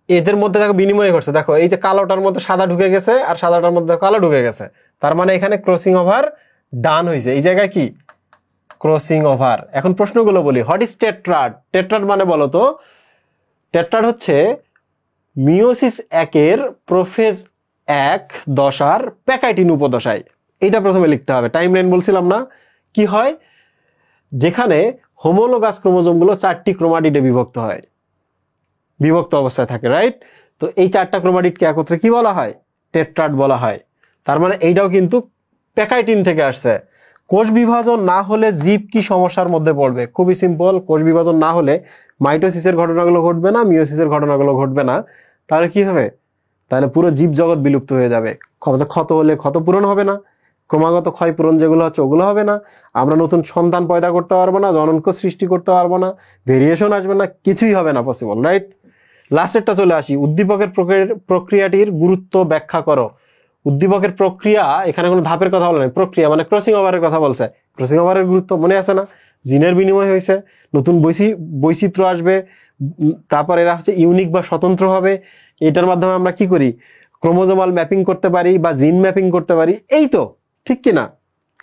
এদের মধ্যে দেখো বিনিময় ঘটছে। দেখো এই যে কালোটার মধ্যে সাদা ঢুকে গেছে আর সাদাটার মধ্যে কালো ঢুকে গেছে, তার মানে এখানে ক্রসিং ওভার ডান হয়েছে। এই জায়গায় কি? Crossing over. এখন প্রশ্নগুলো বলি। What is tetrad? টেট্রাড মানে বলো তো? টেট্রাড হচ্ছে মিওসিস একের প্রোফেজ এক দশার প্যাকাইটিন উপদশায়। এটা প্রথমে লিখতে হবে। টাইম লাইন বলছিলাম না? কি হয়? যেখানে হোমোলোগাস ক্রোমোজোমগুলো 4টি ক্রোমাটিডে বিভক্ত হয়, বিভক্ত অবস্থায় থাকে, রাইট? তো এই 4টা ক্রোমাটিডকে একত্রে কি বলা হয়? টেট্রাড বলা হয়। তার মানে এইটাও কিন্তু প্যাকাইটিন থেকে আসছে। কোষ বিভাজন না হলে জীব কি সমস্যার মধ্যে পড়বে? খুবই সিম্পল। কোষ বিভাজন না হলে মাইটোসিসের ঘটনাগুলো ঘটবে না, মিওসিসের ঘটনাগুলো ঘটবে না। তাহলে কি হবে? তাহলে পুরো জীব জগৎ বিলুপ্ত হয়ে যাবে। ক্ষত হলে ক্ষত পূরণ হবে না, ক্রমাগত ক্ষয় পূরণ যেগুলো হচ্ছে ওগুলো হবে না, আমরা নতুন সন্তান পয়দা করতে পারবো না, জননকোষ সৃষ্টি করতে পারবো না, ভেরিয়েশন আসবে না, কিছুই হবে না পসিবল, রাইট? লাস্টেরটা চলে আসি। উদ্দীপকের প্রক্রিয়াটির গুরুত্ব ব্যাখ্যা করো। উদ্দীপকের প্রক্রিয়া, এখানে কোনো ধাপের কথা বলে নাই, প্রক্রিয়া মানে ক্রসিং ওভারের কথা বলছে। ক্রসিং ওভারের গুরুত্ব মনে আছে না? জিনের বিনিময় হয়েছে, নতুন বৈচিত্র্য আসবে, তারপর এরা হচ্ছে ইউনিক বা স্বতন্ত্র হবে। এটার মাধ্যমে আমরা কি করি? ক্রোমোজোমাল ম্যাপিং করতে পারি বা জিন ম্যাপিং করতে পারি। এই তো, ঠিক কিনা?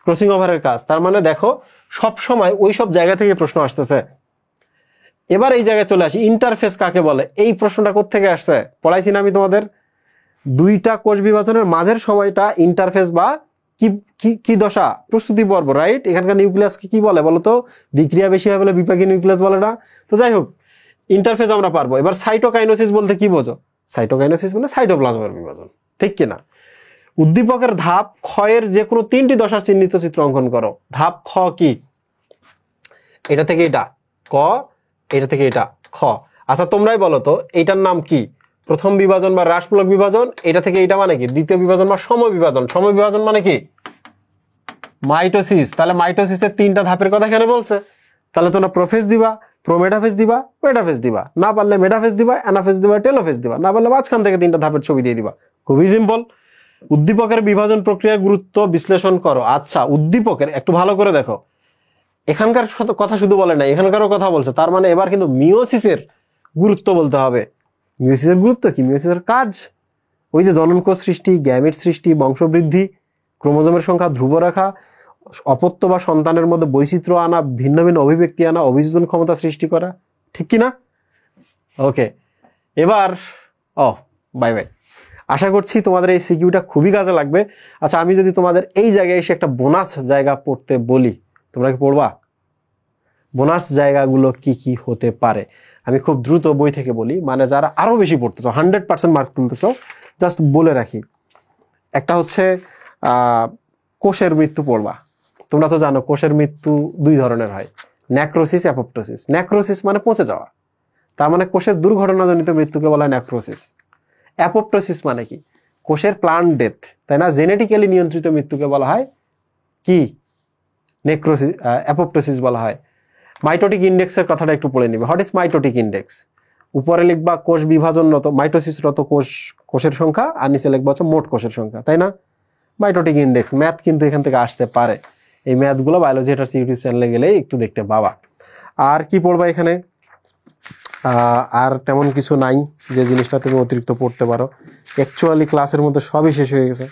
ক্রসিং ওভারের কাজ। তার মানে দেখো সব সময় ওই সব জায়গা থেকে প্রশ্ন আসতেছে। এবার এই জায়গায় চলে আসি, ইন্টারফেস কাকে বলে? এই প্রশ্নটা কোত্থেকে আসছে? পড়াইছি না আমি তোমাদের? দুইটা কোষ বিভাজনের মাঝের সময়টা ইন্টারফেস বা কি কি কি দশা? প্রস্তুতি পর্ব, রাইট? এখানকার নিউক্লিয়াসকে কি বলে বলো তো? বিক্রিয়া বেশি হয় বলে বিপাকী নিউক্লিয়াস বলে না? তো যাই হোক, ইন্টারফেস আমরা পারবো। এবার সাইটোকাইনোসিস বলতে কি বোঝো? সাইটোকাইনোসিস মানে সাইটোপ্লাজমের বিভাজন, ঠিক কিনা? উদ্দীপকের ধাপ ক্ষয়ের যে কোনো 3টি দশা চিহ্নিত চিত্র অঙ্কন করো। ধাপ খ কি? এটা থেকে এটা ক, এটা থেকে এটা খ। আচ্ছা তোমরাই বলো তো এইটার নাম কি? প্রথম বিভাজন বা হ্রাসমূলক বিভাজন। এটা থেকে এটা মানে কি? দ্বিতীয় বিভাজন বা সমবিভাজন। সমবিভাজন মানে কি? মাইটোসিস। তাহলে মাইটোসিসের 3টা ধাপের কথা এখানে বলছে। তাহলে তোমরা প্রোফেজ দিবা, প্রোমেটাফেজ দিবা, মেটাফেজ দিবা, না পারলে মেটাফেজ দিবা, অ্যানাফেজ দিবা, টেলোফেজ দিবা, না পারলে মাঝখান থেকে 3টা ধাপের ছবি দিয়ে দিবা। খুবই সিম্পল। উদ্দীপকের বিভাজন প্রক্রিয়ার গুরুত্ব বিশ্লেষণ করো। আচ্ছা উদ্দীপকের একটু ভালো করে দেখো, এখানকার কথা শুধু বলে না, এখানকারও কথা বলছে। তার মানে এবার কিন্তু মিওসিসের গুরুত্ব বলতে হবে। মিওসিসের গুরুত্ব কি? মিওসিসের কাজ ওই যে জননকোষ সৃষ্টি, গ্যামিট সৃষ্টি, বংশবৃদ্ধি, ক্রোমোজোমের সংখ্যা ধ্রুব রাখা, অপত্য বা সন্তানের মধ্যে বৈচিত্র্য আনা, ভিন্ন ভিন্ন অভিব্যক্তি আনা, অভিযোজন ক্ষমতা সৃষ্টি করা, ঠিক কিনা? ওকে, এবার বাই বাই। আশা করছি তোমাদের এই সিকিউটা খুবই কাজে লাগবে। আচ্ছা আমি যদি তোমাদের এই জায়গায় এসে একটা বোনাস জায়গা পড়তে বলি, তোমরা কি পড়বা? বোনাস জায়গাগুলো কি কি হতে পারে? আমি খুব দ্রুত বই থেকে বলি, মানে যারা আরো বেশি পড়তে চাও, 100% মার্ক তুলতে চাও, জাস্ট বলে রাখি। একটা হচ্ছে কোষের মৃত্যু পড়বা। তোমরা তো জানো কোষের মৃত্যু 2 ধরনের হয়, ন্যাক্রোসিস, অ্যাপোপ্টোসিস। ন্যাক্রোসিস মানে পচে যাওয়া, তার মানে কোষের দুর্ঘটনাজনিত মৃত্যুকে বলা হয় ন্যাক্রোসিস। অ্যাপোপ্টোসিস মানে কি? কোষের প্লান্ট ডেথ, তাই না? জেনেটিক্যালি নিয়ন্ত্রিত মৃত্যুকে বলা হয় কি? নেক্রোসিস, অ্যাপোপ্টোসিস বলা হয়। মাইটোটিক ইন্ডেক্সের কথাটা একটু পড়ে নিবে। What is mitotic index? উপরে লিখবা কোষ বিভাজনরত, মাইটোসিসরত কোষের সংখ্যা, আর নিচে লিখবা হচ্ছে মোট কোষের সংখ্যা, তাই না? মাইটোটিক ইন্ডেক্স ম্যাথ কিন্তু এখান থেকে আসতে পারে। এই ম্যাথগুলো বায়োলজি হেটার্স ইউটিউব চ্যানেলে গেলেই একটু দেখতে পাবা। আর কি পড়বা এখানে? আর তেমন কিছু নাই যে জিনিসটা তুমি অতিরিক্ত পড়তে পারো। অ্যাকচুয়ালি ক্লাসের মধ্যে সবই শেষ হয়ে গেছে।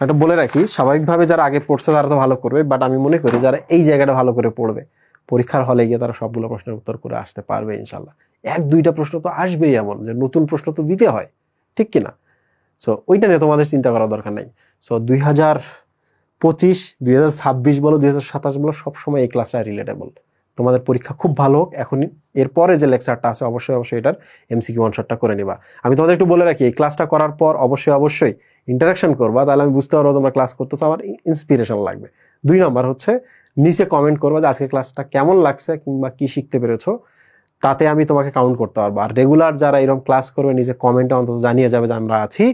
এটা বলে রাখি, স্বাভাবিকভাবে যারা আগে পড়ছে তারা তো ভালো করবে, বাট আমি মনে করি যারা এই জায়গাটা ভালো করে পড়বে পরীক্ষার হলে গিয়ে তারা সবগুলো প্রশ্নের উত্তর করে আসতে পারবে ইনশাল্লাহ। 1-2টা প্রশ্ন তো আসবেই, এমন যে নতুন প্রশ্ন তো দিতে হয়, ঠিক কিনা? সো ওইটা নিয়ে তোমাদের চিন্তা করার দরকার নাই। সো 2025, 2026 বলো, 2027 বলো, সবসময় এই ক্লাসটা রিলেটেবল। তোমাদের পরীক্ষা খুব ভালো হোক। এখন এরপরে যে লেকচারটা আছে অবশ্যই এটার এমসিকিউ অনশটটা করে নিবা। আমি তোমাদের একটু বলে রাখি, এই ক্লাসটা করার পর অবশ্যই ইন্টারাকশন করবা, তাহলে আমি বুঝতে পারবো তোমরা ক্লাস করতেছো, আমার ইন্সপিরেশন লাগবে। 2 নাম্বার হচ্ছে নিচে কমেন্ট করবা যে আজকে ক্লাসটা কেমন লাগছে কিংবা কি শিখতে পেরেছো, তাতে আমি তোমাকে কাউন্ট করতে পারবো। আর রেগুলার যারা এরকম ক্লাস করবে নিজে কমেন্টে অন্তত জানিয়ে যাবে যে আমরা আছি।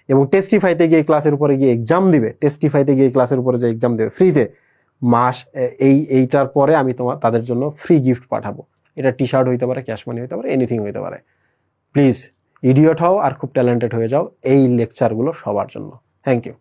এবং টেস্টিফাইতে গিয়ে ক্লাসের উপরে গিয়ে এক্সাম দিবে, টেস্টিফাইতে গিয়ে ক্লাসের উপরে যে এক্সাম দেবে ফ্রিতে, এইটার পরে আমি তাদের জন্য ফ্রি গিফট পাঠাবো। এটা টি শার্ট হইতে পারে, ক্যাশ মানি হইতে পারে, এনিথিং হইতে পারে। প্লিজ ইডিয়ট হও আর খুব ট্যালেন্টেড হয়ে যাও এই লেকচারগুলো সবার জন্য। Thank you.